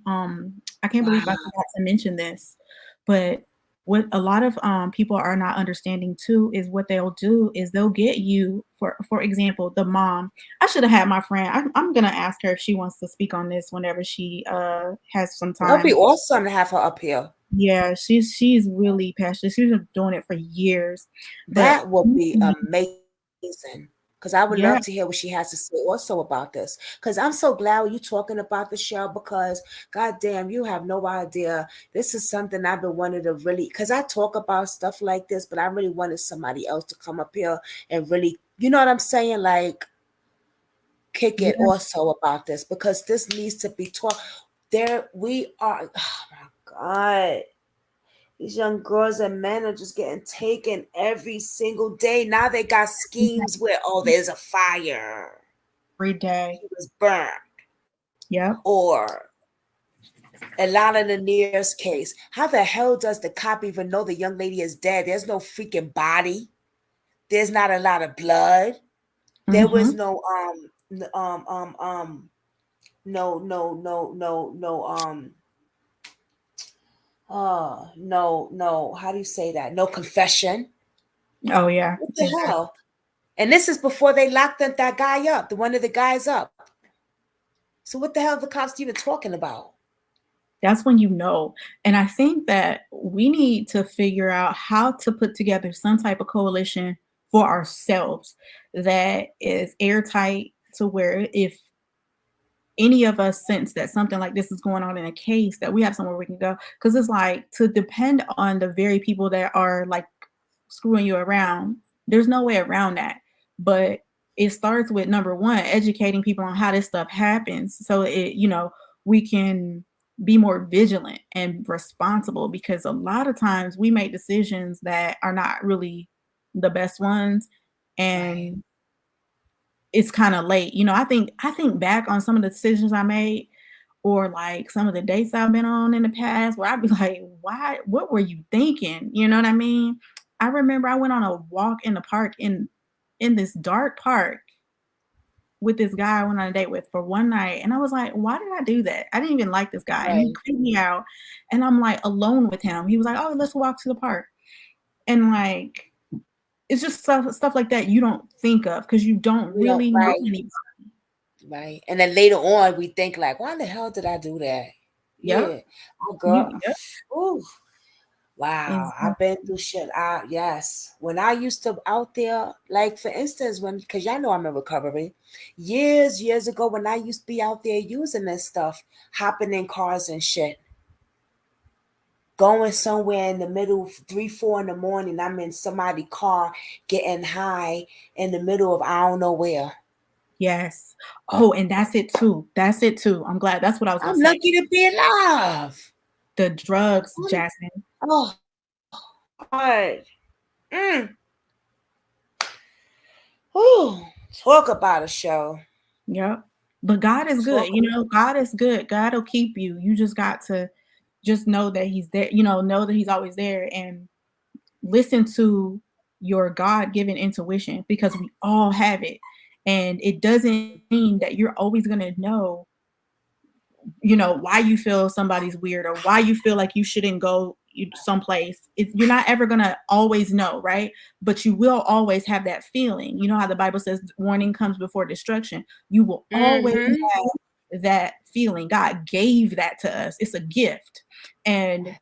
can't believe I Wow. forgot to mention this, but what a lot of people are not understanding too is what they'll do is they'll get you for example, the mom. I should have had my friend. I'm gonna ask her if she wants to speak on this whenever she has some That'll be time. awesome to have her up here. Yeah, she's really passionate. She's been doing it for years, but That will be amazing. Because I would yeah, love to hear what she has to say also about this. Because I'm so glad you talking about the show, because goddamn, you have no idea. This is something I've been wanting to really, because I talk about stuff like this, but I really wanted somebody else to come up here and really, you know what I'm saying? Like, kick it yeah, also about this, because this needs to be taught. There we are. Oh my God. These young girls and men are just getting taken every single day. Now they got schemes where, oh, there's a fire. every day. He was burned. Yep. Or a lot of the nearest case. How the hell does the cop even know the young lady is dead? There's no freaking body. There's not a lot of blood. There was Mm-hmm. no no no, how do you say that? No confession. Oh yeah. What the Exactly. hell? And this is before they locked that guy up, the one of the guys up. So what the hell are the cops even talking about? That's when you know. And I think that we need to figure out how to put together some type of coalition for ourselves that is airtight to where if any of us sense that something like this is going on in a case, that we have somewhere we can go. Because it's like to depend on the very people that are like screwing you around, there's no way around that. But it starts with number one, educating people on how this stuff happens. So we can be more vigilant and responsible, because a lot of times we make decisions that are not really the best ones. Right. And it's kind of late. I think back on some of the decisions I made, or like some of the dates I've been on in the past, where I'd be like, why, what were you thinking? You know what I mean? I remember I went on a walk in the park in this dark park with this guy I went on a date with for one night. And I was like, why did I do that? I didn't even like this guy. And he Right. creeped me out. And I'm like alone with him. He was like, oh, let's walk to the park. And like, it's just stuff like that you don't think of because you don't We don't, really know right, anybody. right. And then later on we think like, why the hell did I do that? Yep. Yeah. Oh girl. Yep. Ooh. Wow. I've been through shit. Yes. When I used to out there, like for instance, because y'all know I'm in recovery. Years ago when I used to be out there using this stuff, hopping in cars and shit. Going somewhere in the middle, 3, 4 in the morning, I'm in somebody's car getting high in the middle of I don't know where. Yes. Oh, and that's it too. That's it too. I'm glad. That's what I was gonna I'm say. lucky to be alive. The drugs, Jasmine. Oh, God. Mm. Ooh, talk about a show. Yep. But God is good. Talk. God is good. God will keep you. You just got to just know that He's there. Know that He's always there, and listen to your God-given intuition, because we all have it. And it doesn't mean that you're always gonna know why you feel somebody's weird, or why you feel like you shouldn't go someplace. You're not ever gonna always know, right? But you will always have that feeling. You know how the Bible says warning comes before destruction. You will always Mm-hmm. have that feeling. God gave that to us. It's a gift. And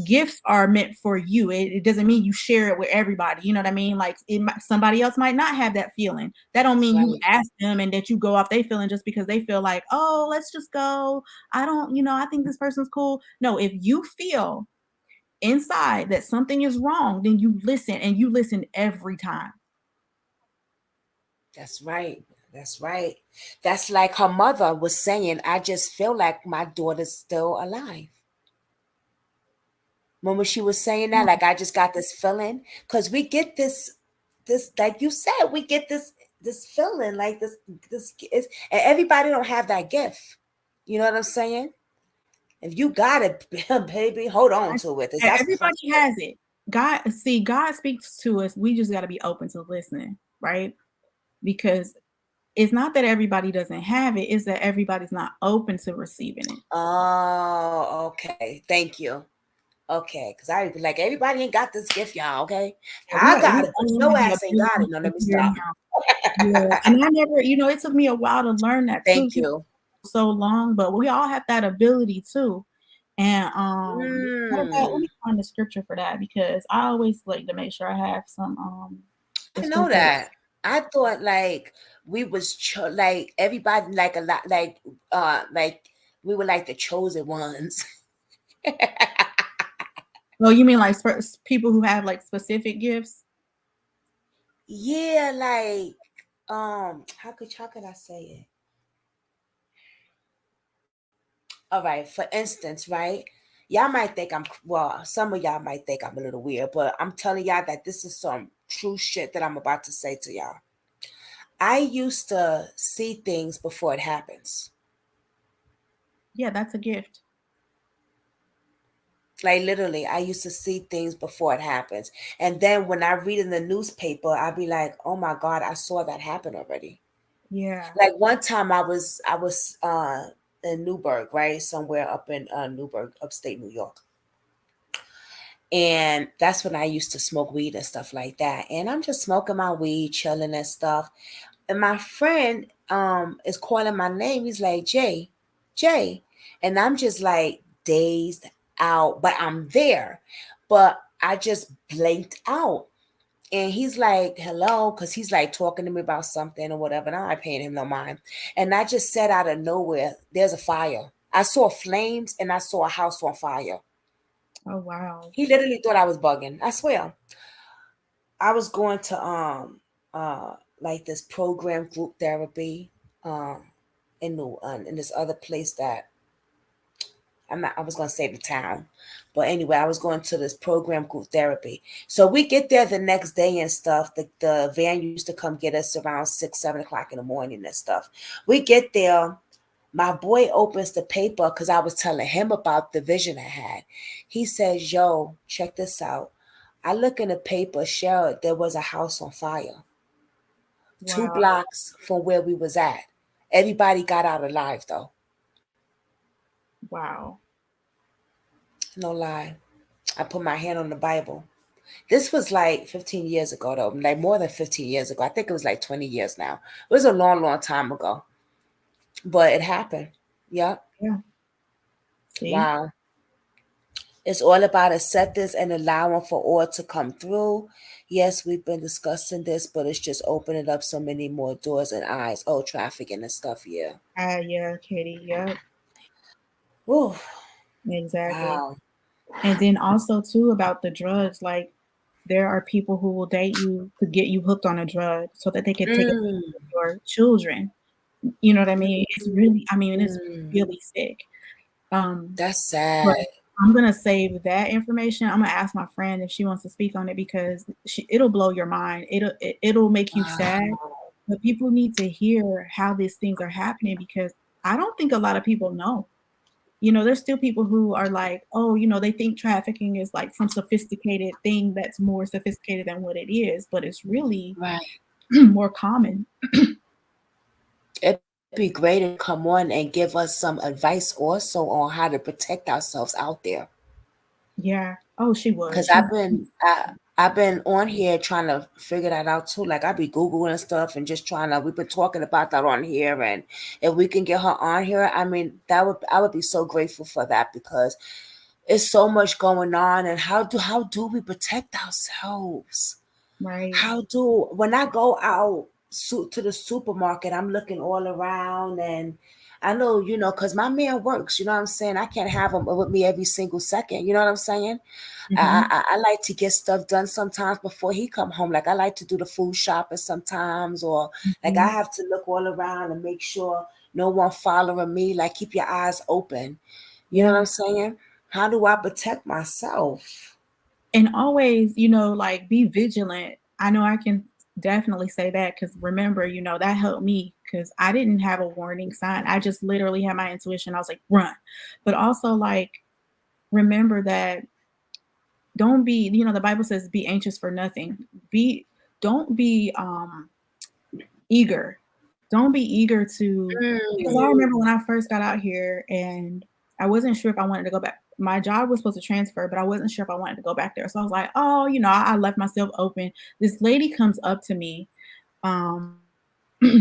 gifts are meant for you. It doesn't mean you share it with everybody. You know what I mean? Like somebody else might not have that feeling. That don't mean you Right. ask them and that you go off they feeling just because they feel like, oh, let's just go. I don't, I think this person's cool. No, if you feel inside that something is wrong, then you listen, and you listen every time. That's right. That's right. That's like her mother was saying, I just feel like my daughter's still alive. Remember she was saying that, like I just got this feeling, because we get this like you said, we get this feeling like this is, and everybody don't have that gift. You know what I'm saying? If you got it, baby, hold on to it. That's Everybody has it. God speaks to us. We just got to be open to listening, right? Because it's not that everybody doesn't have it, it's that everybody's not open to receiving it. Oh, okay. Thank you. Okay, because I would be like, everybody ain't got this gift, y'all. Okay, I got it, but your ass ain't got it. No, let me stop. Yeah, and I never, it took me a while to learn that too. Thank you. So long, but we all have that ability too. And matter of fact, let me find the scripture for that because I always like to make sure I have some. I know that. I thought like we was like everybody like a lot like we were like the chosen ones. Oh, you mean like people who have like specific gifts? Yeah, like how could I say it? All right, for instance, right? Y'all might think some of y'all might think I'm a little weird, but I'm telling y'all that this is some true shit that I'm about to say to y'all. I used to see things before it happens. Yeah, that's a gift. Like literally, I used to see things before it happens. And then when I read in the newspaper, I'd be like, oh my God, I saw that happen already. Yeah. Like one time I was in Newburgh, right? Somewhere up in Newburgh, upstate New York. And that's when I used to smoke weed and stuff like that. And I'm just smoking my weed, chilling and stuff. And my friend is calling my name. He's like, Jay. And I'm just like dazed out, but I'm there. But I just blinked out. And he's like, hello, because he's like talking to me about something or whatever. And I'm not paying him no mind. And I just said out of nowhere, there's a fire. I saw flames and I saw a house on fire. Oh, wow. He literally thought I was bugging. I swear. I was going to like this program group therapy in this other place that I was gonna say the town, but anyway, I was going to this program group therapy. So we get there the next day and stuff. The van used to come get us around 6, 7 o'clock in the morning and stuff. We get there. My boy opens the paper because I was telling him about the vision I had. He says, yo, check this out. I look in the paper, Cheryl, there was a house on fire. Wow. 2 blocks from where we was at. Everybody got out alive though. Wow. No lie. I put my hand on the Bible. This was like 15 years ago though, like more than 15 years ago. I think it was like 20 years now. It was a long, long time ago. But it happened. Yep. Yeah. See? Wow. It's all about acceptance and allowing for all to come through. Yes, we've been discussing this, but it's just opening up so many more doors and eyes. Oh, trafficking and stuff, yeah. Yeah, Kitty. Yep. Woo. Exactly. Wow. And then also too about the drugs, like there are people who will date you to get you hooked on a drug so that they can take advantage of your children. You know what I mean? It's really, it's really sick. That's sad. But I'm gonna save that information. I'm gonna ask my friend if she wants to speak on it because it'll blow your mind. It'll make you sad. But people need to hear how these things are happening because I don't think a lot of people know. There's still people who are like, oh, they think trafficking is like some sophisticated thing that's more sophisticated than what it is, but it's really more common. It'd be great to come on and give us some advice also on how to protect ourselves out there. Yeah. Oh, she would. Because I've been on here trying to figure that out too. Like I be Googling stuff and just trying to. We've been talking about that on here, and if we can get her on here, I mean, I would be so grateful for that because it's so much going on. And how do we protect ourselves? Right. When I go out to the supermarket, I'm looking all around and I know, because my man works, you know what I'm saying? I can't have him with me every single second, you know what I'm saying? I like to get stuff done sometimes before he come home. Like I like to do the food shopping sometimes, or like I have to look all around and make sure no one following me. Like keep your eyes open. You know what I'm saying? How do I protect myself? And always, like be vigilant. I know I can definitely say that, because remember, that helped me because I didn't have a warning sign. I just literally had my intuition. I was like, run. But also, like, remember that don't be, the Bible says, be anxious for nothing. Don't be eager. Don't be eager to, because I remember when I first got out here and I wasn't sure if I wanted to go back. My job was supposed to transfer, but I wasn't sure if I wanted to go back there. So I was like, oh, I left myself open. This lady comes up to me.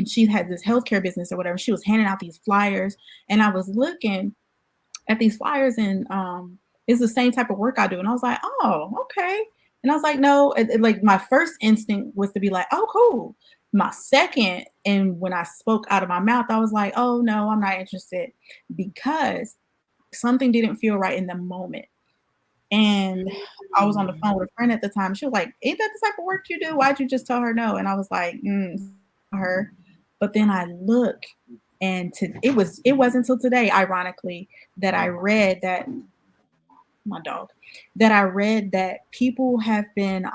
She had this healthcare business or whatever. She was handing out these flyers, and I was looking at these flyers, and it's the same type of work I do. And I was like, oh, okay. And I was like, no, like my first instinct was to be like, oh, cool. My second, and when I spoke out of my mouth, I was like, oh no, I'm not interested, because something didn't feel right in the moment. And I was on the phone with a friend at the time. She was like, ain't that the type of work you do? Why'd you just tell her no? And I was like, her. But then I look, and it wasn't until today, ironically, that I read that people have been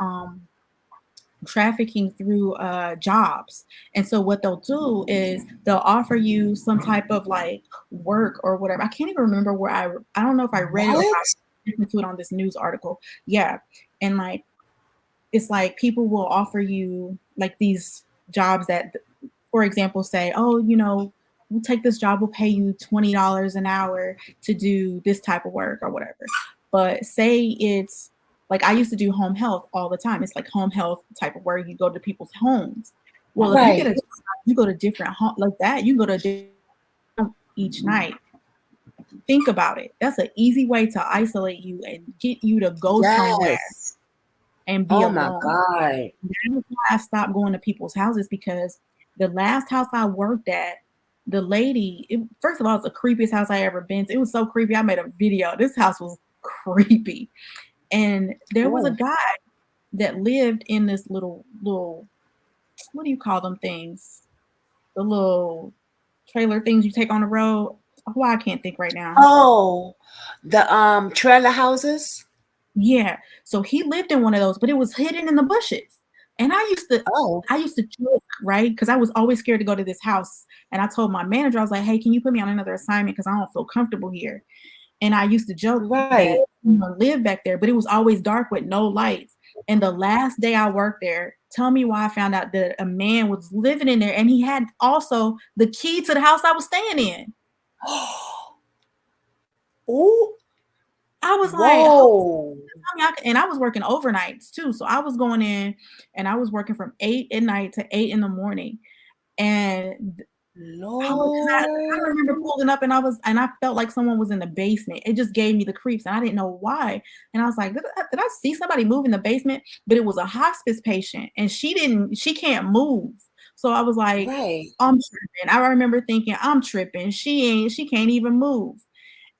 trafficking through jobs. And so what they'll do is they'll offer you some type of like work or whatever. I can't even remember where I don't know if I read it or if I listened to it on this news article. Yeah. And like, it's like people will offer you like these jobs that, for example, say, oh, we'll take this job, we'll pay you $20 an hour to do this type of work or whatever. But say it's like, I used to do home health all the time. It's like home health type of work. You go to people's homes. Well, if you get a job, you go to different homes like that. You go to different each night. Think about it. That's an easy way to isolate you and get you to go somewhere and be alone. Oh my God. That's why I stopped going to people's houses, because the last house I worked at, the lady, first of all, it's the creepiest house I ever been to. It was so creepy. I made a video. This house was creepy. And there was a guy that lived in this little, what do you call them things? The little trailer things you take on the road. Why I can't think right now. Oh, the trailer houses? Yeah. So he lived in one of those, but it was hidden in the bushes. And I used to joke, right? Because I was always scared to go to this house. And I told my manager, I was like, hey, can you put me on another assignment? Because I don't feel comfortable here. And I used to joke that I live back there, but it was always dark with no lights. And the last day I worked there, tell me why I found out that a man was living in there, and he had also the key to the house I was staying in. Oh, I was like, oh, and I was working overnights too. So I was going in and I was working from 8 at night to 8 in the morning. And I remember pulling up, and I felt like someone was in the basement. It just gave me the creeps, and I didn't know why. And I was like, did I see somebody move in the basement? But it was a hospice patient, and she can't move. So I was like, I'm tripping. I remember thinking, I'm tripping. She can't even move.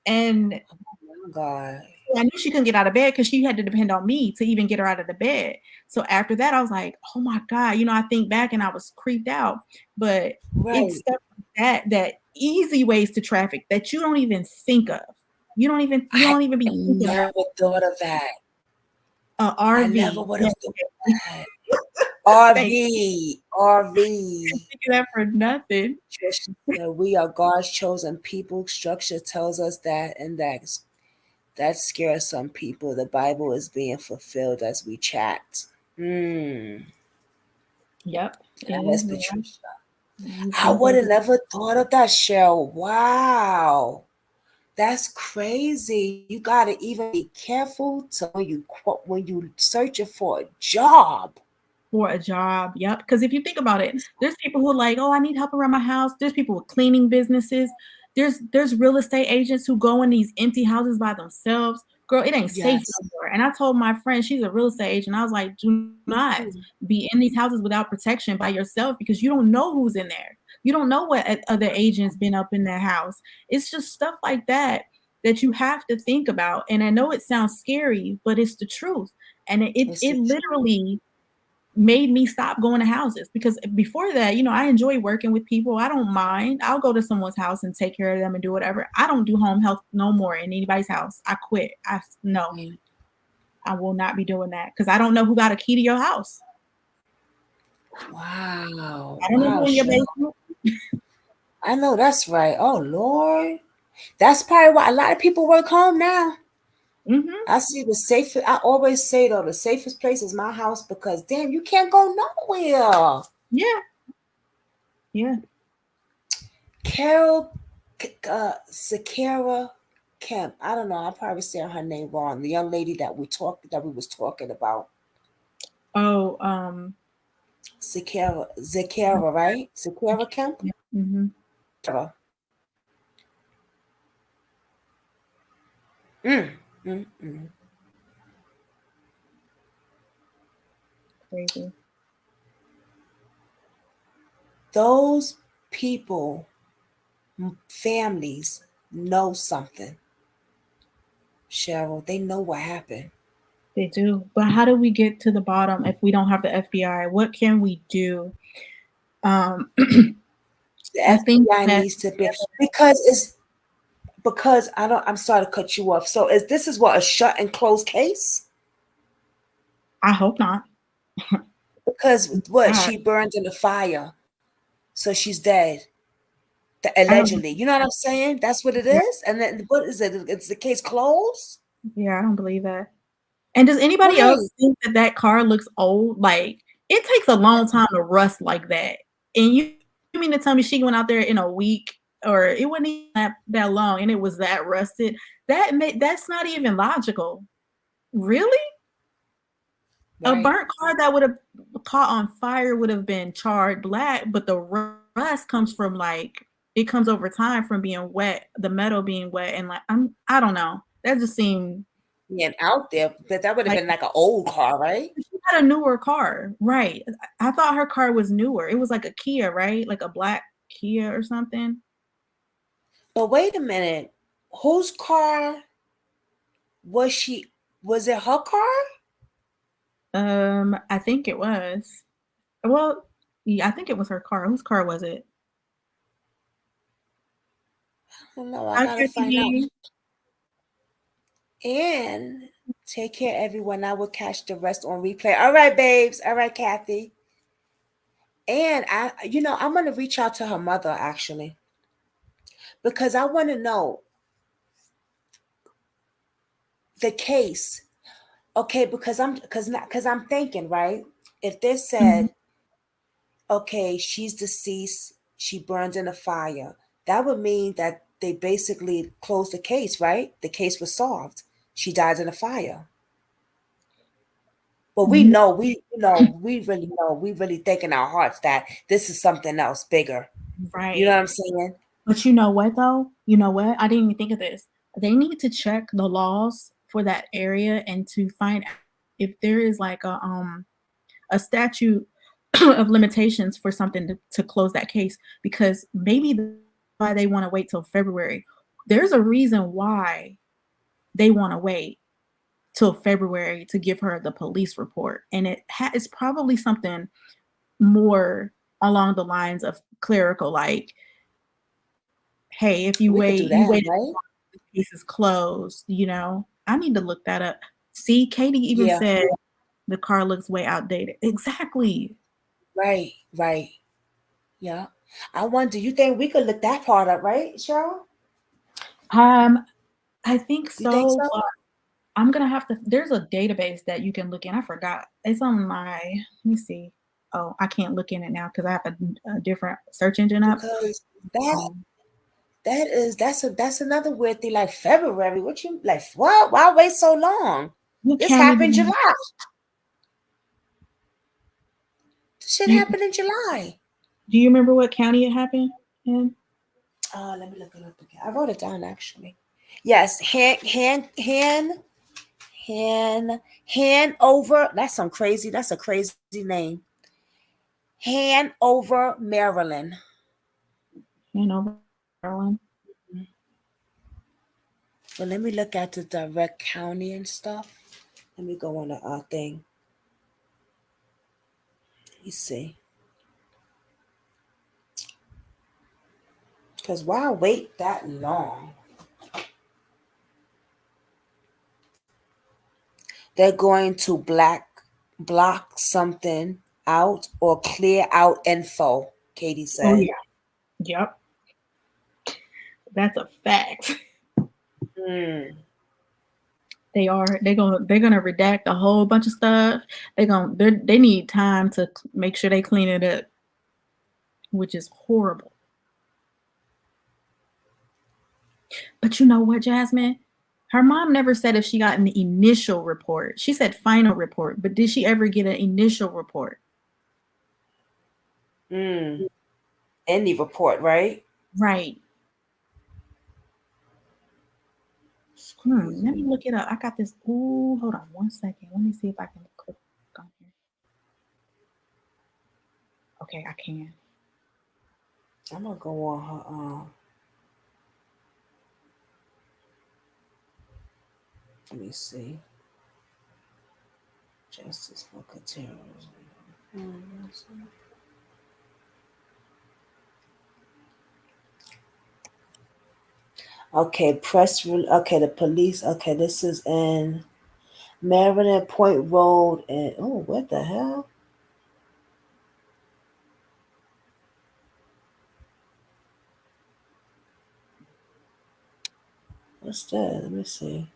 And oh God. I knew she couldn't get out of bed because she had to depend on me to even get her out of the bed. So after that, I was like, oh my God, I think back and I was creeped out. But it's stuff like that easy ways to traffic that you don't even think of. You don't even be thinking about. I never thought of that. RV. I never would have thought of that. RV. Do that for nothing. We are God's chosen people. Structure tells us that, and that scares some people. The Bible is being fulfilled as we chat. Yep. That's Patricia. I would have never thought of that, Cheryl. Wow. That's crazy. You gotta even be careful when you searching for a job. Yep. Because if you think about it, there's people who are like, oh, I need help around my house. There's people with cleaning businesses. There's real estate agents who go in these empty houses by themselves. Girl, it ain't safe anymore. And I told my friend, she's a real estate agent, I was like, do not be in these houses without protection by yourself, because you don't know who's in there. You don't know what other agents been up in their house. It's just stuff like that you have to think about. And I know it sounds scary, but it's the truth. And it literally made me stop going to houses, because before that, I enjoy working with people. I don't mind. I'll go to someone's house and take care of them and do whatever. I don't do home health no more in anybody's house. I quit. I will not be doing that, because I don't know who got a key to your house. Wow. I don't know who in your Cheryl. basement. I know that's right. Oh Lord. That's probably why a lot of people work home now. Mm-hmm. I see the safest. I always say though, the safest place is my house because damn, you can't go nowhere. Yeah. Yeah. Carol, Zakira, Kemp. I don't know. I probably said her name wrong. The young lady that we was talking about. Oh, Zakira, right? Zakira Kemp. yeah. Mm-hmm. Mm, mm, mm. Crazy. Those people, families know something. Cheryl, they know what happened. They do. But how do we get to the bottom if we don't have the FBI? What can we do? Um, The I think FBI that needs to be because I don't. I'm sorry to cut you off. So this is what a shut and close case? I hope not. Because what God, she burned in the fire, so she's dead. I don't. Allegedly, you know what I'm saying? That's what it Yeah, is. And then what is it? It's the case closed. yeah, I don't believe that. And does anybody else Right. think that that car looks old? Like it takes a long time to rust like that. And you mean to tell me she went out there in a week, or it wasn't even that long, and it was that rusted? That's not even logical. Really? A Right. burnt car that would have caught on fire would have been charred black, but the rust comes from like it comes over time from being wet, the metal being wet, and like I don't know. That just seemed Being out there, but that would have like been like an old car, right? she had a newer car, right? I thought her car was newer. It was like a Kia, right? Like a black Kia or something. But wait a minute. Whose car was she? Was it her car? I think it was. Well, yeah, I think it was her car. Whose car was it? I don't know. I Hi, gotta find out. Kathy. And take care, everyone. I will catch the rest on replay. All right, babes. All right, Kathy. And I'm gonna reach out to her mother actually because I want to know the case. Okay, because I'm thinking, right? If they Mhm. said, okay, she's deceased, she burned in a fire, that would mean that they basically closed the case, right? The case was solved. She died in a fire. But we No, know, we really think in our hearts that this is something else bigger. You know right. what I'm saying? But you know what though? You know what? I didn't even think of this. They need to check the laws for that area and to find out if there is like a statute of limitations for something to close that case, because maybe why they want to wait till February. There's a reason why they want to wait till February to give her the police report, and it's probably something more along the lines of clerical, like, hey, if you We could do wait, you that, waited, right? the case is closed. I need to look that up. See, Katie even Yeah, said the car looks way outdated. Exactly. right, right. Yeah. I wonder, you think we could look that part up, right, Cheryl? Um, I think You think so, so? but I'm gonna have to. There's a database that you can look in. I forgot. It's on my. Let me see. Oh, I can't look in it now because I have a different search engine up. Because that Um, that's another weird thing. Like February, what you like? What? Why wait so long? what This county happened did July. This shit you happened in July. do you remember what county it happened in? Oh, let me look it up again. I wrote it down actually. Yes, Hanover. That's a crazy name. Hanover, Maryland. Hanover, Maryland. Well, let me look at the direct county and stuff. Let me go on the thing. You see. Because why wait that long? They're going to block something out or clear out info, Katie said. Oh, yeah. Yep. That's a fact. They're gonna redact a whole bunch of stuff. They need time to make sure they clean it up, which is horrible. But you know what, Jasmine? Her mom never said if she got an initial report. She said final report, but did she ever get an initial report? Any report, right? Right. Let me look it up. I got this. Ooh, hold on 1 second. Let me see if I can click on here. Okay, I can. I'm gonna go on her. Let me see. Justice for terrorism. Okay, okay, the police. Okay, this is in Maryland Point Road, and oh, what the hell? What's that? Let me see.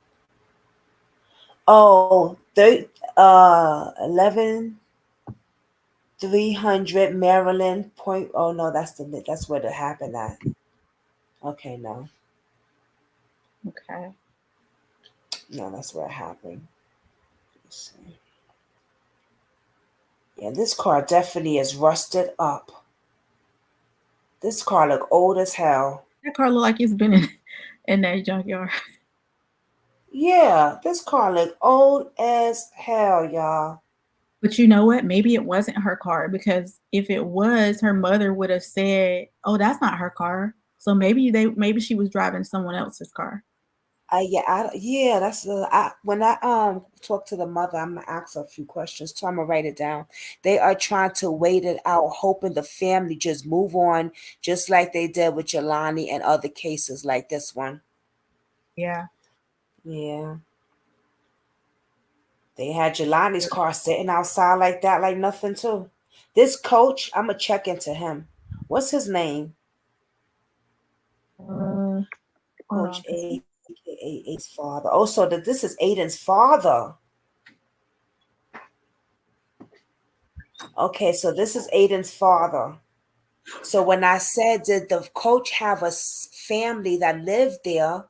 Oh, 11,300 Maryland Point. Oh no, that's where it happened at. Okay, no. Okay. No, that's where it happened. Let's see. Yeah, this car definitely is rusted up. This car look old as hell. That car look like it's been in that junkyard. Yeah, this car look old as hell, y'all. But you know what? Maybe it wasn't her car, because if it was, her mother would have said, "Oh, that's not her car." So maybe she was driving someone else's car. That's when I talk to the mother, I'm gonna ask her a few questions. So I'm gonna write it down. They are trying to wait it out, hoping the family just move on, just like they did with Jelani and other cases like this one. Yeah. Yeah, they had Jelani's car sitting outside like that, like nothing too. This coach, I'm gonna check into him. What's his name? Coach A, aka Aiden's father. Oh, so this is Aiden's father. Okay, so this is Aiden's father. So when I said, did the coach have a family that lived there?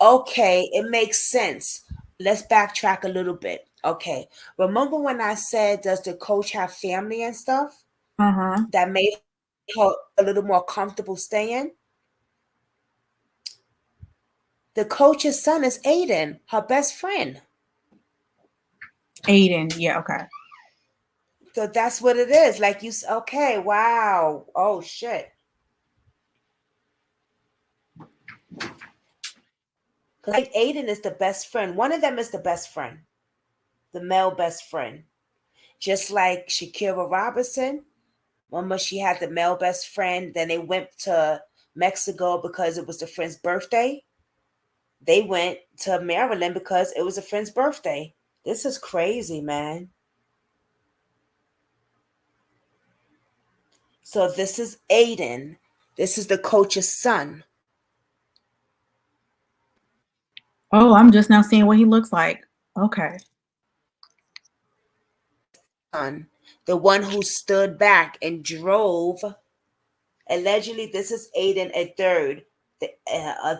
Okay, it makes sense. Let's backtrack a little bit. Okay, remember when I said, does the coach have family and stuff that made her a little more comfortable staying? The coach's son is Aiden, her best friend. Aiden, yeah, okay. So that's what it is. Like okay, wow. Oh, shit. Like Aiden is the best friend. One of them is the best friend, the male best friend. Just like Zakira Robinson. Remember, she had the male best friend. Then they went to Mexico because it was the friend's birthday. They went to Maryland because it was a friend's birthday. This is crazy, man. So this is Aiden. This is the coach's son. Oh, I'm just now seeing what he looks like. Okay. The one who stood back and drove. Allegedly, this is Aiden, a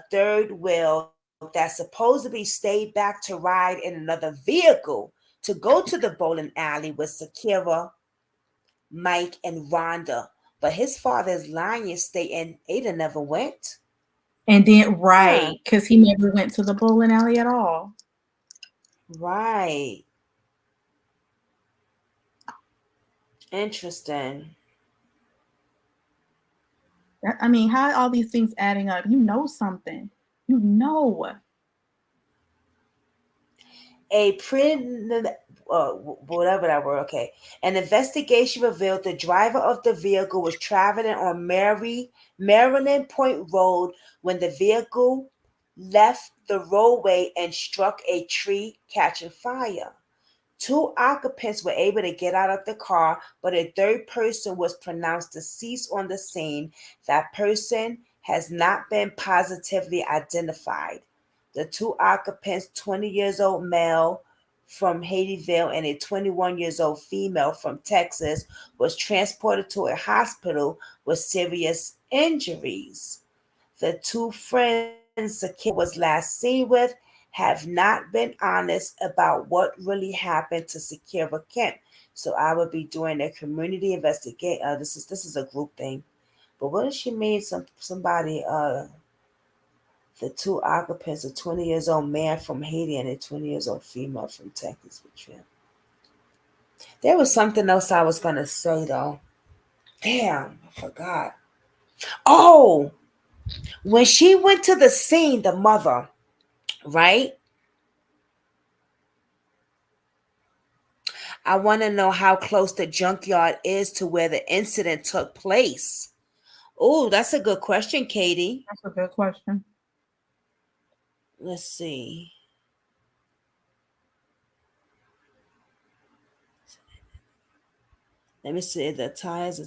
third wheel that supposedly stayed back to ride in another vehicle to go to the bowling alley with Zakira, Mike, and Rhonda. But his father is lying, stating Aiden never went. And then, right, because he never went to the bowling alley at all. Right. Interesting. I mean, how all these things adding up? You know something. You know. Whatever that word. Okay. An investigation revealed the driver of the vehicle was traveling on Maryland Point Road when the vehicle left the roadway and struck a tree, catching fire. 2 occupants were able to get out of the car, but a third person was pronounced deceased on the scene. That person has not been positively identified. The 2 occupants, 20 years old male from Haitieville and a 21 years old female from Texas, was transported to a hospital with serious injuries. The 2 friends Zakira was last seen with have not been honest about what really happened to Zkira Kemp. So I would be doing a community investigate. This is a group thing. But what if she made somebody the 2 occupants, a 20 years old man from Haiti and a 20 years old female from Texas with Trump? There was something else I was gonna say though. Damn, I forgot. Oh, when she went to the scene, the mother, right? I want to know how close the junkyard is to where the incident took place. Oh, that's a good question, Katie. That's a good question. Let's see. Let me see the tires.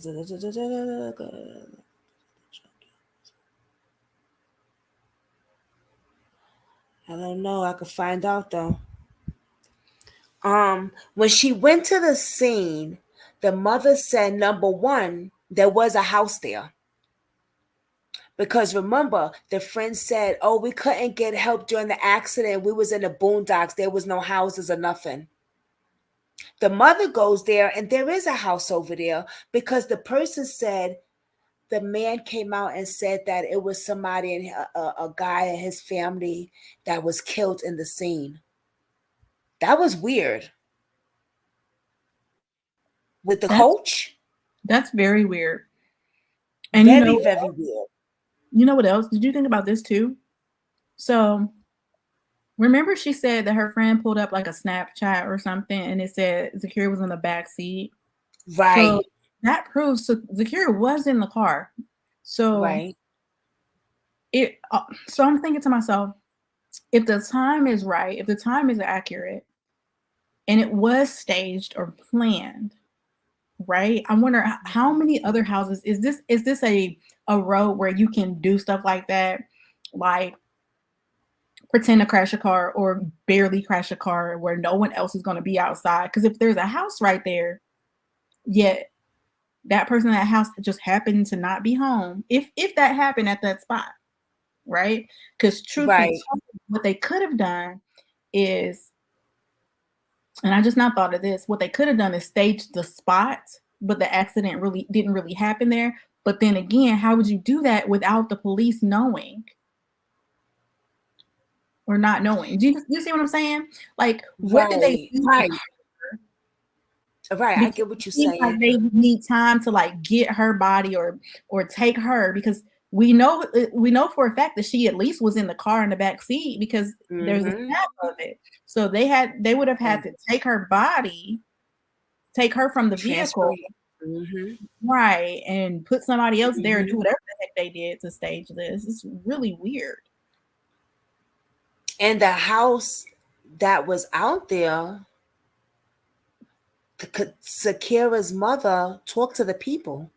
I don't know. I could find out though. When she went to the scene, the mother said, number one, there was a house there. Because remember, the friend said, oh, we couldn't get help during the accident. We was in the boondocks. There was no houses or nothing. The mother goes there and there is a house over there because the person said the man came out and said that it was somebody and a guy and his family that was killed in the scene. That was weird. With the coach? That's very weird. And very, very weird. You know what else? Did you think about this too? So remember she said that her friend pulled up like a Snapchat or something and it said Zakira was in the back seat. Right. So that proves Zakira was in the car. So right. So I'm thinking to myself, if the time is right, if the time is accurate, and it was staged or planned, right? I wonder how many other houses is this a road where you can do stuff like that, like pretend to crash a car or barely crash a car where no one else is going to be outside? Because if there's a house right there, yet that person in that house just happened to not be home, if that happened at that spot, right? Because truth be told, what they could have done is, and I just not thought of this, what they could have done is staged the spot, but the accident didn't really happen there. But then again, how would you do that without the police knowing or not knowing? Do you see what I'm saying? Like, what did they do? Right, I get what you're saying. Like they need time to like get her body or take her, because we know for a fact that she at least was in the car in the back seat because there's a snap of it. So they would have had to take her body, take her from the vehicle, right, and put somebody else there and do whatever the heck they did to stage this. It's really weird. And the house that was out there, Zakira's mother talked to the people.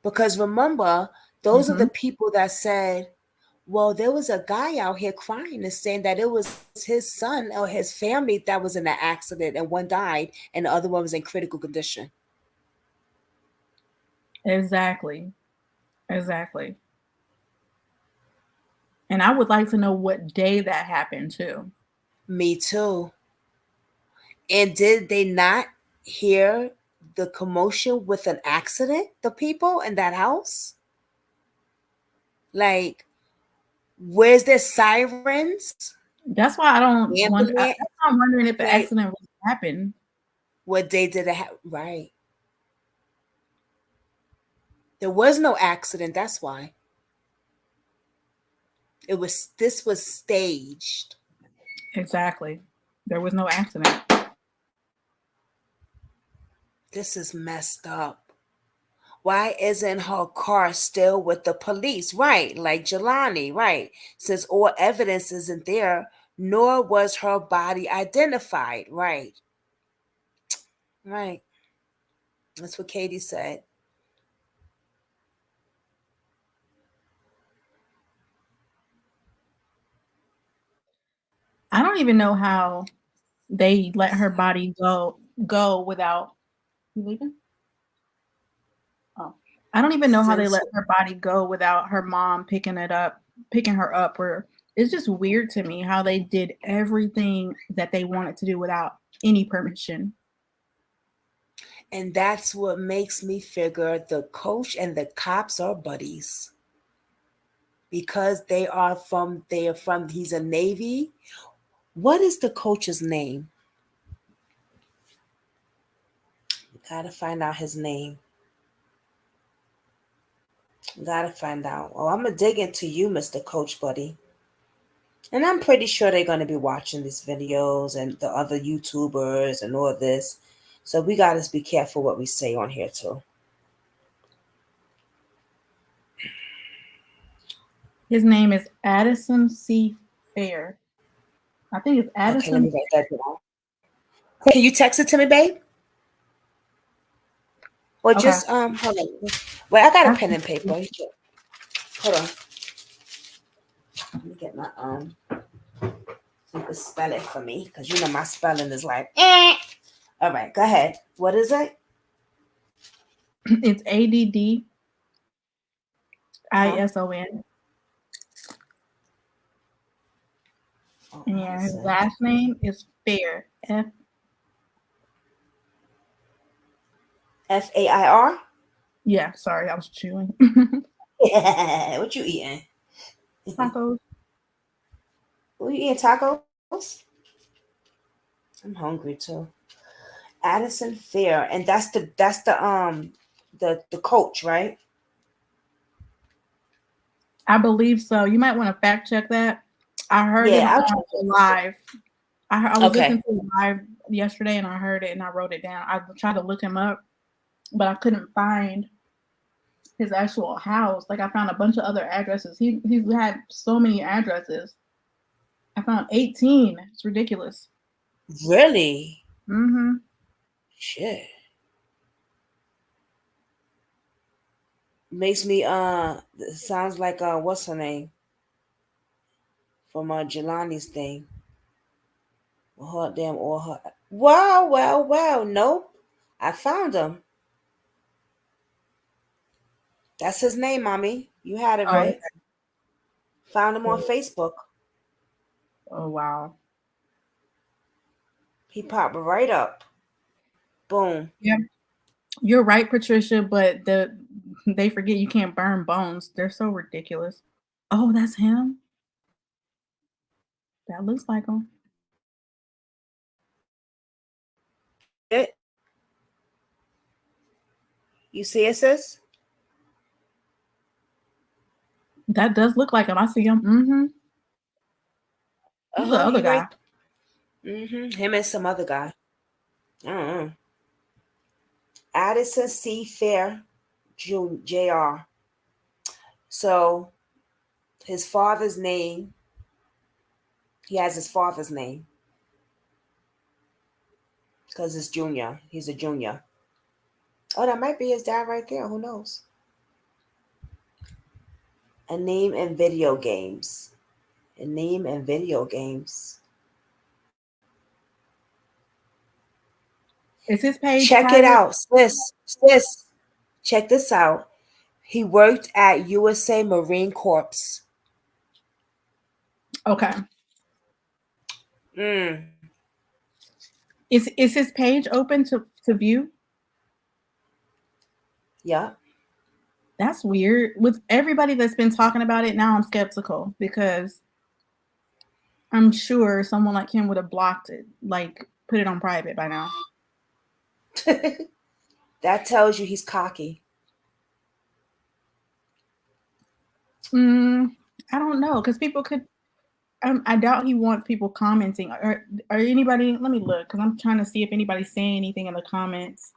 Because remember, those are the people that said, well, there was a guy out here crying and saying that it was his son or his family that was in an accident and one died and the other one was in critical condition. Exactly. And I would like to know what day that happened too. Me too. And did they not hear the commotion with an accident, the people in that house? Like, where's their sirens? That's why I don't wonder. I'm wondering if the accident really happened. What day did it happen? Right. There was no accident. That's why. This was staged. Exactly. There was no accident. This is messed up. Why isn't her car still with the police? Right, like Jelani, right. Since all evidence isn't there nor was her body identified. Right. Right. That's what Katie said. I don't even know how they let her body go without you leaving. Oh, I don't even know how they let her body go without her mom picking her up. Or it's just weird to me how they did everything that they wanted to do without any permission. And that's what makes me figure the coach and the cops are buddies. Because he's a Navy. What is the coach's name? Gotta find out his name. Gotta find out. Oh, I'm gonna dig into you, Mr. Coach Buddy. And I'm pretty sure they're gonna be watching these videos and the other YouTubers and all this. So we gotta be careful what we say on here too. His name is Addison C. Fair. I think it's Addison. Okay, let me write that down. Can you text it to me, babe? Or okay. just hold on. Wait, I got a pen and paper. Hold on. Let me get my so you can spell it for me, because you know my spelling is like All right, go ahead. What is it? It's ADDISON. And his last name is Fair. Fair? Yeah, sorry, I was chewing. Yeah, what you eating? Tacos. What you eating, tacos? I'm hungry too. Addison Fair, and that's the coach, right? I believe so. You might want to fact check that. I heard it on live. I was listening to it live yesterday, and I heard it, and I wrote it down. I tried to look him up, but I couldn't find his actual house. Like, I found a bunch of other addresses. He's had so many addresses. I found 18. It's ridiculous. Really? Mm-hmm. Shit. Makes me sounds like what's her name? From Jelani's thing. Well, damn, or her. Well. Nope. I found him. That's his name, mommy. You had it right. Okay. Found him on Facebook. Oh, wow. He popped right up. Boom. Yeah. You're right, Patricia, but they forget you can't burn bones. They're so ridiculous. Oh, that's him? That looks like him. You see it, sis? That does look like him. I see him. Mm-hmm. Who's the other guy? Mm-hmm. Him and some other guy. Addison C. Fair, Jr. So his father's name, he has his father's name. Because it's Junior. He's a junior. Oh, that might be his dad right there. Who knows? A name in video games. A name in video games. Is his page Check private? it out, sis. Check this out. He worked at USA Marine Corps. Okay. Is his page open to view? Yeah. That's weird. With everybody that's been talking about it, now I'm skeptical because I'm sure someone like him would have blocked it, like put it on private by now. That tells you he's cocky. I don't know, because people could. I doubt he wants people commenting. Or anybody? Let me look, because I'm trying to see if anybody's saying anything in the comments.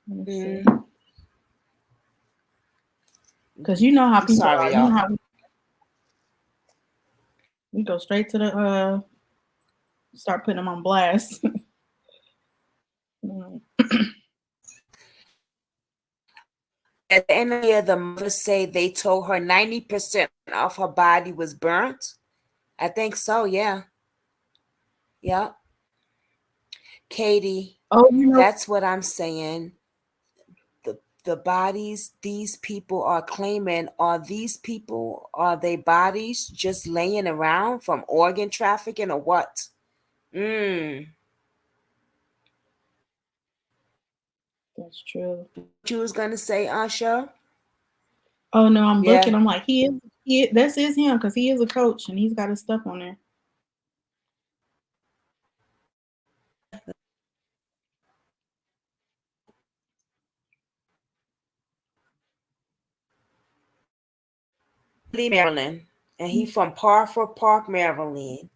Let me see. Because you know how people are. You know how Go straight to the start putting them on blast. At the end of the year, the mother say they told her 90% of her body was burnt. I think so, yeah. Yeah. Katie, that's what I'm saying. The bodies these people are claiming, are they bodies just laying around from organ trafficking or what? That's true. What you was gonna say, Asha? Oh no, I'm looking. I'm like, this is him because he is a coach and he's got his stuff on there. Maryland, and he from Parford Park, Maryland.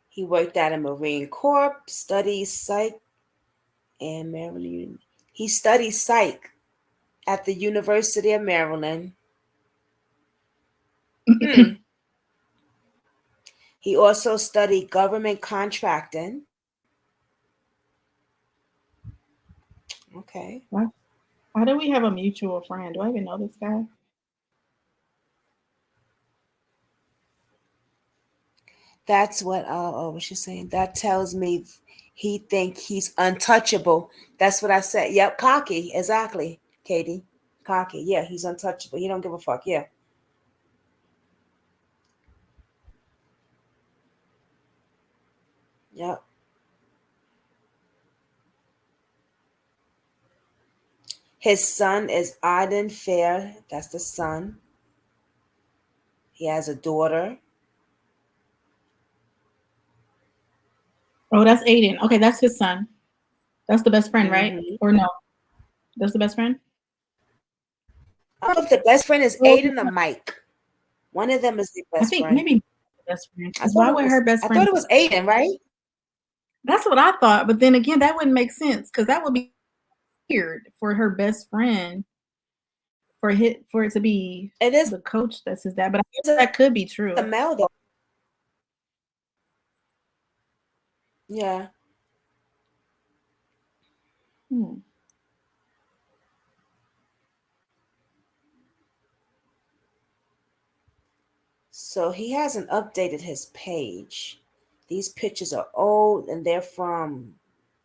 He worked at a Marine Corps, studied psych, and Maryland. He studied psych at the University of Maryland. He also studied government contracting. Okay. Why do we have a mutual friend? Do I even know this guy? That's what what she's saying. That tells me he think he's untouchable. That's what I said. Yep, cocky. Exactly, Katie. Cocky. Yeah, he's untouchable. He don't give a fuck. Yeah. Yep. His son is Arden Fair. That's the son. He has a daughter. Oh, that's Aiden. Okay, that's his son. That's the best friend, right? Or no? That's the best friend? I don't know if the best friend is Aiden or Mike. One of them is the best friend. I think maybe best friend. Why would her best friend? I thought it was Aiden, right? That's what I thought. But then again, that wouldn't make sense because that would be weird for her best friend for it to be the coach that's his dad. But I guess that could be true. The male though. Yeah. So he hasn't updated his page. These pictures are old and they're from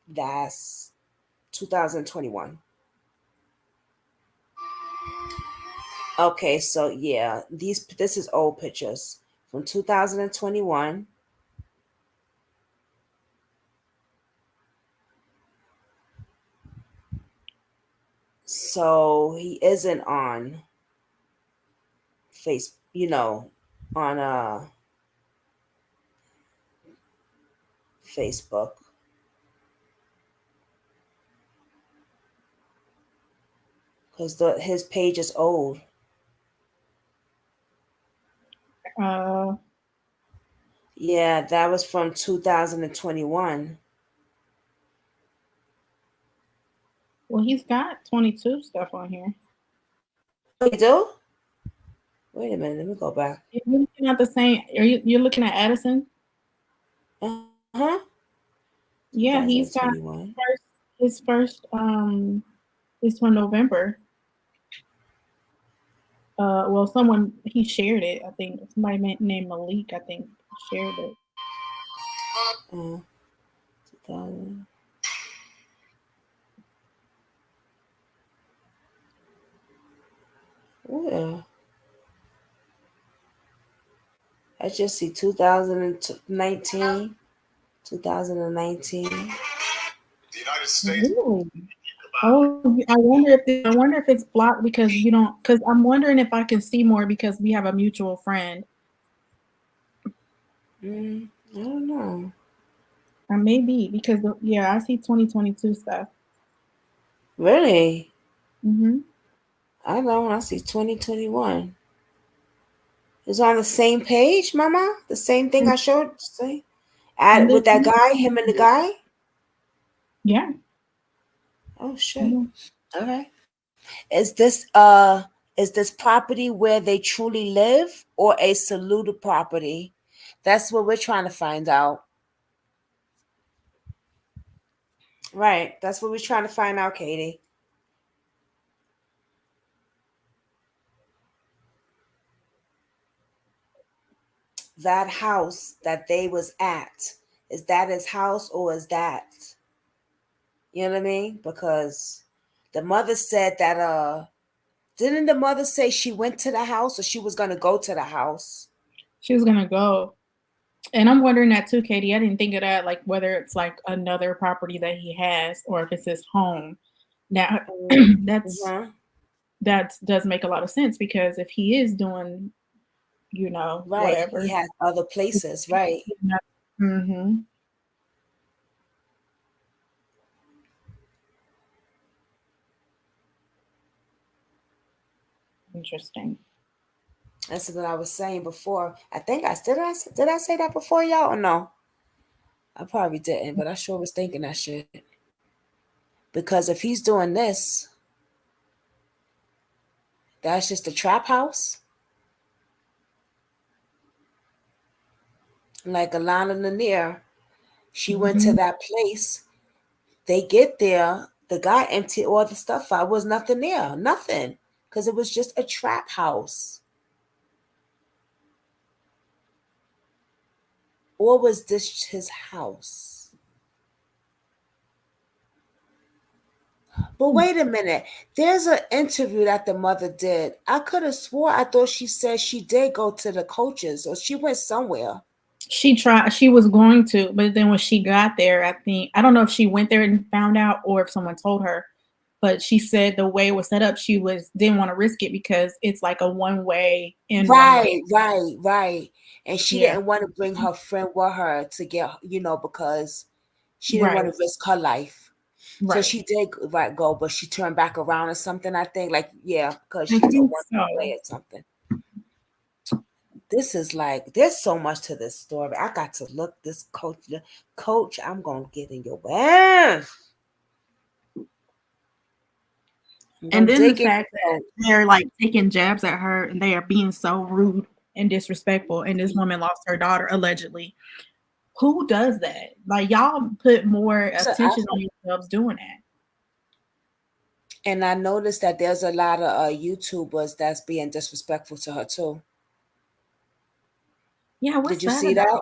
that's 2021. Okay, so yeah, this is old pictures from 2021. So he isn't on on Facebook. Because his page is old. Yeah, that was from 2021. Well, he's got 22 stuff on here. You do? Wait a minute, let me go back. You're looking at the same. You're looking at Addison? Uh-huh. Yeah, he's got his first is from November. Well, he shared it. I think somebody named Malik. I think shared it. 2000. Yeah. I just see 2019. 2019. The United States. Ooh. Oh, I wonder if it's blocked because you don't. Because I'm wondering if I can see more because we have a mutual friend. I don't know. Or maybe because I see 2022 stuff. Really? Mm-hmm. I don't. I see 2021. It's on the same page, Mama. The same thing I showed. See, And with that this- guy, him and the guy. yeah. Oh shit. All right. Is this property where they truly live or a saluted property? That's what we're trying to find out. Right. That's what we're trying to find out, Katie. That house that they was at, is that his house or is that, you know what I mean? Because the mother said that didn't the mother say she went to the house or she was gonna go to the house? She was gonna go. And I'm wondering that too, Katie. I didn't think of that, like whether it's like another property that he has or if it's his home. Now Mm-hmm. that does make a lot of sense because if he is doing, Right. whatever. He has other places, right? Mm-hmm. Interesting. That's what I was saying before. I think did I say that before, y'all, or no? I probably didn't, but I sure was thinking that shit. Because if he's doing this, that's just a trap house. Like Alana Lanier, she went to that place. They get there, the guy emptied all the stuff out. Was nothing there, nothing, because it was just a trap house. Or was this his house? But wait a minute. There's an interview that the mother did. I could have swore I thought she said she did go to the coaches or she went somewhere. She was going to, but then when she got there, I don't know if she went there and found out or if someone told her, but she said the way it was set up, didn't want to risk it because it's like a one-way in, Right, one-way. right. And she Yeah. didn't want to bring her friend with her to get, because she didn't want Right. to risk her life. So Right. she did go, but she turned back around or something, I think. Like, yeah, because I she's a think one way or something. This is like, there's so much to this story. I got to look this coach, I'm gonna get in your ass. And then the fact that they're like taking jabs at her and they are being so rude and disrespectful, and this woman lost her daughter allegedly. Who does that? Like, y'all put more attention on yourselves doing that. And I noticed that there's a lot of YouTubers that's being disrespectful to her too. Yeah, what's Did you that see about? that?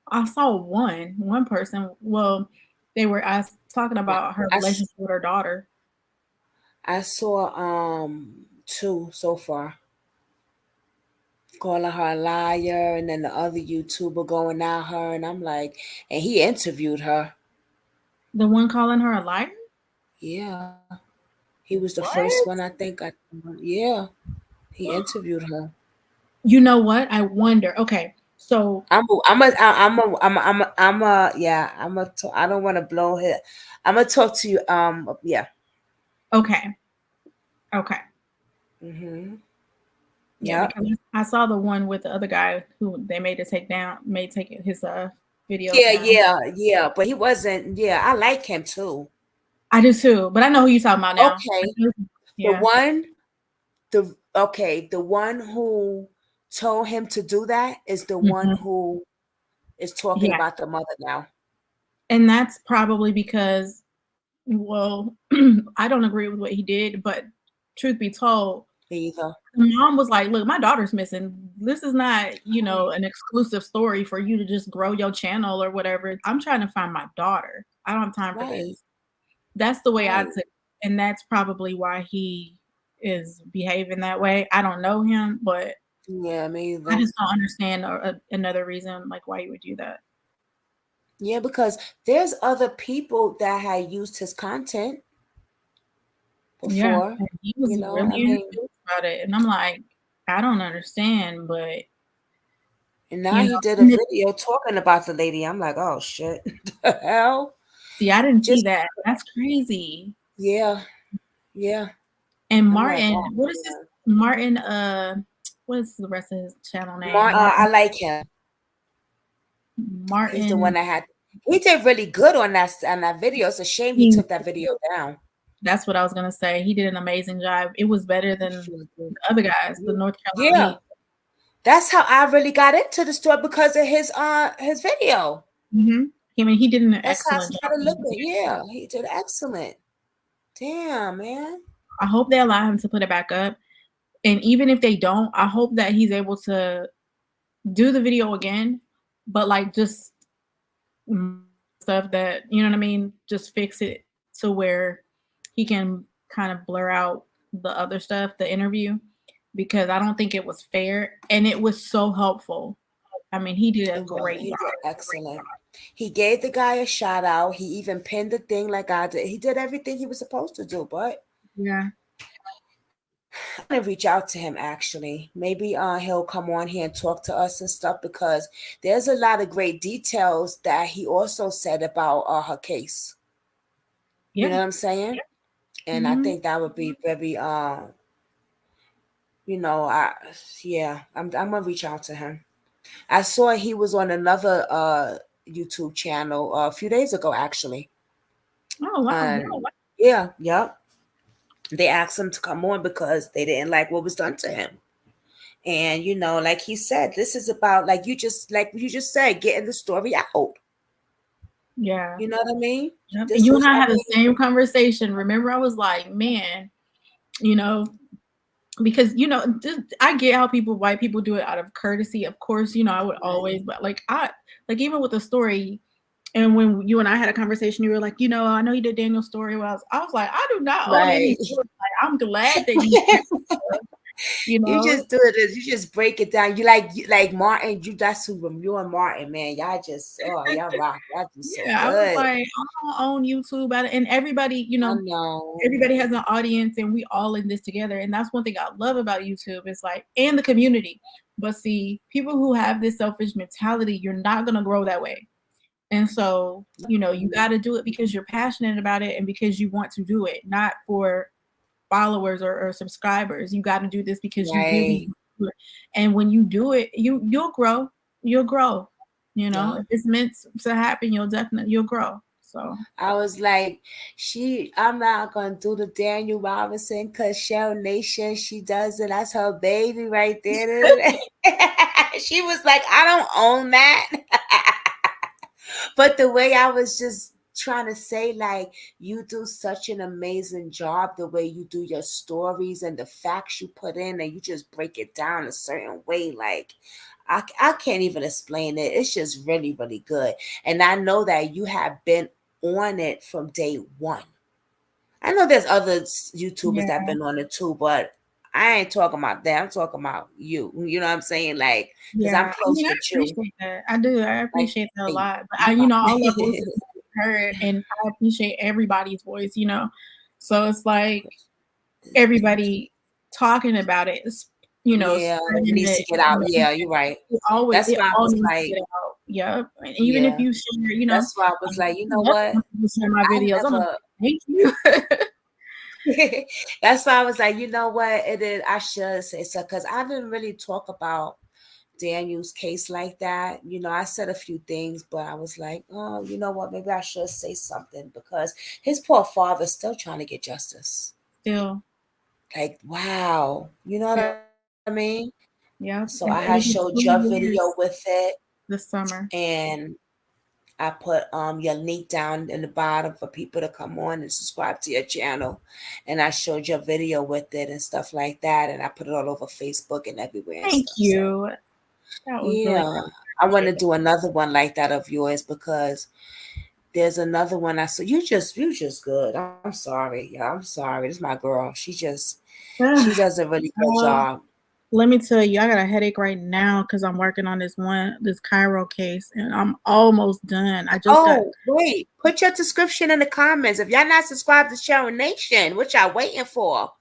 I saw one person. Well, I was talking about her relationship with her daughter. I saw two so far. Calling her a liar, and then the other YouTuber going at her, and I'm like, and he interviewed her. The one calling her a liar? Yeah. He was the What? first one, I think. Yeah. He interviewed her. You know what? I wonder. Okay, so I don't want to blow his. I'm gonna talk to you. Yeah. okay. Mm-hmm. Yeah, Yeah. because I saw the one with the other guy who they made to take his videos down. Yeah. But he wasn't. Yeah, I like him too. I do too, but I know who you're talking about now. Okay. Yeah. The one who told him to do that is the one who is talking Yeah. about the mother now. And that's probably because, well, I don't agree with what he did, but truth be told, Either. the mom was like, look, my daughter's missing. This is not, an exclusive story for you to just grow your channel or whatever. I'm trying to find my daughter. I don't have time for this. That's the way I took, and that's probably why he is behaving that way. I don't know him, but yeah, me either. I just don't understand another reason like why you would do that. Yeah, because there's other people that had used his content before. Yeah, and he was really about it, and I'm like, I don't understand, but and now he did a video talking about the lady. I'm like, oh shit, the hell. See, I didn't see that. That's crazy. Yeah. And I'm Martin, like, oh, what is this? Martin, What's the rest of his channel name? I like him. Martin. He's the one that had. He did really good on that video. It's a shame he took that video down. That's what I was gonna say. He did an amazing job. It was better than the other guys, the North Carolina. Yeah, that's how I really got into the store, because of his video. Mm-hmm. I mean, he did an excellent job. Yeah, he did excellent. Damn, man. I hope they allow him to put it back up, and even if they don't, I hope that he's able to do the video again, but like just stuff that, you know what I mean, just fix it to where he can kind of blur out the other stuff, the interview, because I don't think it was fair, and it was so helpful. I mean, he did a great job. Excellent. He gave the guy a shout out. He even pinned the thing like I did. He did everything he was supposed to do, but yeah. I'm gonna reach out to him actually. Maybe he'll come on here and talk to us and stuff, because there's a lot of great details that he also said about her case. Yeah. You know what I'm saying? And I think that would be very I'm gonna reach out to him. I saw he was on another YouTube channel a few days ago actually. Oh wow. Yeah, yep. They asked him to come on because they didn't like what was done to him. And like he said, this is about like you just said, getting the story out. Yeah. You know what I mean? Yep. And you and I had the same conversation. Remember, I was like, man, because I get how white people do it out of courtesy. Of course, I would always, but even with the story, and when you and I had a conversation, you were like, I know you did Daniel's story. Well, I was like, I do not own any story. Like, I'm glad that you just do it. You just break it down. You like Martin. That's who you and Martin, man. Y'all just y'all rock. Y'all just so good. I was like, I don't own YouTube, and everybody, everybody has an audience, and we all in this together. And that's one thing I love about YouTube. It's like, and the community. But see, people who have this selfish mentality, you're not gonna grow that way. And so, you got to do it because you're passionate about it and because you want to do it, not for followers or subscribers. You got to do this because you really do it. And when you do it, you'll grow. You'll grow. If it's meant to happen, you'll grow. So I was like, I'm not gonna do the Daniel Robinson because Shell Nation, she does it. That's her baby right there. She was like, I don't own that. But the way I was just trying to say, like, you do such an amazing job, the way you do your stories and the facts you put in, and you just break it down a certain way. Like, I can't even explain it. It's just really, really good. And I know that you have been on it from day one. I know there's other YouTubers that have been on it too, but I ain't talking about that. I'm talking about you. You know what I'm saying? Like, because I'm close with you. I appreciate that. I do. I appreciate that a lot. But all our voices heard, and I appreciate everybody's voice. So it's like everybody talking about it. Yeah, it needs to get out. Yeah, you're right. That's why I was like, yeah. And even if you share, that's why I was like, you know what? Share my videos. Thank you. That's why I was like, you know what? It is. I should say so, because I didn't really talk about Daniel's case like that. I said a few things, but I was like, oh, you know what? Maybe I should say something, because his poor father's still trying to get justice. Still. Like, wow. You know what I mean? Yeah. So I had showed your video with it this summer, and I put your link down in the bottom for people to come on and subscribe to your channel. And I showed your video with it and stuff like that. And I put it all over Facebook and everywhere. Thank you. That was really I want to do another one like that of yours, because there's another one I saw. You just good. I'm sorry. Yeah, I'm sorry. This is my girl. She does a really good job. Let me tell you, I got a headache right now because I'm working on this Cairo case, and I'm almost done. Wait, put your description in the comments. If y'all not subscribed to Shell Nation, what y'all waiting for?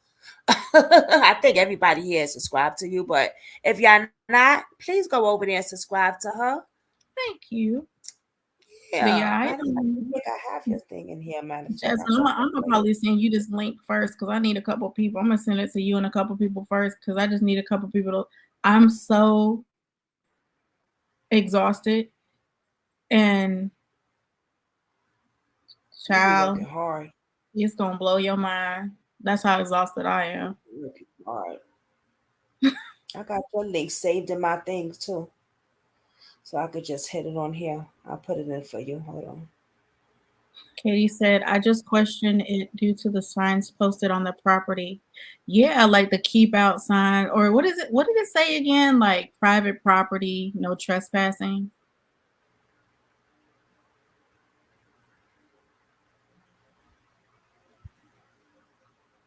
I think everybody here is subscribed to you, but if y'all not, please go over there and subscribe to her. Thank you. yeah, I think I have your thing in here, matter of fact. Jasmine, I'm gonna probably send you this link first because I need a couple people. I'm gonna send it to you and a couple people first because I just need a couple people to. I'm so exhausted and child, working hard. it's gonna blow your mind. That's how exhausted I am. Working hard. I got your link saved in my things too. So I could just hit it on here. I'll put it in for you. Hold on. Katie said, I just questioned it due to the signs posted on the property. Yeah, like the keep out sign, or what is it? What did it say again? Like private property, no trespassing.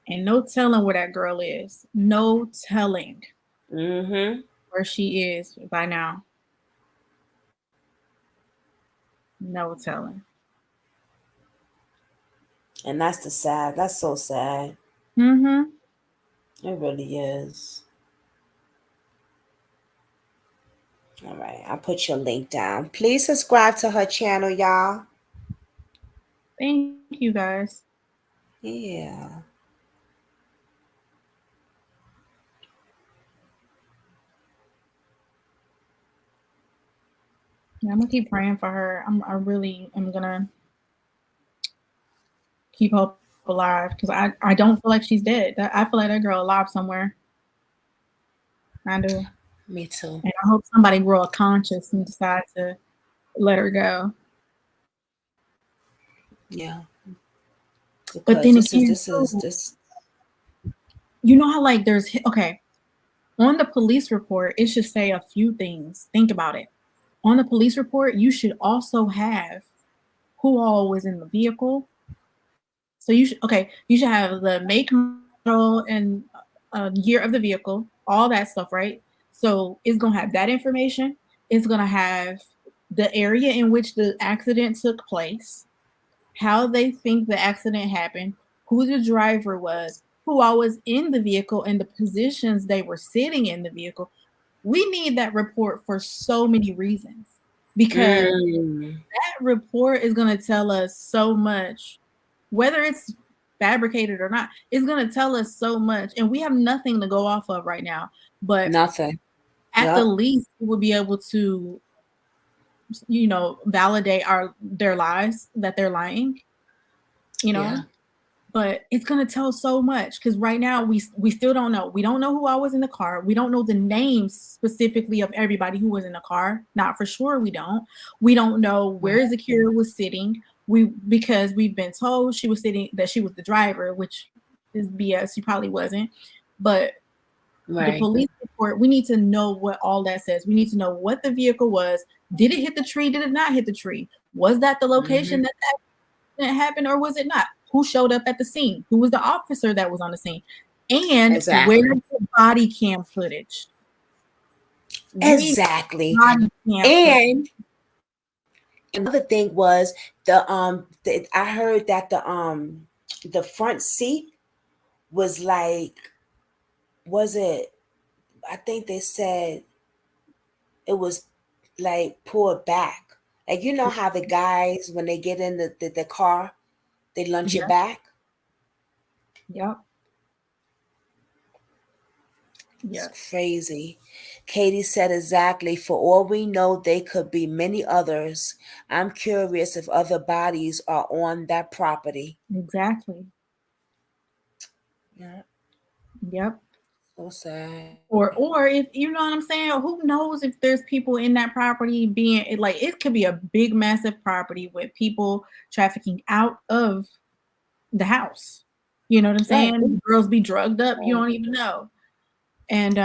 And no telling where that girl is. No telling where she is by now. No telling. And that's that's so sad. Mm-hmm. It really is. All right, I'll put your link down. Please subscribe to her channel, y'all. Thank you guys. Yeah. Yeah, I'm gonna keep praying for her. I really am gonna keep hope alive because I don't feel like she's dead. I feel like that girl alive somewhere. I do. Me too. And I hope somebody grow a conscience and decide to let her go. Yeah. Because but then this again, is you know how like there's okay on the police report it should say a few things. Think about it. On the police report, you should also have who all was in the vehicle. So you should have the make, model, and year of the vehicle, all that stuff, right? So it's gonna have that information. It's gonna have the area in which the accident took place, how they think the accident happened, who the driver was, who all was in the vehicle, and the positions they were sitting in the vehicle. We need that report for so many reasons because that report is going to tell us so much, whether it's fabricated or not. It's going to tell us so much, and we have nothing to go off of right now. But nothing. At the least, we will be able to, validate their lies that they're lying. Yeah. But it's going to tell so much because right now we still don't know. We don't know who all was in the car. We don't know the names specifically of everybody who was in the car. Not for sure. We don't know where Zakira was sitting. Because we've been told she was the driver, which is BS. She probably wasn't. But the police report, we need to know what all that says. We need to know what the vehicle was. Did it hit the tree? Did it not hit the tree? Was that the location that accident happened, or was it not? Who showed up at the scene? Who was the officer that was on the scene? And where's the body cam footage? Exactly. And another thing was I heard that the front seat was like, I think they said it was like pulled back. Like, you know how the guys, when they get in the car, they lunge it back? Yep. It's crazy. Katie said exactly. For all we know, they could be many others. I'm curious if other bodies are on that property. Exactly. Yeah. Yep. So sad. Or if you know what I'm saying, who knows if there's people in that property being like, it could be a big, massive property with people trafficking out of the house. You know what I'm saying? Girls be drugged up. You don't even know. And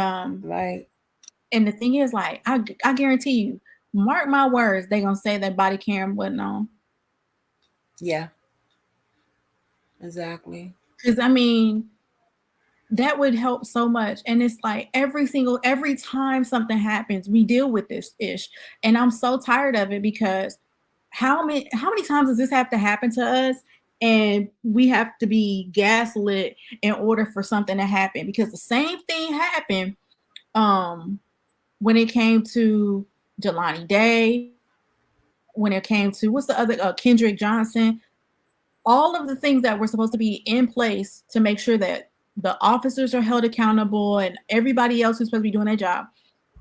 and the thing is, like, I guarantee you, mark my words, they gonna say that body cam wasn't on. Yeah. Exactly. Because I mean, that would help so much. And it's like every time something happens, we deal with this ish. And I'm so tired of it because how many times does this have to happen to us? And we have to be gaslit in order for something to happen, because the same thing happened when it came to Jelani Day, when it came to what's the other Kendrick Johnson, all of the things that were supposed to be in place to make sure that the officers are held accountable and everybody else who's supposed to be doing their job.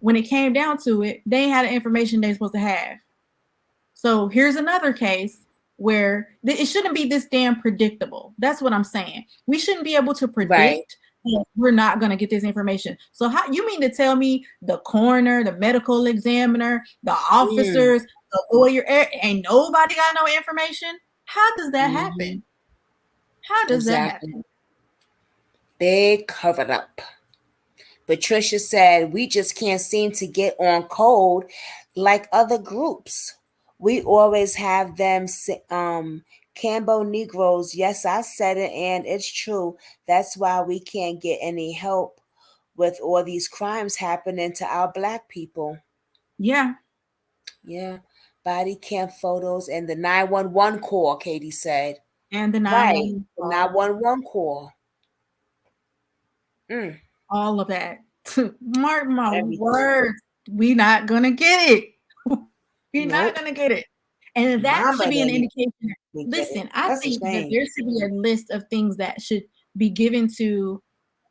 When it came down to it, they had the information they're supposed to have. So here's another case where it shouldn't be this damn predictable. That's what I'm saying. We shouldn't be able to predict that we're not going to get this information. So how you mean to tell me the coroner, the medical examiner, the officers, the lawyer, ain't nobody got no information? How does that happen? How does that happen? Big covered up. Patricia said, we just can't seem to get on code like other groups. We always have them, Cambo Negroes. Yes, I said it, and it's true. That's why we can't get any help with all these crimes happening to our Black people. Yeah. Yeah. Body cam photos and the 911 call, Katie said. And the 911 call. The 911 call. All of that. Mark my words. We not gonna get it. We're not gonna get it. And that should be an indication. Listen, I think that there should be a list of things that should be given to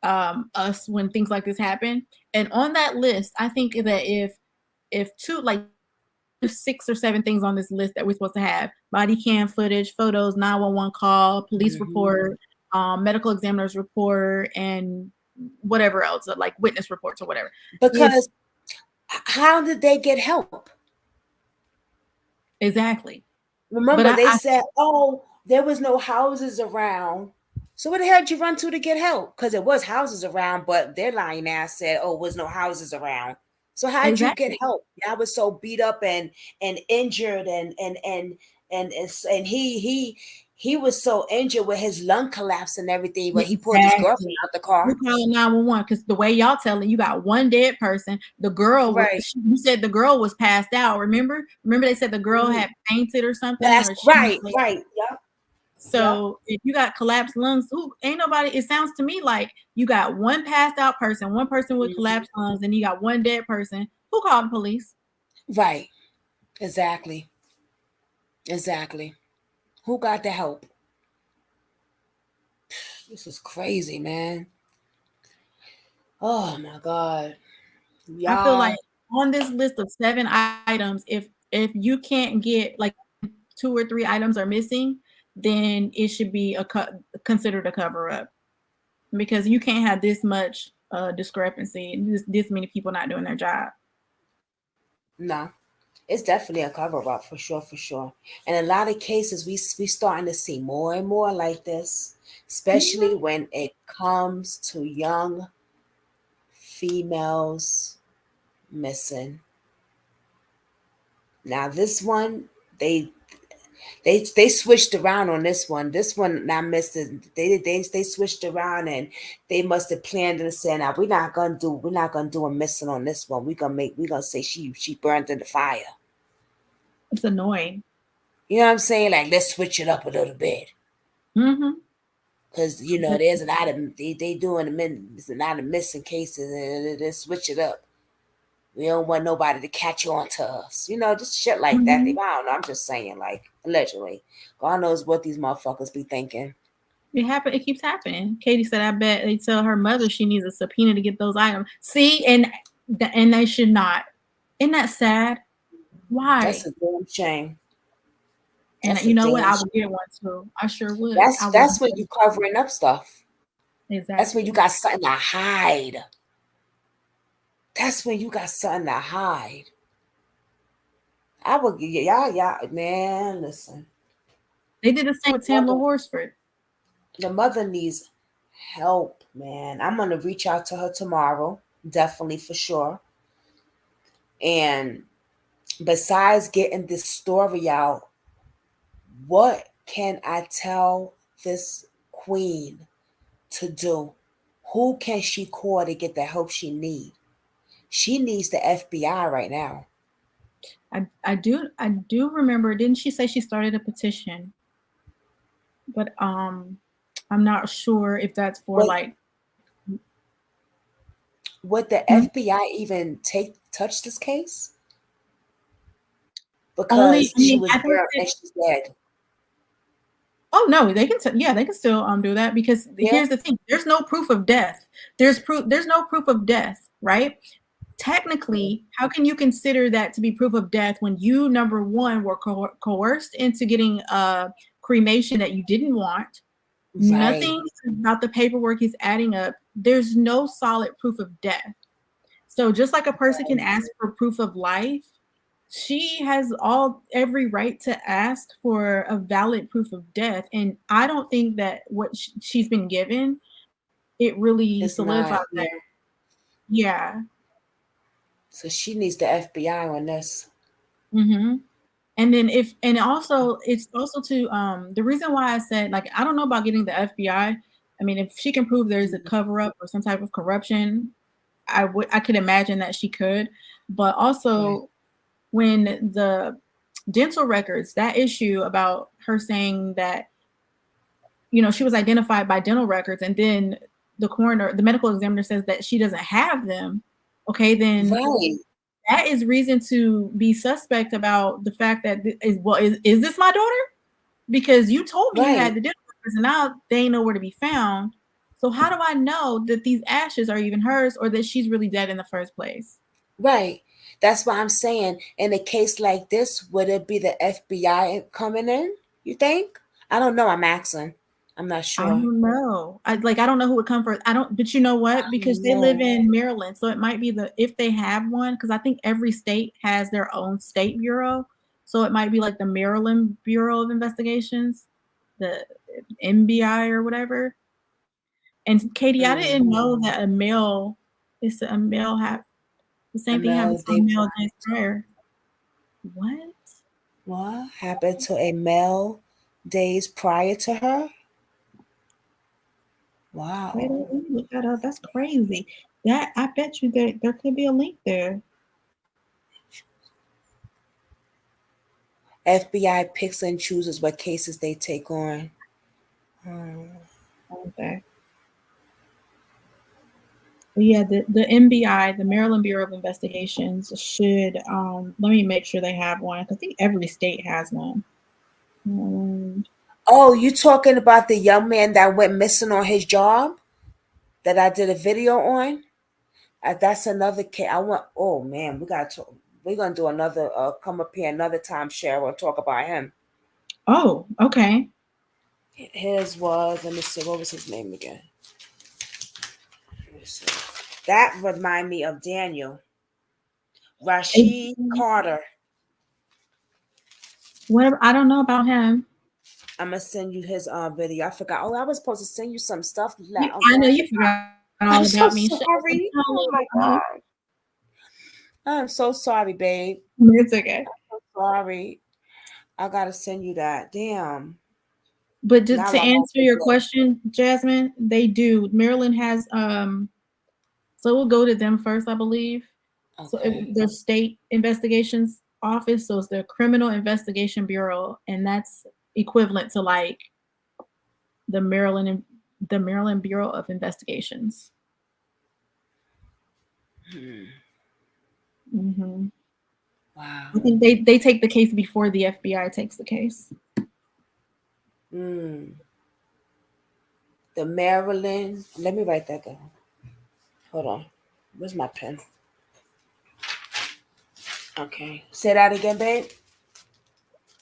us when things like this happen. And on that list, I think that if two, like 6 or 7 things on this list that we're supposed to have: body cam footage, photos, 911 call, police report, medical examiner's report, and whatever else, like witness reports or whatever. Because how did they get help? Exactly. Remember, they said, oh, there was no houses around. So where the hell did you run to get help? Because it was houses around, but their lying ass said, oh, was no houses around. So how did you get help? I was so beat up and injured and he was so injured with his lung collapse and everything, but he pulled his girlfriend out the car. We're calling 911 because the way y'all telling, you got one dead person. The girl, you said the girl was passed out. Remember they said the girl had fainted or something. That's right. Yep. So if you got collapsed lungs, ain't nobody. It sounds to me like you got one passed out person, one person with collapsed lungs, and you got one dead person. Who called the police? Right. Exactly. Who got the help? This is crazy, man. Oh my God. I feel like on this list of 7 items, if you can't get like 2 or 3 items are missing, then it should be considered a cover up, because you can't have this much discrepancy, this many people not doing their job. No. It's definitely a cover up for sure. And a lot of cases we starting to see more and more like this, especially when it comes to young females missing. Now this one, they switched around on this one. This one not missing. They switched around and they must have planned and said, now we're not gonna do a missing on this one. We're gonna say she burned in the fire. It's annoying. You know what I'm saying? Like, let's switch it up a little bit. Because, there's a lot of, they doing a lot of missing cases and they switch it up. We don't want nobody to catch on to us. Just shit like that. I don't know. I'm just saying, like, allegedly. God knows what these motherfuckers be thinking. It keeps happening. Katie said, I bet they tell her mother she needs a subpoena to get those items. See, and they should not. Isn't that sad? Why? That's a damn shame. And you know what? I would get one too. I sure would. That's when you covering up stuff. Exactly. That's when you got something to hide. I would, y'all, man, listen. They did the same with Tamla Horsford. The mother needs help, man. I'm going to reach out to her tomorrow. Definitely, for sure. And besides getting this story out, what can I tell this queen to do? Who can she call to get the help she needs? She needs the FBI right now. I do remember. Didn't she say she started a petition? But I'm not sure if that's for Would the FBI even touch this case? because she was there and she's dead. Oh no, they can. They can still do that because here's the thing: there's no proof of death. There's no proof of death, right? Technically, how can you consider that to be proof of death when you, number one, were coerced into getting a cremation that you didn't want? Right. Nothing about the paperwork is adding up. There's no solid proof of death. So just like a person can ask for proof of life, she has every right to ask for a valid proof of death. And I don't think that what she's been given, it really solidifies that. Yeah. So she needs the FBI on this. Mm-hmm. And then it's also to the reason why I said, like, I don't know about getting the FBI. I mean, if she can prove there's a cover up or some type of corruption, I could imagine that she could. But also when the dental records, that issue about her saying that, she was identified by dental records, and then the medical examiner says that she doesn't have them. Okay, then that is reason to be suspect about the fact that is this my daughter? Because you told me you had the dental records, and now they ain't nowhere to be found. So how do I know that these ashes are even hers, or that she's really dead in the first place? Right. That's why I'm saying, in a case like this, would it be the FBI coming in, you think? I don't know. I'm asking. I'm not sure. I don't know. I don't know who would come first. But you know what? Because they live in Maryland, so it might be if they have one, because I think every state has their own state bureau. So it might be like the Maryland Bureau of Investigations, the MBI or whatever. And Katie, I didn't know that a male have the same thing happened to a male days prior. What? What happened to a male days prior to her? Wow. Wait, let me look that up. That's crazy. That I bet you there could be a link there. FBI picks and chooses what cases they take on. Okay. Yeah, the MBI, the Maryland Bureau of Investigations, should let me make sure they have one, because I think every state has one. Oh, you talking about the young man that went missing on his job that I did a video on? That's another case. Oh man, we're gonna do another come up here another time, Cheryl, and talk about him. Oh, okay. His was, let me see, what was his name again? That remind me of Daniel. Rashid Carter. Whatever, I don't know about him. I'm gonna send you his video. I forgot. Oh, I was supposed to send you some stuff. I know you forgot all about me. Sorry. Oh my God. I'm so sorry, babe. It's okay. I'm so sorry. I gotta send you that. Damn. But to answer your question, Jasmine, they do. Maryland has so we'll go to them first, I believe. Okay. So the state investigations office, so it's the Criminal Investigation Bureau, and that's equivalent to like the Maryland Bureau of Investigations. Mm-hmm. Wow. I think they take the case before the FBI takes the case. The Maryland. Let me write that down. Hold on. Where's my pen? Okay. Say that again, babe.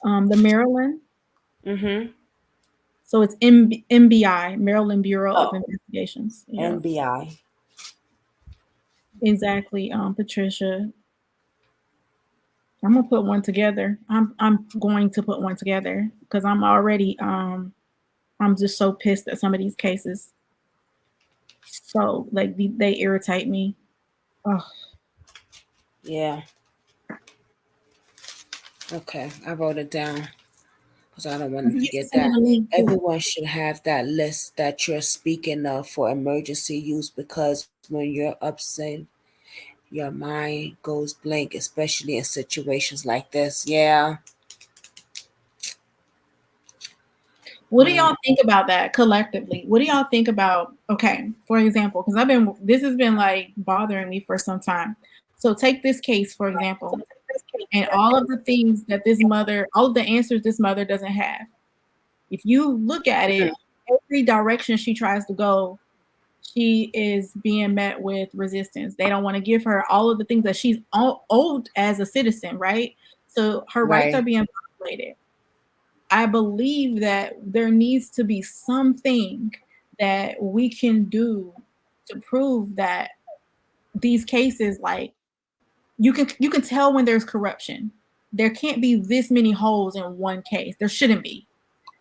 The Maryland. Mm-hmm. So it's MBI, Maryland Bureau of Investigations. Yeah. MBI. Exactly, Patricia. I'm gonna put one together. I'm going to put one together because I'm already I'm just so pissed at some of these cases. So like they irritate me. Oh. Yeah. Okay, I wrote it down because I don't want to forget that. Everyone should have that list that you're speaking of for emergency use, because when you're upset, your mind goes blank, especially in situations like this. Yeah. What do y'all think about that collectively? What do y'all think about, okay, for example, because this has been like bothering me for some time. So take this case, for example. and all of the things that all of the answers this mother doesn't have. If you look at it, every direction she tries to go, she is being met with resistance. They don't want to give her all of the things that she's owed as a citizen, right? So her rights are being violated. I believe that there needs to be something that we can do to prove that these cases, like, you can tell when there's corruption. There can't be this many holes in one case. There shouldn't be.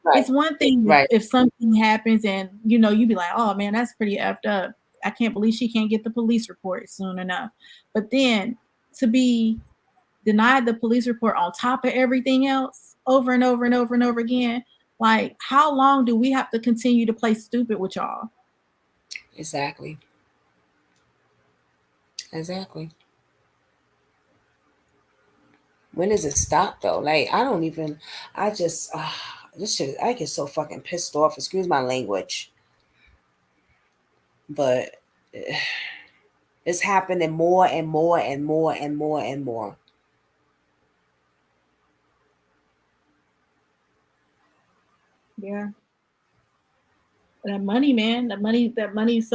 Right. It's one thing if something happens and you'd be like, oh man, that's pretty effed up. I can't believe she can't get the police report soon enough. But then to be denied the police report on top of everything else over and over and over and over again, like, how long do we have to continue to play stupid with y'all? Exactly. When does it stop though? Like, I get so fucking pissed off. Excuse my language. But it's happening more and more and more and more and more. Yeah. That money, man. The money's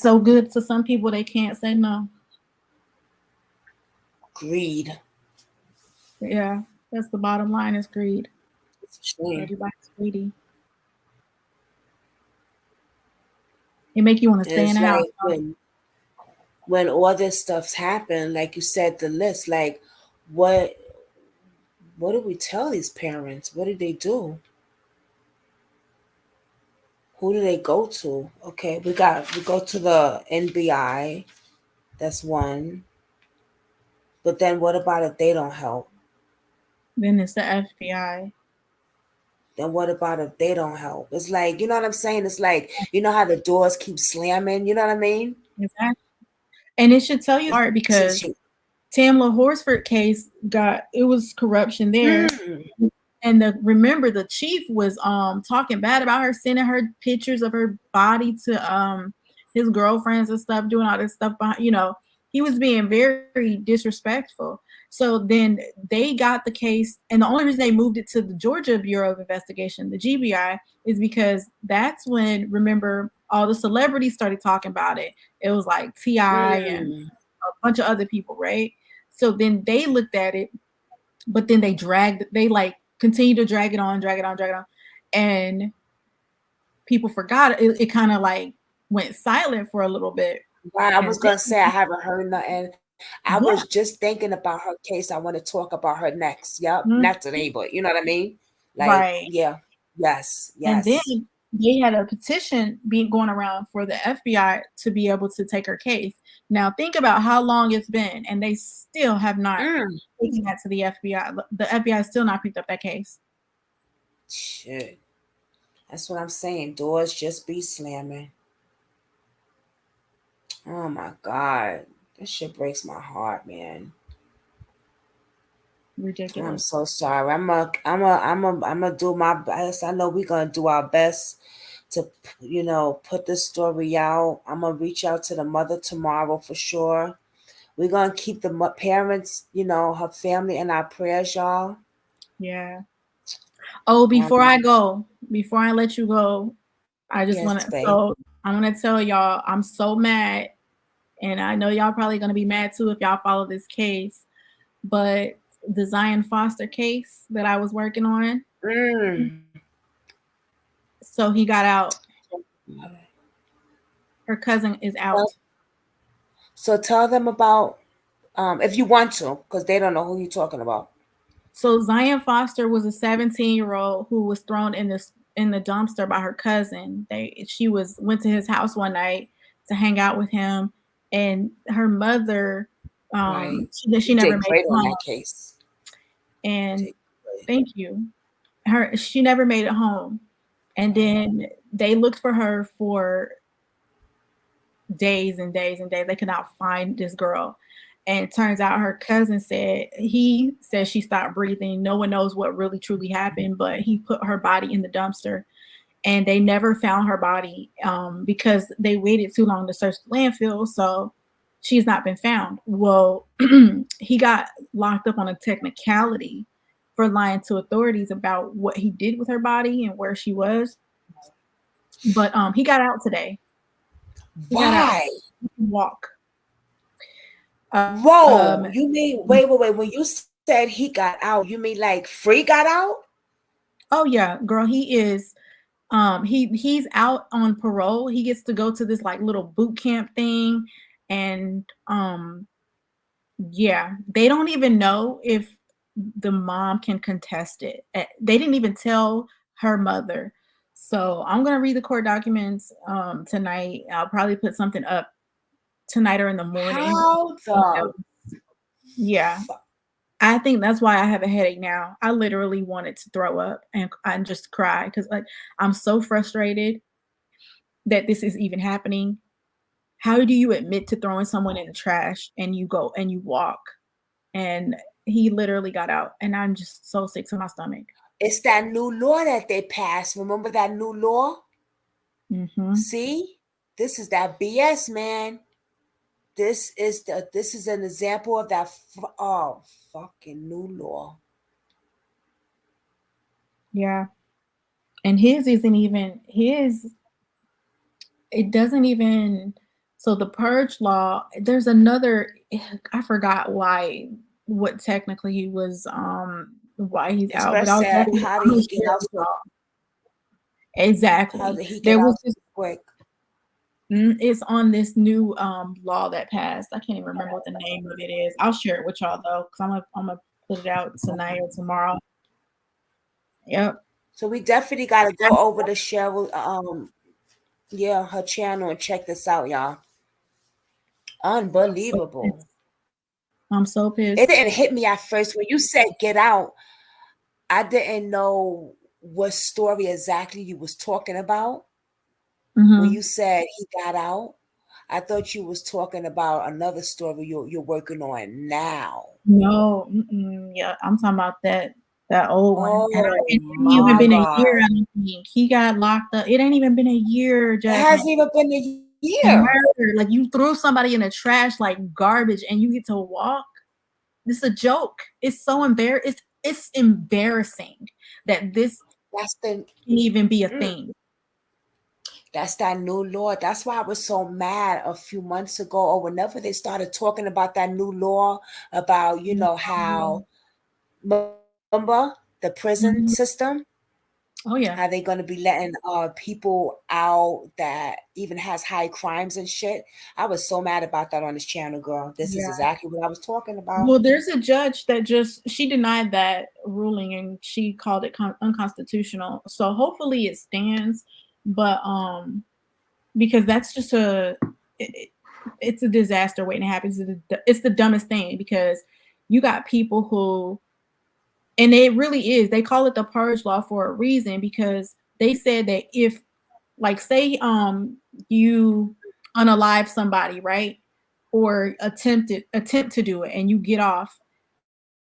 so good to some people they can't say no. Greed. Yeah, that's the bottom line, is greed. It's true. Everybody's greedy. It make you want to stay in the house. When all this stuff's happened, like you said, the list, like, what do we tell these parents? What do they do? Who do they go to? Okay, we go to the NBI. That's one. But then what about if they don't help? Then it's the FBI. Then what about if they don't help? It's like, you know what I'm saying? It's like, you know how the doors keep slamming? You know what I mean? Exactly. And it should tell you hard, because Tamla Horsford case it was corruption there. And remember the chief was talking bad about her, sending her pictures of her body to his girlfriends and stuff, doing all this stuff behind, he was being very disrespectful. So then they got the case, and the only reason they moved it to the Georgia Bureau of Investigation, the GBI, is because that's when, remember, all the celebrities started talking about it. It was like T.I. and a bunch of other people, right? So then they looked at it, but then they continued to drag it on. And people forgot it. It kind of like went silent for a little bit. Wow, I was going to say, I haven't heard nothing. I was just thinking about her case. I want to talk about her next. Yep. Not today, but you know what I mean? Like, right. Yeah. Yes. And then they had a petition going around for the FBI to be able to take her case. Now think about how long it's been, and they still have not taken that to the FBI. The FBI has still not picked up that case. Shit. That's what I'm saying. Doors just be slamming. Oh my God. This shit breaks my heart, man. Ridiculous. I'm so sorry. I'm gonna do my best. I know we're gonna do our best to, put this story out. I'm gonna reach out to the mother tomorrow for sure. We're gonna keep the parents, her family in our prayers, y'all. Yeah. Oh, before I let you go, I just want to. So I'm gonna tell y'all, I'm so mad, and I know y'all probably gonna be mad too if y'all follow this case. But the Zion Foster case that I was working on, so he got out. Her cousin is out. So tell them about, if you want to, because they don't know who you're talking about. So Zion Foster was a 17-year-old who was thrown in the dumpster by her cousin. She went to his house one night to hang out with him, and her mother, she never made it home. That case. And thank you. She never made it home, and then they looked for her for days and days and days. They could not find this girl. And it turns out her cousin said she stopped breathing. No one knows what really truly happened, but he put her body in the dumpster, and they never found her body because they waited too long to search the landfill. So she's not been found. Well, he got locked up on a technicality for lying to authorities about what he did with her body and where she was. But he got out today. He got out. Why? He can walk. Whoa, you mean wait. When you said he got out, you mean like Free got out? Oh yeah, girl, he is. He's out on parole. He gets to go to this like little boot camp thing, and yeah, they don't even know if the mom can contest it. They didn't even tell her mother. So I'm gonna read the court documents tonight. I'll probably put something up tonight or in the morning. How the yeah. I think that's why I have a headache now. I literally wanted to throw up and just cry because like I'm so frustrated that this is even happening. How do you admit to throwing someone in the trash and you go and you walk? And he literally got out, and I'm just so sick to my stomach. It's that new law that they passed. Remember that new law? Mm-hmm. See, this is that BS, man. This is an example of that fucking new law. Yeah. And his isn't even his. It doesn't even. So the purge law, there's another. I forgot what technically he was. Why he's out, but I'll said, how did he get out so exactly. How did he get there was out this quick? It's on this new law that passed. I can't even remember what the name of it is. I'll share it with y'all though, because I'm gonna put it out tonight or tomorrow. Yep. So we definitely gotta go over to Cheryl, her channel and check this out, y'all. Unbelievable. I'm so pissed. It didn't hit me at first when you said get out. I didn't know what story exactly you was talking about. Mm-hmm. When you said he got out, I thought you was talking about another story you're working on now. No, yeah, I'm talking about that old one. Oh, And it ain't even been a year. I don't think he got locked up. It ain't even been a year. It hasn't even been a year. Murder. Like you threw somebody in the trash like garbage, and you get to walk. This is a joke. It's so embarrassing. It's embarrassing that this can even be a thing. That's that new law. That's why I was so mad a few months ago, or whenever they started talking about that new law about, how, remember the prison system? Oh yeah. How they gonna be letting people out that even has high crimes and shit. I was so mad about that on this channel, girl. This is exactly what I was talking about. Well, there's a judge that she denied that ruling and she called it unconstitutional. So hopefully it stands, but because that's just it's a disaster waiting to happen. It's the dumbest thing because you got people who, and it really is, they call it the purge law for a reason, because they said that if, like, say you unalive somebody, right, or attempt to do it and you get off,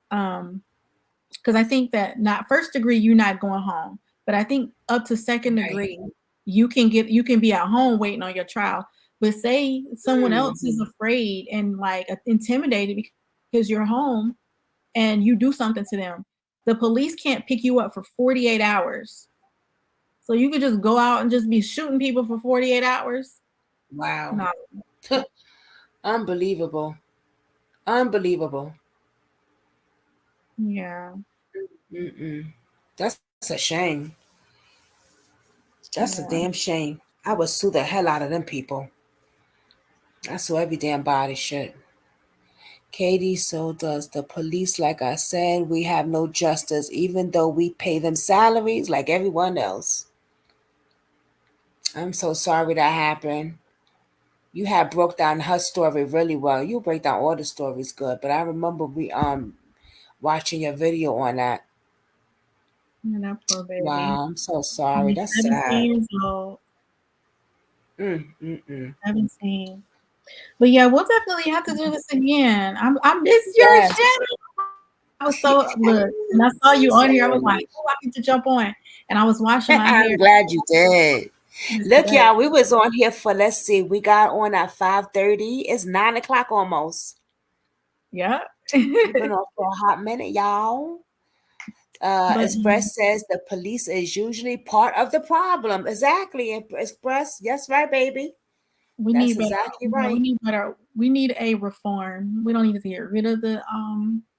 because I think that not first degree you're not going home, but I think up to second degree you can be at home waiting on your trial. But say someone else is afraid and like intimidated because you're home and you do something to them, the police can't pick you up for 48 hours. So you could just go out and just be shooting people for 48 hours. Wow. No. Unbelievable. Yeah. That's a shame. That's a damn shame. I would sue the hell out of them people. I sue every damn body shit. Katie, so does the police. Like I said, we have no justice, even though we pay them salaries like everyone else. I'm so sorry that happened. You had broke down her story really well. You break down all the stories good, but I remember we watching your video on that. Yeah, that poor baby. Wow, I'm so sorry. That's 17 sad. Years old. 17. But yeah, we'll definitely have to do this again. I miss your channel. I was so look, and I saw you on here. I was like, oh, I need to jump on. And I was washing my hair. I'm glad you did. Look, y'all, we was on here for, let's see, we got on at 5:30. It's 9 o'clock almost. Yeah. We've been on for a hot minute, y'all. But Express says the police is usually part of the problem. Exactly, Express. Yes, right, baby. we That's need better. exactly Yeah, we right. need better. We need a reform. We don't need to get rid of the.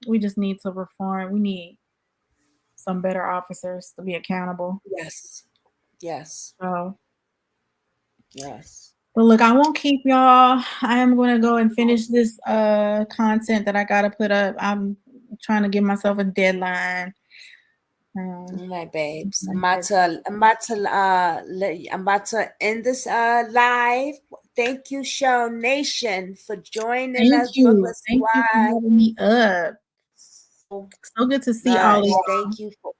We just need to reform. We need some better officers to be accountable. Yes, yes, So, yes. but look, I won't keep y'all. I am going to go and finish this content that I got to put up. I'm trying to give myself a deadline. All right, babes. I'm about to end this live. Thank you, Cheryl Nation, for joining Thank us, Brooklyn you. Thank you for Squad. having me up. So So good to see all of much. y'all. Thank you for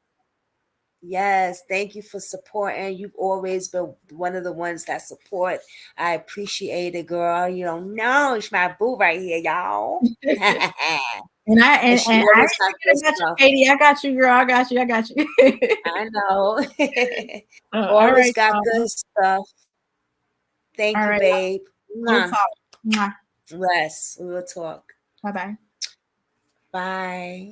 Yes, thank you for supporting. You've always been one of the ones that support. I appreciate it, girl. You don't know, it's my boo right here, y'all. And I And and, she and I always got good ain't forget I got you, stuff. Katie. I got you, girl. I got you. I got you. I know. All Always right, got y'all. good stuff. Thank All you, right. babe. We'll Mwah. talk. Mwah. Yes, we will talk. Bye-bye. Bye.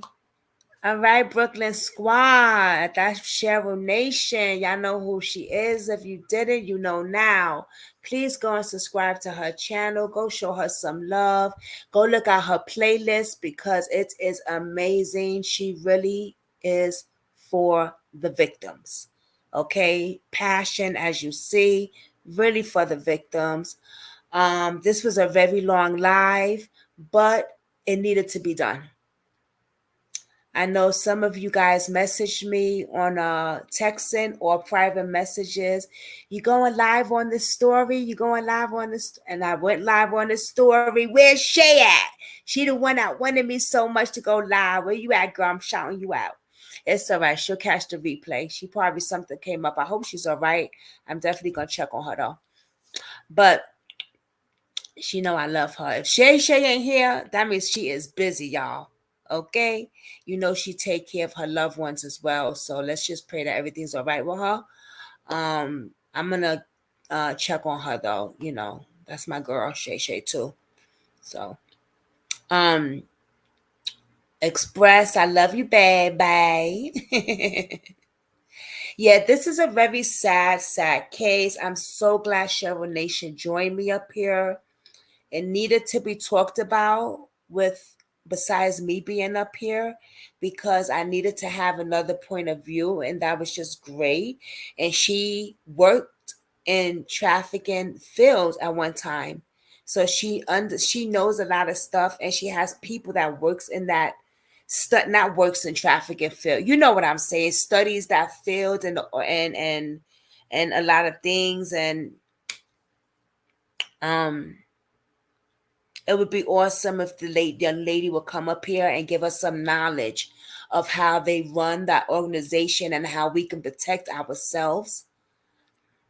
All right, Brooklyn Squad. That's Cheryl Nation. Y'all know who she is. If you didn't, you know now. Please go and subscribe to her channel. Go show her some love. Go look at her playlist because it is amazing. She really is for the victims. Okay? Passion, as you see, really for the victims. This was a very long live, but it needed to be done. I know some of you guys messaged me on texting or private messages. You going live on this story? You going live on this? And I went live on this story. Where's Shay at? She the one that wanted me so much to go live. Where you at, girl? I'm shouting you out. It's all right. She'll catch the replay. She probably something came up. I hope she's all right. I'm definitely gonna check on her though. But she know I love her. If Shay ain't here, that means she is busy, y'all. Okay? You know she take care of her loved ones as well. So let's just pray that everything's all right with her. I'm gonna check on her though. You know, that's my girl, Shay too. So um Express, I love you, babe. Bye. Yeah, this is a very sad case. I'm so glad Cheryl Nation joined me up here. It needed to be talked about with besides me being up here because I needed to have another point of view and that was just great. And she worked in trafficking fields at one time. So she knows a lot of stuff and she has people that works in that not works in trafficking field. You know what I'm saying? Studies that field and a lot of things and um it would be awesome if the young lady would come up here and give us some knowledge of how they run that organization and how we can protect ourselves,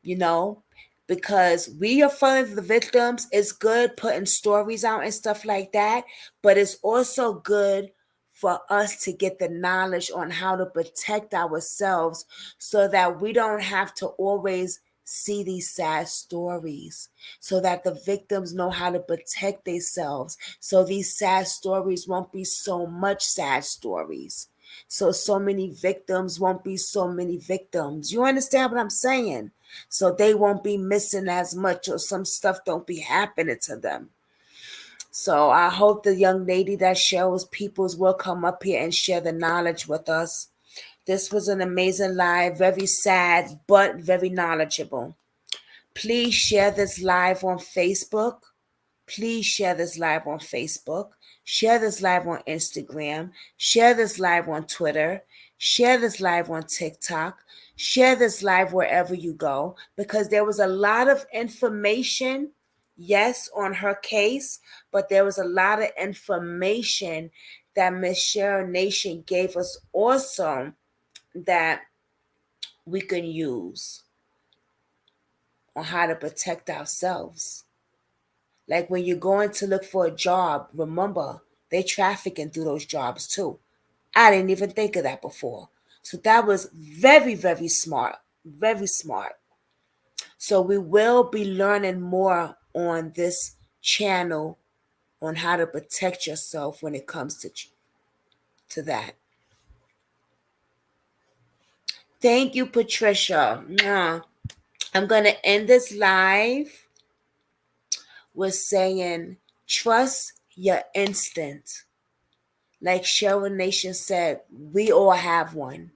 you know, because we are fun of the victims. It's good putting stories out and stuff like that, but it's also good for us to get the knowledge on how to protect ourselves so that we don't have to always see these sad stories, so that the victims know how to protect themselves, so these sad stories won't be so much sad stories, so many victims won't be so many victims. You understand what I'm saying? So they won't be missing as much or some stuff don't be happening to them. So I hope the young lady that shows peoples will come up here and share the knowledge with us. This was an amazing live, very sad, but very knowledgeable. Please share this live on Facebook. Please share this live on Facebook. Share this live on Instagram. Share this live on Twitter. Share this live on TikTok. Share this live wherever you go because there was a lot of information, yes, on her case, but there was a lot of information that Miss Cheryl Nation gave us also that we can use on how to protect ourselves. Like when you're going to look for a job, remember they trafficking through those jobs too. I didn't even think of that before. So that was very, very smart. Very smart. So we will be learning more on this channel on how to protect yourself when it comes to that. Thank you, Patricia. I'm going to end this live with saying, trust your instinct. Like Cheryl Nation said, we all have one,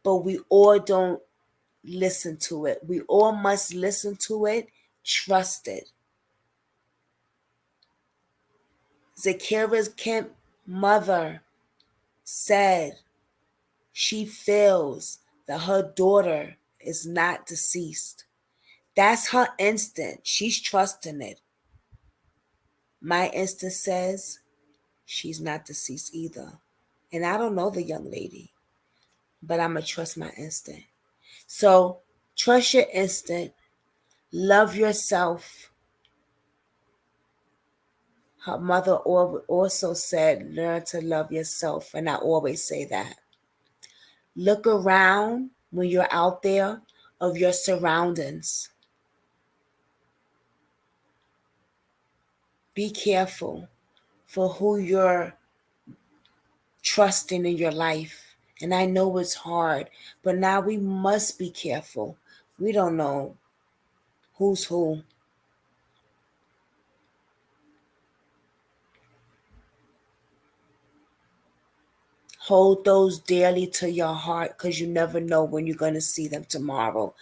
but we all don't listen to it. We all must listen to it, trust it. Zakira's Kemp mother said she feels that her daughter is not deceased. That's her instinct. She's trusting it. My instinct says she's not deceased either. And I don't know the young lady, but I'm going to trust my instinct. So trust your instinct. Love yourself. Her mother also said, learn to love yourself. And I always say that. Look around when you're out there of your surroundings. Be careful for who you're trusting in your life. And I know it's hard, but now we must be careful. We don't know who's who. Hold those dearly to your heart because you never know when you're going to see them tomorrow.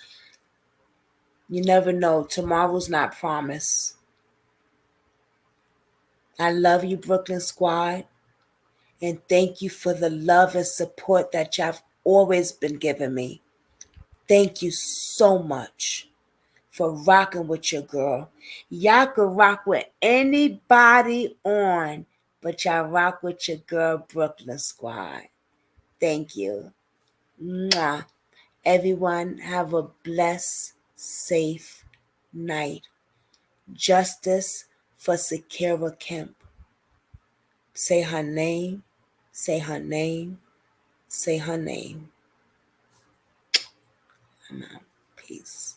You never know. Tomorrow's not promised. I love you, Brooklyn Squad. And thank you for the love and support that y'all have always been giving me. Thank you so much for rocking with your girl. Y'all can rock with anybody on, but y'all rock with your girl, Brooklyn Squad. Thank you. Mwah. Everyone have a blessed, safe night. Justice for Zkira Kemp. Say her name, say her name, say her name. I'm out. Peace.